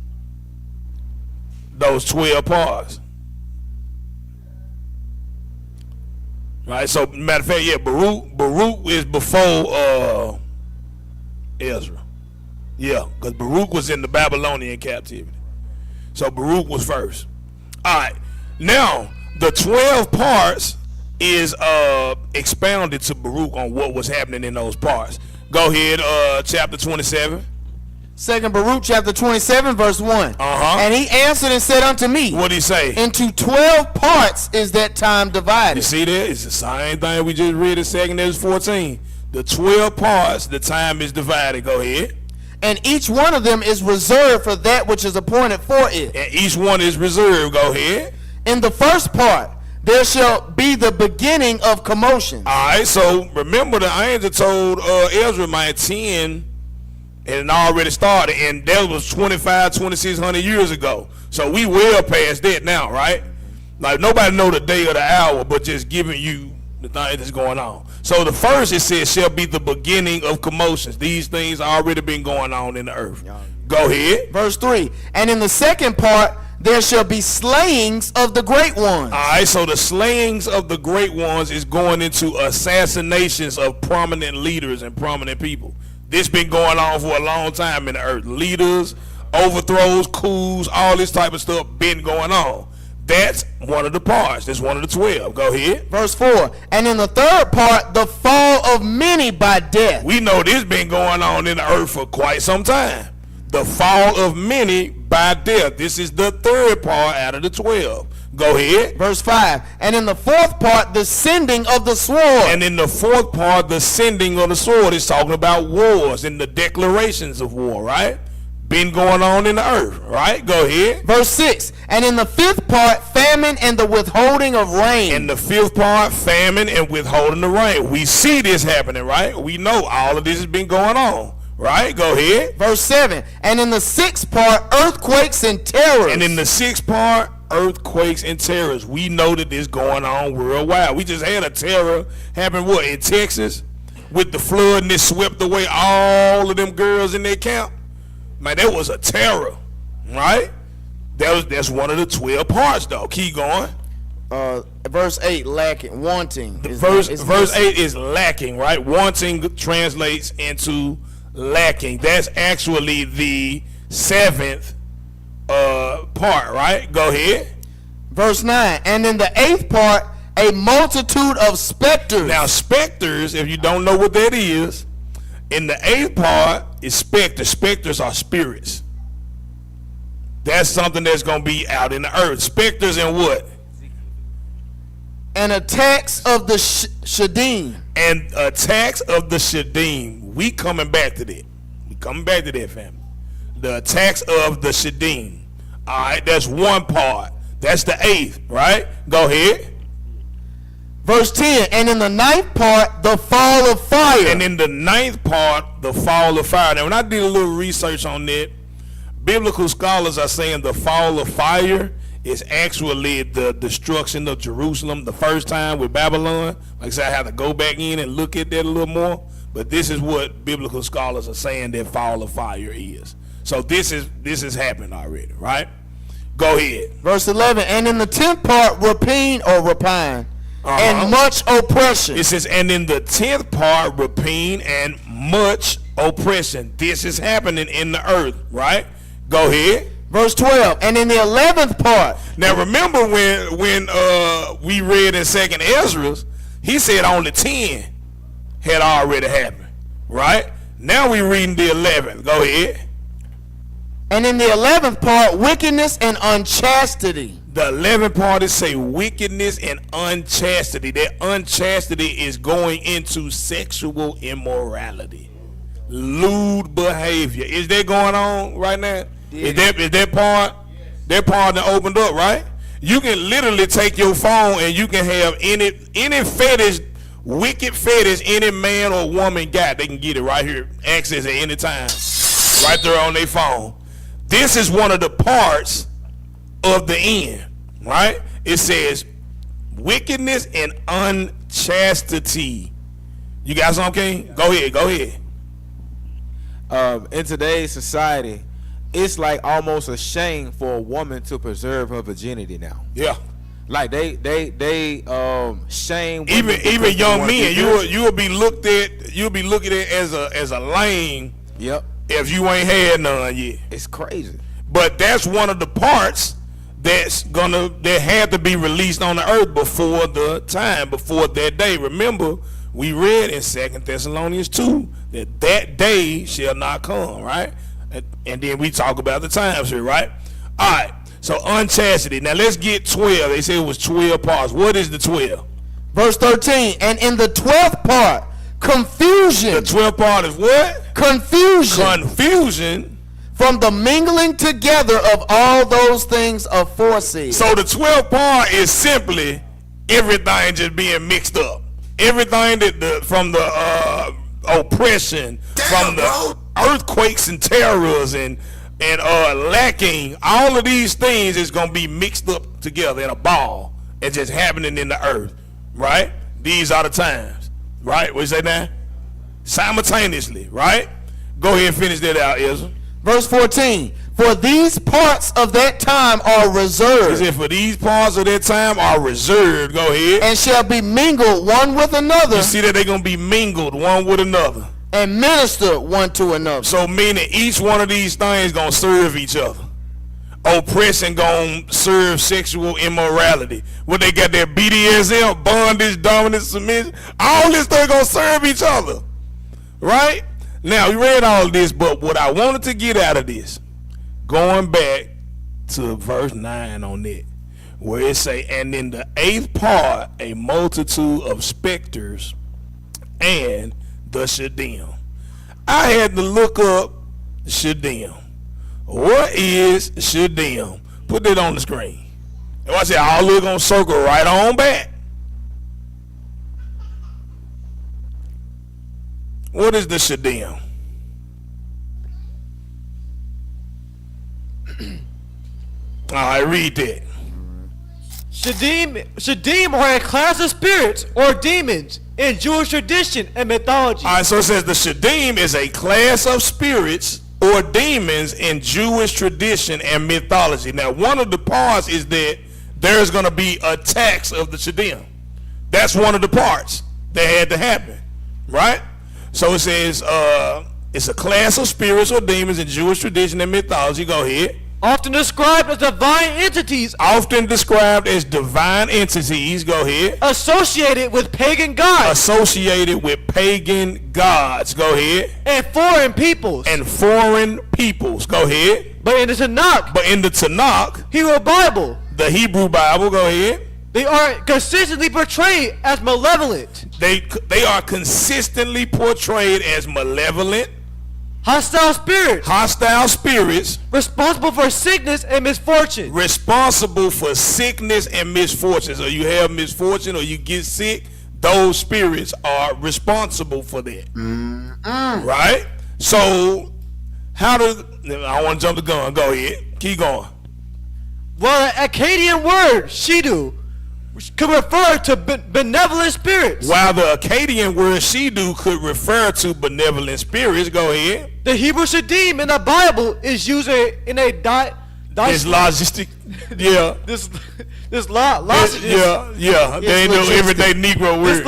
Those 12 parts. Right, so matter of fact, yeah, Baruch is before Ezra. Yeah, because Baruch was in the Babylonian captivity. So Baruch was first. Alright. Now, the 12 parts is expounded to Baruch on what was happening in those parts. Go ahead, chapter 27. Second Baruch chapter 27 verse 1. And he answered and said unto me, What'd he say? Into 12 parts is that time divided. You see that? It's the same thing we just read in 2 Ezra 14. The 12 parts, the time is divided. Go ahead. And each one of them is reserved for that which is appointed for it. And each one is reserved. Go ahead. In the first part, there shall be the beginning of commotion. Alright, so remember the angel told Ezra, my 10 and it already started, and that was 2,600 years ago. So we well past that now, right? Like nobody know the day or the hour, but just giving you the thing that's going on. So the first, it says, shall be the beginning of commotions. These things already been going on in the earth. Go ahead. Verse 3. And in the second part, there shall be slayings of the great ones. Alright, so the slayings of the great ones is going into assassinations of prominent leaders and prominent people. This been going on for a long time in the earth. Leaders, overthrows, coups, all this type of stuff been going on. That's one of the parts. That's one of the 12. Go ahead. Verse 4. And in the third part, the fall of many by death. We know this been going on in the earth for quite some time. The fall of many by death. This is the third part out of the 12. Go ahead. Verse 5. And in the fourth part, the sending of the sword. And in the fourth part, the sending of the sword is talking about wars and the declarations of war, right? Been going on in the earth, right? Go ahead. Verse 6. And in the fifth part, famine and the withholding of rain. In the fifth part, famine and withholding the rain. We see this happening, right? We know all of this has been going on. Right, go ahead. Verse 7. And in the sixth part, earthquakes and terrors. And in the sixth part, earthquakes and terrors. We know that this going on worldwide. We just had a terror happen, what, in Texas? With the flood, and it swept away all of them girls in their camp. Man, that was a terror, right? That's one of the 12 parts, though. Keep going. Verse 8, lacking, wanting. Verse 8 is lacking, right? Wanting translates into lacking. That's actually the 7th part, right? Go ahead. Verse 9. And in the 8th part, a multitude of specters. Now, specters, if you don't know what that is, in the 8th part is specters. Specters are spirits. That's something that's going to be out in the earth. Specters and what? And attacks of the Shadim. And attacks of the Shadim. We coming back to that. We coming back to that, family. The attacks of the Shadim. Alright, that's one part. That's the 8th, right? Go ahead. Verse 10. And in the 9th part, the fall of fire. And in the 9th part, the fall of fire. Now, when I did a little research on that, biblical scholars are saying the fall of fire is actually the destruction of Jerusalem the first time with Babylon. Like I said, I have to go back in and look at that a little more. But this is what biblical scholars are saying that fall of fire is. So this has happened already, right? Go ahead. Verse 11. And in the 10th part, rapine or rapine. And much oppression. It says, and in the 10th part, rapine and much oppression. This is happening in the earth, right? Go ahead. Verse 12. And in the 11th part. Now remember when we read in 2nd Ezra, he said only 10 had already happened, right? Now we reading the 11th. Go ahead. And in the 11th part, wickedness and unchastity. The 11th part is say wickedness and unchastity. That unchastity is going into sexual immorality, lewd behavior. Is that going on right now? Yeah. Is that part that opened up, right? You can literally take your phone and you can have any fetish, wicked fetish any man or woman got. They can get it right here, access at any time, right there on their phone. This is one of the parts of the end, right? It says Wickedness and unchastity. You got something? Go ahead. In today's society, it's like almost a shame for a woman to preserve her virginity now. Yeah. Like they shame even young men. You'll be looked at as a lame. Yep. If you ain't had none yet. It's crazy. But that's one of the parts that had to be released on the earth before that day. Remember, we read in 2 Thessalonians 2 that day shall not come, right? And then we talk about the times here, right? All right. So unchastity. Now let's get 12. They say it was 12 parts. What is the 12? Verse 13. And in the 12th part, confusion. The 12th part is what? Confusion. From the mingling together of all those things aforesaid. So the 12th part is simply everything just being mixed up. Everything from the oppression, from the earthquakes and terrors and lacking, all of these things is going to be mixed up together in a ball and just happening in the earth, right? These are the times, right? What you say now? Simultaneously, right? Go ahead and finish that out, Ezra. Verse 14. For these parts of that time are reserved. He said, for these parts of that time are reserved. Go ahead. And shall be mingled one with another. You see that they're going to be mingled one with another. And minister one to another. So meaning each one of these things going to serve each other. Oppression going to serve sexual immorality. What they got their BDSM, bondage, dominance, submission. All this thing going to serve each other. Right? Now, we read all of this, but what I wanted to get out of this, going back to verse 9 on it, where it say, and in the 8th part, a multitude of specters and the Shadim. I had to look up Shadim. What is Shadim? Put that on the screen. And I said, all we're going to circle right on back. What is the Shadim? All right, read that. Shadim are a class of spirits or demons in Jewish tradition and mythology. All right, so it says the Shadim is a class of spirits or demons in Jewish tradition and mythology. Now, one of the parts is that there's going to be attacks of the Shadim. That's one of the parts that had to happen, right? So it says it's a class of spirits or demons in Jewish tradition and mythology. Go ahead. Often described as divine entities. Often described as divine entities. Go ahead. Associated with pagan gods. Associated with pagan gods. Go ahead. And foreign peoples. And foreign peoples. Go ahead. But in the Tanakh. Hebrew Bible. The Hebrew Bible. Go ahead. They are consistently portrayed as malevolent. They are consistently portrayed as malevolent. Hostile spirits. Hostile spirits. Responsible for sickness and misfortune. Responsible for sickness and misfortune. So you have misfortune or you get sick, those spirits are responsible for that. Right? So I want to jump the gun. Go ahead. Keep going. Well, the Akkadian word, Shidu, could refer to benevolent spirits. While the Akkadian word Shidu could refer to benevolent spirits, go ahead. The Hebrew Shadim in the Bible is used in a It's logistic. Yeah. This Yeah. They ain't no everyday Negro word. This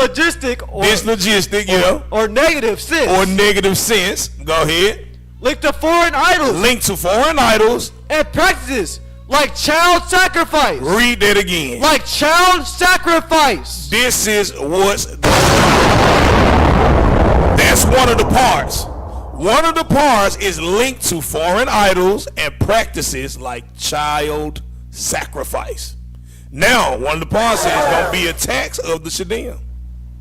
logistic, yeah. Or negative sense. Or negative sense. Go ahead. Linked to foreign idols. Linked to foreign idols. And practices like child sacrifice. Read that again. Like child sacrifice. This is that's one of the parts. One of the parts is linked to foreign idols and practices like child sacrifice. Now, one of the parts is going to be attacks of the Shadim.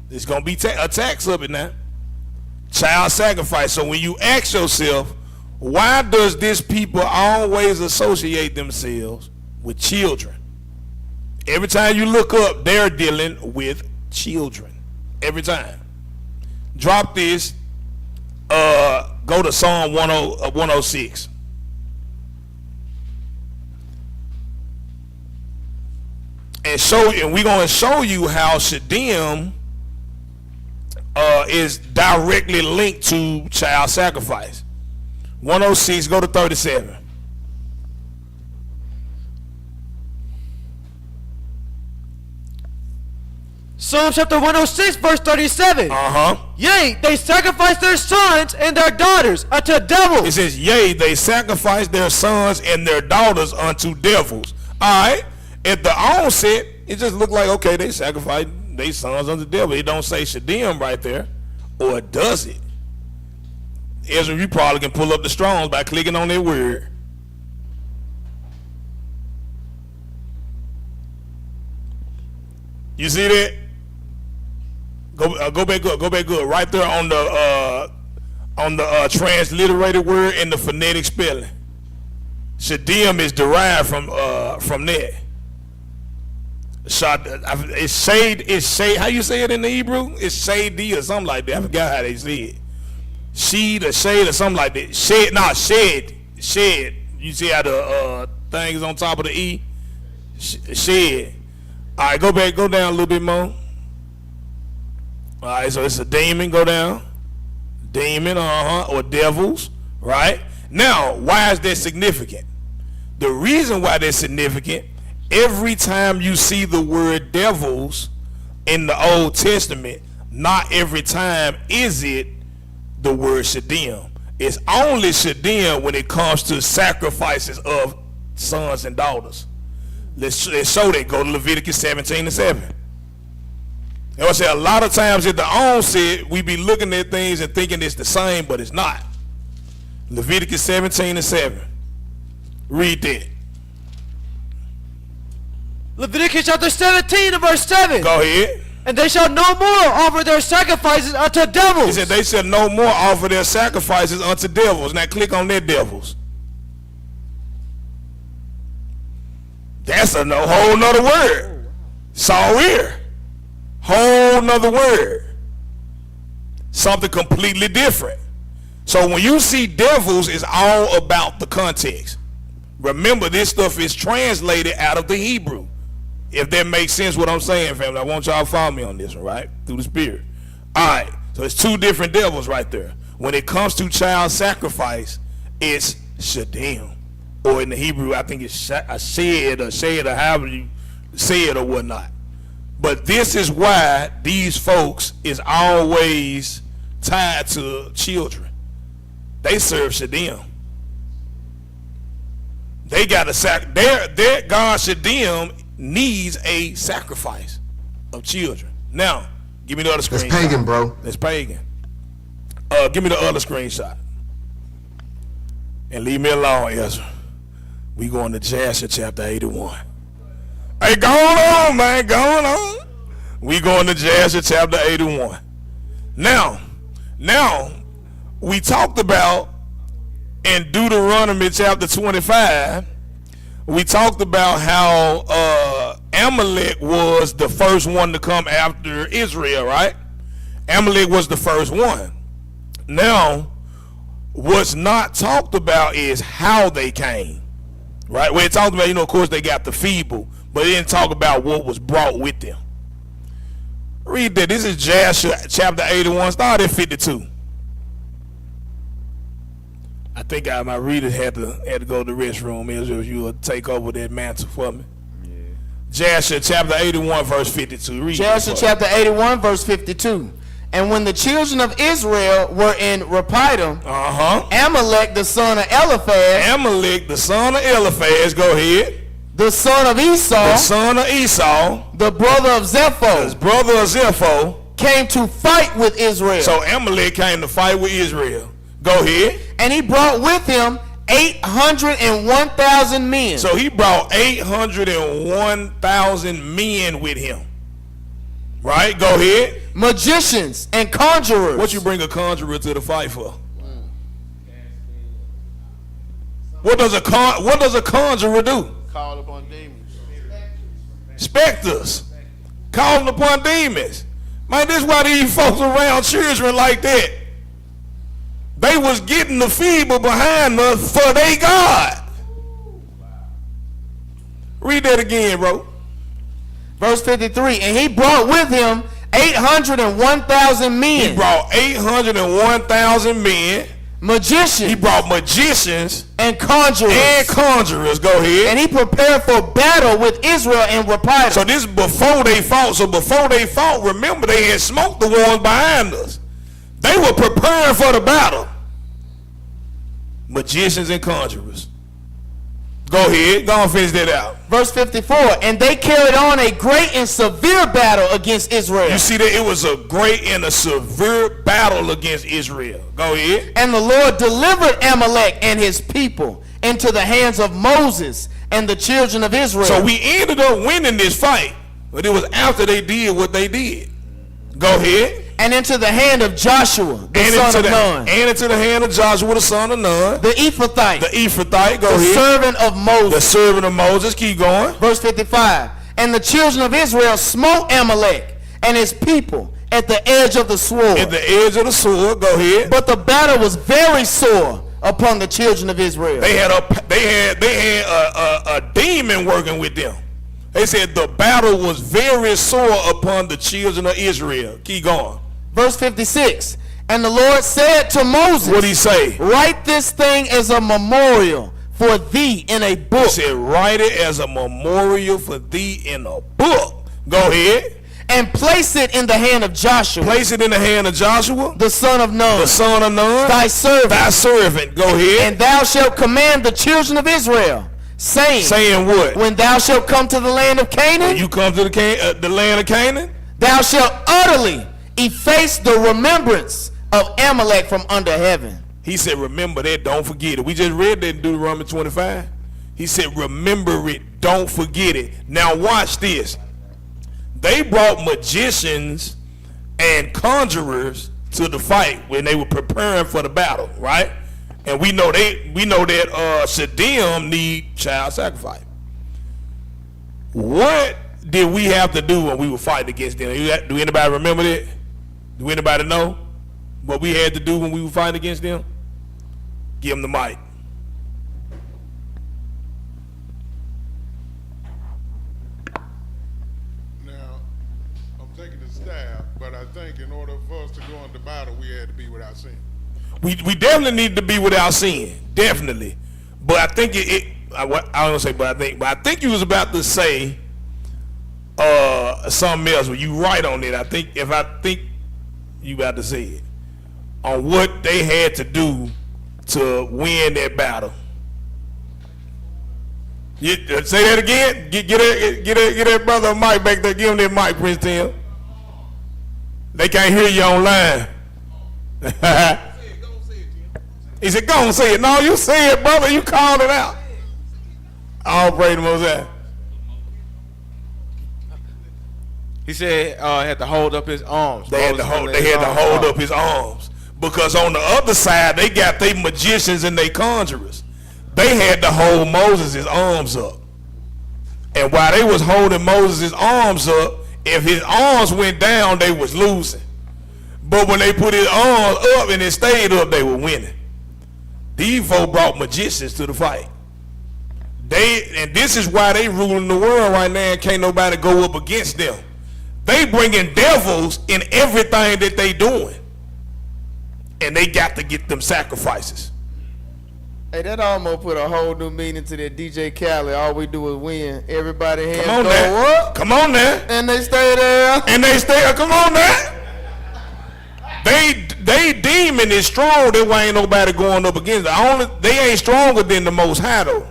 There's going to be attacks of it now. Child sacrifice. So when you ask yourself, why does this people always associate themselves with children? Every time you look up, they're dealing with children. Every time. Drop this. Go to Psalm 106. and we're gonna show you how Shedem is directly linked to child sacrifice. 106, go to 37. Psalm chapter 106, verse 37. Yea, they sacrifice their sons and their daughters unto devils. It says, yea, they sacrifice their sons and their daughters unto devils. All right. At the onset, it just looked like, okay, they sacrifice their sons unto the devil. It don't say Shedem right there. Or does it? Ezra, you probably can pull up the Strongs by clicking on that word. You see that? Go back up. Go back up. Right there on the transliterated word and the phonetic spelling. Shedem is derived from that. It's shade. How you say it in the Hebrew? It's shady or something like that. I forgot how they say it. Sheed or shade or something like that. Shed. You see how the thing is on top of the E? Shed. All right, go down a little bit more. All right, so it's a demon. Go down. Demon, or devils, right? Now, why is that significant? The reason why that's significant, every time you see the word devils in the Old Testament, not every time is it the word Shedem. It's only Shedem when it comes to sacrifices of sons and daughters. Let's show that. Go to Leviticus 17:7. And I say a lot of times at the onset, we be looking at things and thinking it's the same, but it's not. Leviticus 17:7. Read that. Leviticus chapter 17 and verse 7. Go ahead. And they shall no more offer their sacrifices unto devils. He said they shall no more offer their sacrifices unto devils. Now click on that devils. That's a whole nother word. Sawir. Whole nother word. Something completely different. So when you see devils, it's all about the context. Remember, this stuff is translated out of the Hebrew. If that makes sense what I'm saying, family, I want y'all to follow me on this one, right? Through the Spirit. All right, so it's two different devils right there. When it comes to child sacrifice, it's Shedem. Or in the Hebrew, I think it's Shed or however you say it or whatnot. But this is why these folks is always tied to children. They serve Shedem. They got a their God Shedem needs a sacrifice of children. Now, give me the other screenshot. That's pagan, bro. That's pagan. Give me the other screenshot. And leave me alone, Ezra. We going to Jasher chapter 81. Hey, going on, man, going on. We going to Jasher chapter 81. Now, we talked about in Deuteronomy chapter 25, we talked about how Amalek was the first one to come after Israel, right? Amalek was the first one. Now, what's not talked about is how they came, right? We talked about, of course, they got the feeble, but it didn't talk about what was brought with them. Read that. This is Jasher chapter 81, start at 52. I think my readers had to go to the restroom. If you would take over that mantle for me. Yeah. Jasher chapter 81 verse 52. Read Jasher chapter 81 verse 52. And when the children of Israel were in Rephidim, Amalek the son of Eliphaz. Amalek the son of Eliphaz. Go ahead. The son of Esau. The son of Esau. The brother of Zepho. The brother of Zepho. Came to fight with Israel. So Amalek came to fight with Israel. Go ahead. And he brought with him 801,000 men. So he brought 801,000 men with him. Right? Go ahead. Magicians and conjurers. What you bring a conjurer to the fight for? What does a conjurer do? Call upon demons. Specters. Calling upon demons. Man, this is why these folks around children like that. They was getting the feeble behind us for their God. Read that again, bro. Verse 53, and he brought with him 801,000 men. He brought 801,000 men. Magicians. He brought magicians and conjurers. Go ahead. And he prepared for battle with Israel and repiled. So this is before they fought. So before they fought, remember they had smoked the ones behind us. They were preparing for the battle. Magicians and conjurers. Go ahead. Go and finish that out. Verse 54, and they carried on a great and severe battle against Israel. You see that it was a great and a severe battle against Israel. Go ahead. And the Lord delivered Amalek and his people into the hands of Moses and the children of Israel. So we ended up winning this fight, but it was after they did what they did. Go ahead. And into the hand of Joshua, the son of Nun. And into the hand of Joshua, the son of Nun. The Ephrathite. The Ephrathite, go the ahead. Servant of Moses. The servant of Moses, keep going. Verse 55. And the children of Israel smote Amalek and his people at the edge of the sword. At the edge of the sword, go ahead. But the battle was very sore upon the children of Israel. They had a demon working with them. They said the battle was very sore upon the children of Israel. Keep going. Verse 56. And the Lord said to Moses, what did he say? Write this thing as a memorial for thee in a book. He said, write it as a memorial for thee in a book. Go ahead. And place it in the hand of Joshua. Place it in the hand of Joshua. The son of Nun. The son of Nun. Thy servant. Thy servant. Go ahead. And thou shalt command the children of Israel, saying. Saying what? When thou shalt come to the land of Canaan. When you come to the land of Canaan. Thou shalt utterly efface the remembrance of Amalek from under heaven. He said, remember that, don't forget it. We just read that in Deuteronomy 25. He said, remember it, don't forget it. Now watch this. They brought magicians and conjurers to the fight when they were preparing for the battle, right? And we know that Saddam need child sacrifice. What did we have to do when we were fighting against them? Do anybody remember that? Do anybody know what we had to do when we were fighting against them? Give them the mic. Now, I'm taking the staff, but I think in order for us to go into battle, we had to be without sin. We definitely need to be without sin, definitely. But I think I don't say, but I think you was about to say something else. When you right on it, I think you about to say it on what they had to do to win that battle. Say that again. Get that brother a mic back there. Give him that mic, Prince Tim. They can't hear you online. He said, go on, say it. No, you say it, brother. You called it out. All praise the Most High. He said had to hold up his arms. They had to hold up his arms. Because on the other side, they got their magicians and their conjurers. They had to hold Moses' arms up. And while they was holding Moses' arms up, if his arms went down, they was losing. But when they put his arms up and it stayed up, they were winning. These folk brought magicians to the fight. And this is why they ruling the world right now and can't nobody go up against them. They bringing devils in everything that they doing. And they got to get them sacrifices. Hey, that almost put a whole new meaning to that DJ Khaled. All we do is win. Everybody hands Come on go now. up. Come on now. And they stay there. And they stay there. Come on now. They demon is strong. That's why ain't nobody going up against it. They ain't stronger than the Most High though.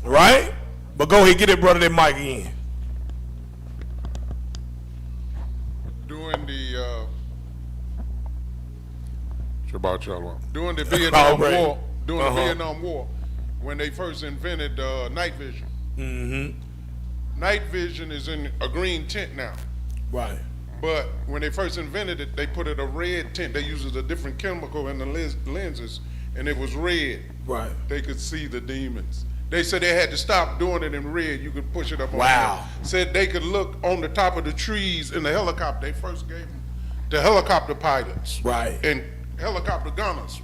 Right? But go ahead, get that brother that mic again. During the during the Vietnam War, the Vietnam War, when they first invented night vision. Mm-hmm. Night vision is in a green tint now. Right. But when they first invented it, they put it a red tint. They used a different chemical in the lenses, and it was red. Right. They could see the demons. They said they had to stop doing it in red. You could push it up on Wow. the said they could look on the top of the trees in the helicopter. They first gave them the helicopter pilots. Right. And helicopter gunners.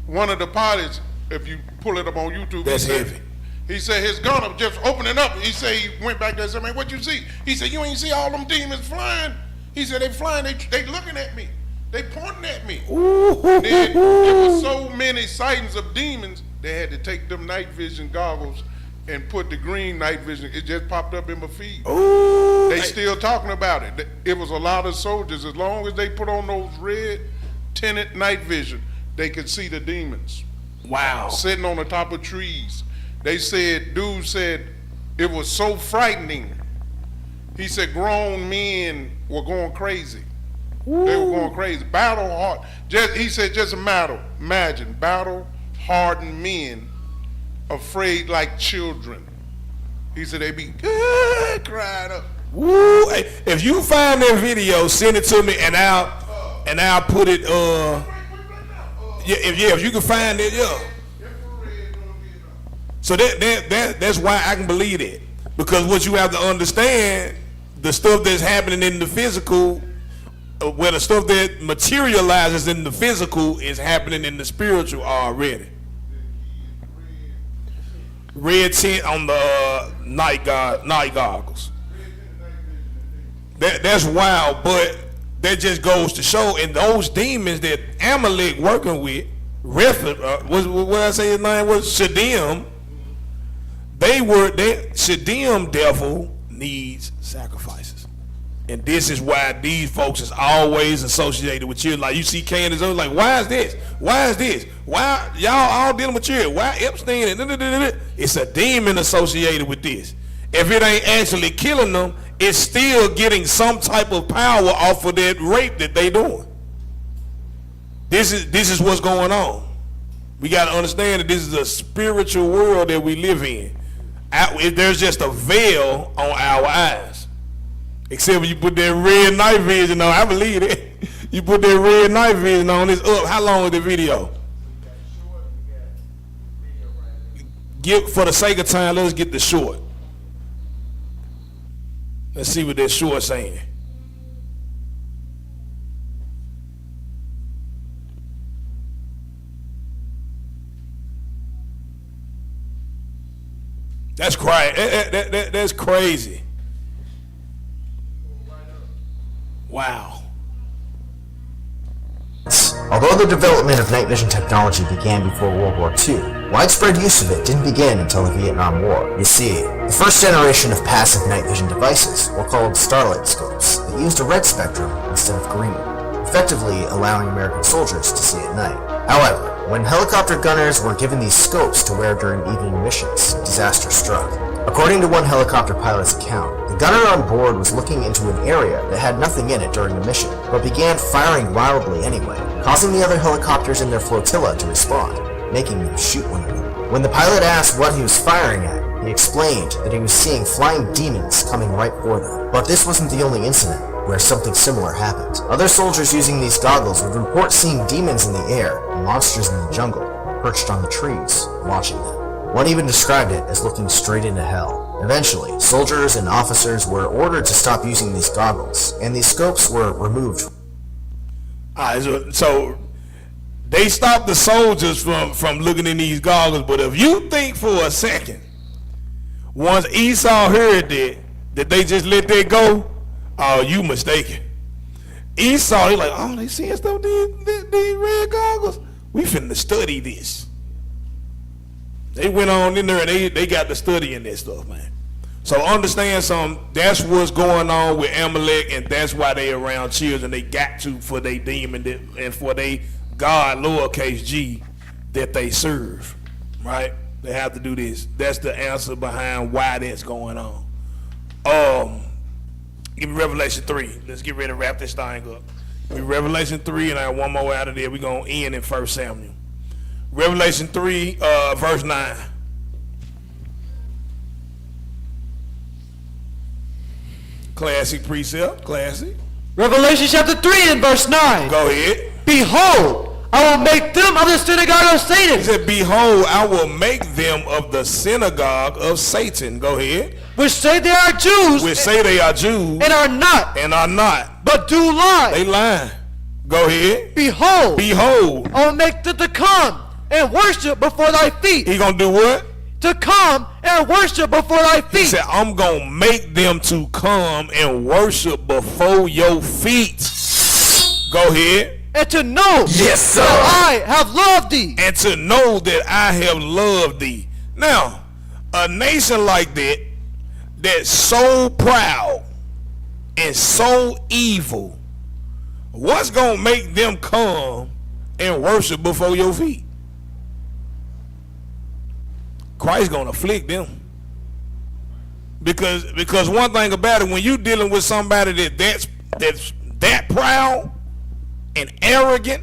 One of the pilots, if you pull it up on YouTube, That's heavy. He said his gunner just opening up. He said he went back there and said, man, what you see? He said, you ain't see all them demons flying? He said, they flying, they looking at me. They pointing at me. Then there was so many sightings of demons, they had to take them night vision goggles and put the green night vision. It just popped up in my feed. They still talking about it. It was a lot of soldiers. As long as they put on those red tinted night vision, they could see the demons. Wow. Sitting on the top of trees. They said, dude said, it was so frightening. He said grown men were going crazy. They were going crazy. Battle hard. He said just imagine battle hardened men afraid like children. He said they be crying up. Woo! Hey, if you find that video, send it to me and I'll put it if you can find it, So that's why I can believe it. Because what you have to understand, the stuff that's happening in the physical, where the stuff that materializes in the physical is happening in the spiritual already. Red tint on the night goggles. That's wild, but that just goes to show, and those demons that Amalek working with, what I say his name was? Shadim. Shadim devil needs sacrifices. And this is why these folks is always associated with children. Like you see Candace, like, why is this? Why is this? Why y'all all dealing with children? Why Epstein? It's a demon associated with this. If it ain't actually killing them, it's still getting some type of power off of that rape that they doing. This is what's going on. We got to understand that this is a spiritual world that we live in. There's just a veil on our eyes. Except when you put that red night vision on, I believe it. You put that red night vision on, it's up. How long is the video? For the sake of time, let's get the short. Let's see what that short saying. That's crazy. That's crazy. Wow. Although the development of night vision technology began before World War II, widespread use of it didn't begin until the Vietnam War. You see, the first generation of passive night vision devices were called starlight scopes that used a red spectrum instead of green, effectively allowing American soldiers to see at night. However, when helicopter gunners were given these scopes to wear during evening missions, disaster struck. According to one helicopter pilot's account, the gunner on board was looking into an area that had nothing in it during the mission, but began firing wildly anyway, causing the other helicopters in their flotilla to respond, making them shoot one another. When the pilot asked what he was firing at, he explained that he was seeing flying demons coming right for them. But this wasn't the only incident where something similar happened. Other soldiers using these goggles would report seeing demons in the air and monsters in the jungle, perched on the trees, watching them. One even described it as looking straight into hell. Eventually, soldiers and officers were ordered to stop using these goggles, and these scopes were removed. So they stopped the soldiers from looking in these goggles, but if you think for a second, once Esau heard that they just let that go, oh, you mistaken. Esau, he like, oh, they seeing stuff, these red goggles? We finna study this. They went on in there and they got to studying this stuff, man. So understand something, that's what's going on with Amalek, and that's why they around children. They got to for they demon and for they God, lowercase g, that they serve, right? They have to do this. That's the answer behind why that's going on. Give me Revelation 3. Let's get ready to wrap this thing up. Give me Revelation 3, and I have one more out of there. We're going to end in 1 Samuel. Revelation 3, verse 9. Classic precept, classic. Revelation chapter 3 and verse 9. Go ahead. Behold, I will make them of the synagogue of Satan. He said, behold, I will make them of the synagogue of Satan. Go ahead. Which say they are Jews. Which say they are Jews. And are not. And are not. But do lie. They lie. Go ahead. Behold. Behold. I will make them to come and worship before thy feet. He gonna do what? To come and worship before thy feet. He said, I'm going to make them to come and worship before your feet. Go ahead. And to know that I have loved thee. And to know that I have loved thee. Now, a nation like that, that's so proud and so evil, what's going to make them come and worship before your feet? Christ's going to afflict them. Because one thing about it, when you dealing with somebody that's that proud and arrogant,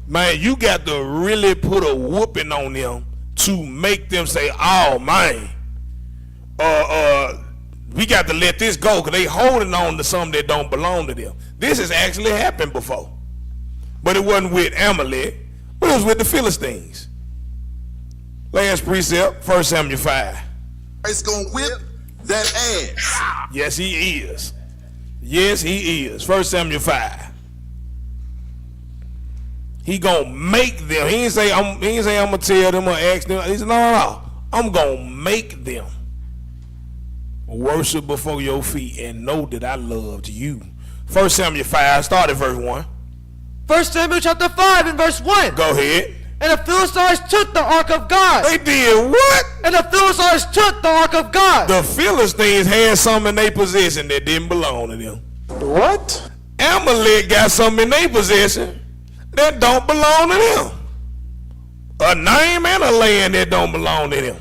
man, you got to really put a whooping on them to make them say, oh man, we got to let this go, because they holding on to something that don't belong to them. This has actually happened before, but it wasn't with Amalek, but it was with the Philistines. Last precept, 1 Samuel 5. It's gonna whip that ass. Yes, he is. Yes, he is. 1 Samuel 5. He gonna make them. He ain't say I'm gonna tell them or ask them. He said, no. I'm gonna make them worship before your feet and know that I loved you. 1 Samuel 5, start at verse 1. 1 Samuel chapter 5 and verse 1. Go ahead. And the Philistines took the ark of God. They did what? And the Philistines took the ark of God. The Philistines had something in their possession that didn't belong to them. What? Amalek got something in their possession that don't belong to them. A name and a land that don't belong to them.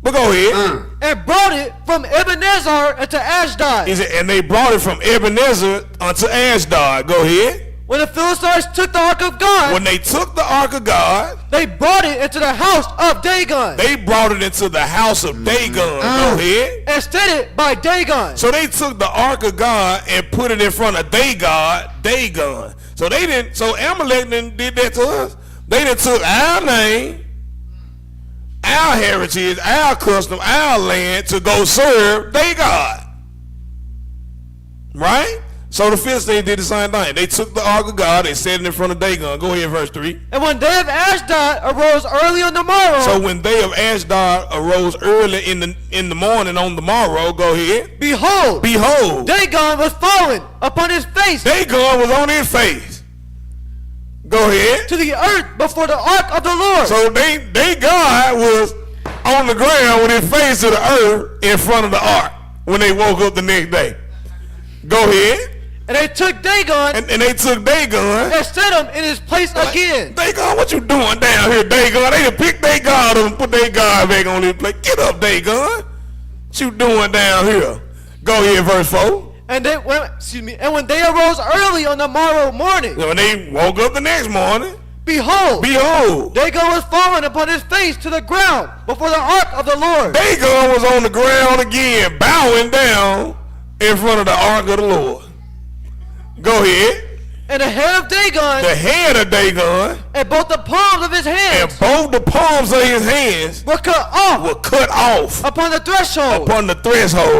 But go ahead. And brought it from Ebenezer unto Ashdod. He said, and they brought it from Ebenezer unto Ashdod. Go ahead. When the Philistines took the ark of God, when they took the ark of God, they brought it into the house of Dagon. They brought it into the house of Dagon. Go ahead. And set it by Dagon. So they took the ark of God and put it in front of Dagon. So they didn't. So Amalek did that to us. They done took our name, our heritage, our custom, our land to go serve their God. Right? So the Philistines did the same thing. They took the ark of God, they set it in front of Dagon. Go ahead, verse 3. And when day of Ashdod arose early on the morrow. So when day of Ashdod arose early in the morning on the morrow, go ahead. Behold, Dagon was fallen upon his face. Dagon was on his face. Go ahead. To the earth before the ark of the Lord. So they God was on the ground with his face to the earth in front of the ark when they woke up the next day. Go ahead. And they took Dagon. And they took Dagon. And set him in his place again. Dagon, what you doing down here, Dagon? They done picked their God up and put their God back on his place. Get up, Dagon. What you doing down here? Go ahead, verse 4. And when they arose early on the morrow morning. When they woke up the next morning. Behold, Dagon was fallen upon his face to the ground before the ark of the Lord. Dagon was on the ground again, bowing down in front of the ark of the Lord. Go ahead. And the head of Dagon. And both the palms of his hands. And both the palms of his hands were cut off. Upon the threshold.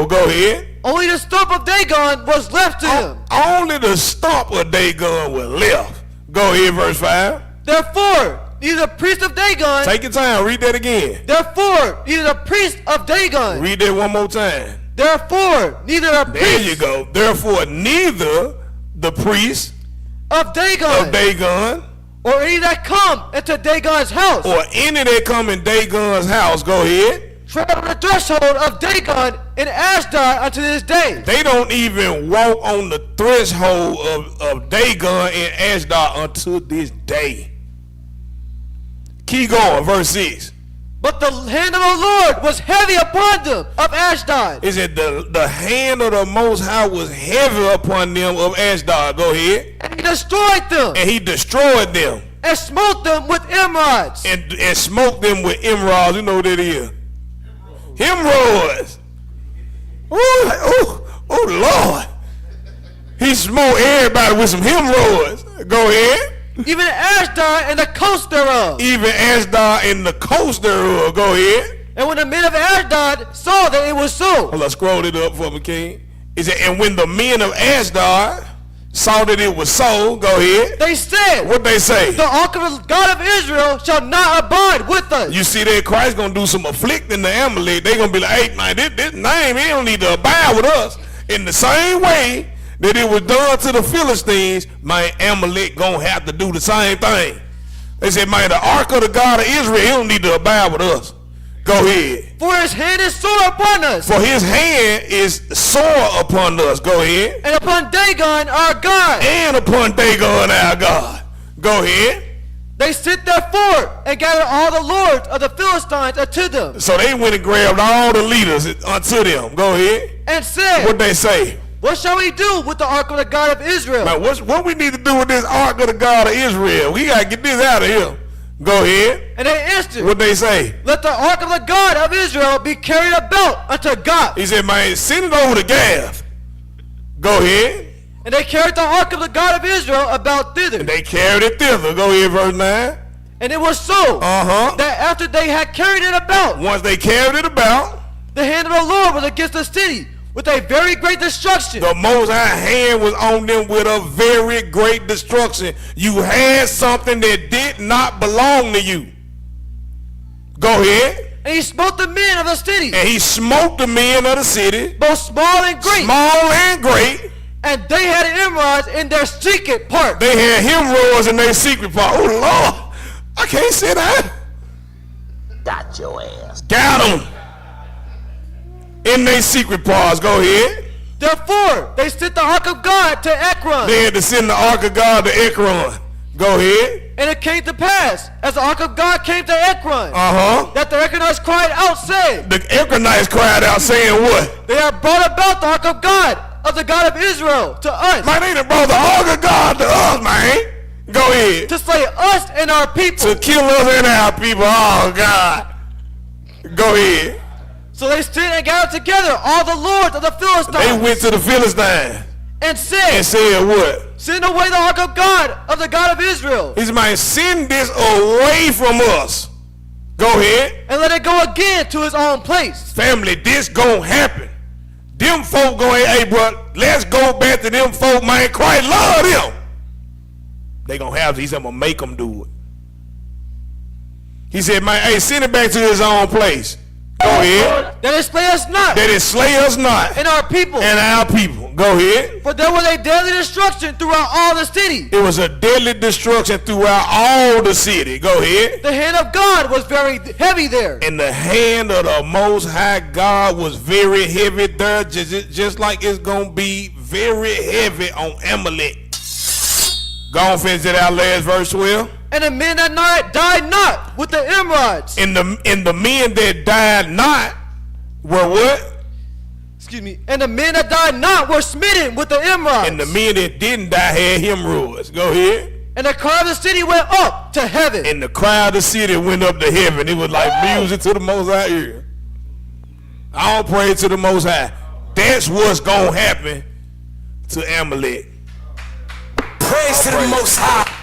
Go ahead. Only the stump of Dagon was left to him. Only the stump of Dagon was left. Go ahead, verse 5. Therefore, neither the priest of Dagon. Take your time. Read that again. Therefore, neither the priest of Dagon. Read that one more time. Therefore, neither the priest. There you go. Therefore, neither the priest of Dagon. Or any that come into Dagon's house. Or any that come in Dagon's house. Go ahead. Tread on the threshold of Dagon in Ashdod unto this day. They don't even walk on the threshold of Dagon in Ashdod until this day. Keep going, verse 6. But the hand of the Lord was heavy upon them of Ashdod. Is it the hand of the Most High was heavy upon them of Ashdod? Go ahead. And he destroyed them. And he destroyed them. And smote them with emerods. And smote them with emerods. You know what that is? Hemorrhoids. Oh, Lord. He smote everybody with some hemorrhoids. Go ahead. Even Ashdod and the coast thereof. Even Ashdod and the coast thereof. Go ahead. And when the men of Ashdod saw that it was so. Hold on, scroll it up for me, King. Is it, and when the men of Ashdod saw that it was so. Go ahead. They said, what they say? The ark of the God of Israel shall not abide with us. You see that Christ gonna do some afflicting to Amalek. They gonna be like, hey man, this name, he don't need to abide with us. In the same way that it was done to the Philistines, my Amalek gonna have to do the same thing. They said, man, the ark of the God of Israel, he don't need to abide with us. Go ahead. For his hand is sore upon us. For his hand is sore upon us. Go ahead. And upon Dagon our God. And upon Dagon our God. Go ahead. They sent therefore and gathered all the lords of the Philistines unto them. So they went and grabbed all the leaders unto them. Go ahead. And said, what they say? What shall we do with the ark of the God of Israel? Man, what we need to do with this ark of the God of Israel? We got to get this out of here. Go ahead. And they answered, what they say? Let the ark of the God of Israel be carried about unto God. He said, man, send it over to Gath. Go ahead. And they carried the ark of the God of Israel about thither. And they carried it thither. Go ahead, verse 9. And it was so that after they had carried it about, once they carried it about, the hand of the Lord was against the city with a very great destruction. The Most High hand was on them with a very great destruction. You had something that did not belong to you. Go ahead. And he smote the men of the city. And he smote the men of the city. Both small and great. Small and great. And they had hemorrhoids in their secret part. They had hemorrhoids in their secret part. Oh Lord, I can't say that. Got your ass. Got them. In their secret parts. Go ahead. Therefore, they sent the ark of God to Ekron. They had to send the ark of God to Ekron. Go ahead. And it came to pass, as the ark of God came to Ekron, that the Ekronites cried out, saying, the Ekronites cried out, saying what? They have brought about the ark of God, of the God of Israel, to us. Man, they done brought the ark of God to us, man. Go ahead. To slay us and our people. To kill us and our people. Oh, God. Go ahead. So they stood and gathered together all the lords of the Philistines. They went to the Philistines. And said what? Send away the ark of God, of the God of Israel. He said, man, send this away from us. Go ahead. And let it go again to its own place. Family, this gonna happen. Them folk going, hey, bro, let's go back to them folk, man. Christ love them. They gonna have, he said, I'm gonna make them do it. He said, man, hey, send it back to his own place. Go ahead. That it slay us not. That it slay us not. And our people. And our people. Go ahead. For there was a deadly destruction throughout all the city. It was a deadly destruction throughout all the city. Go ahead. The hand of God was very heavy there. And the hand of the Most High God was very heavy there, just like it's going to be very heavy on Amalek. Go on, finish it out, last verse 12. And the men that died not with the hemorrhoids. And the men that died not were what? Excuse me. And the men that died not were smitten with the hemorrhoids. And the men that didn't die had hemorrhoids. Go ahead. And the cry of the city went up to heaven. And the cry of the city went up to heaven. It was like music to the Most High ear. I don't pray to the Most High. That's what's going to happen to Amalek. Praise to the Most High.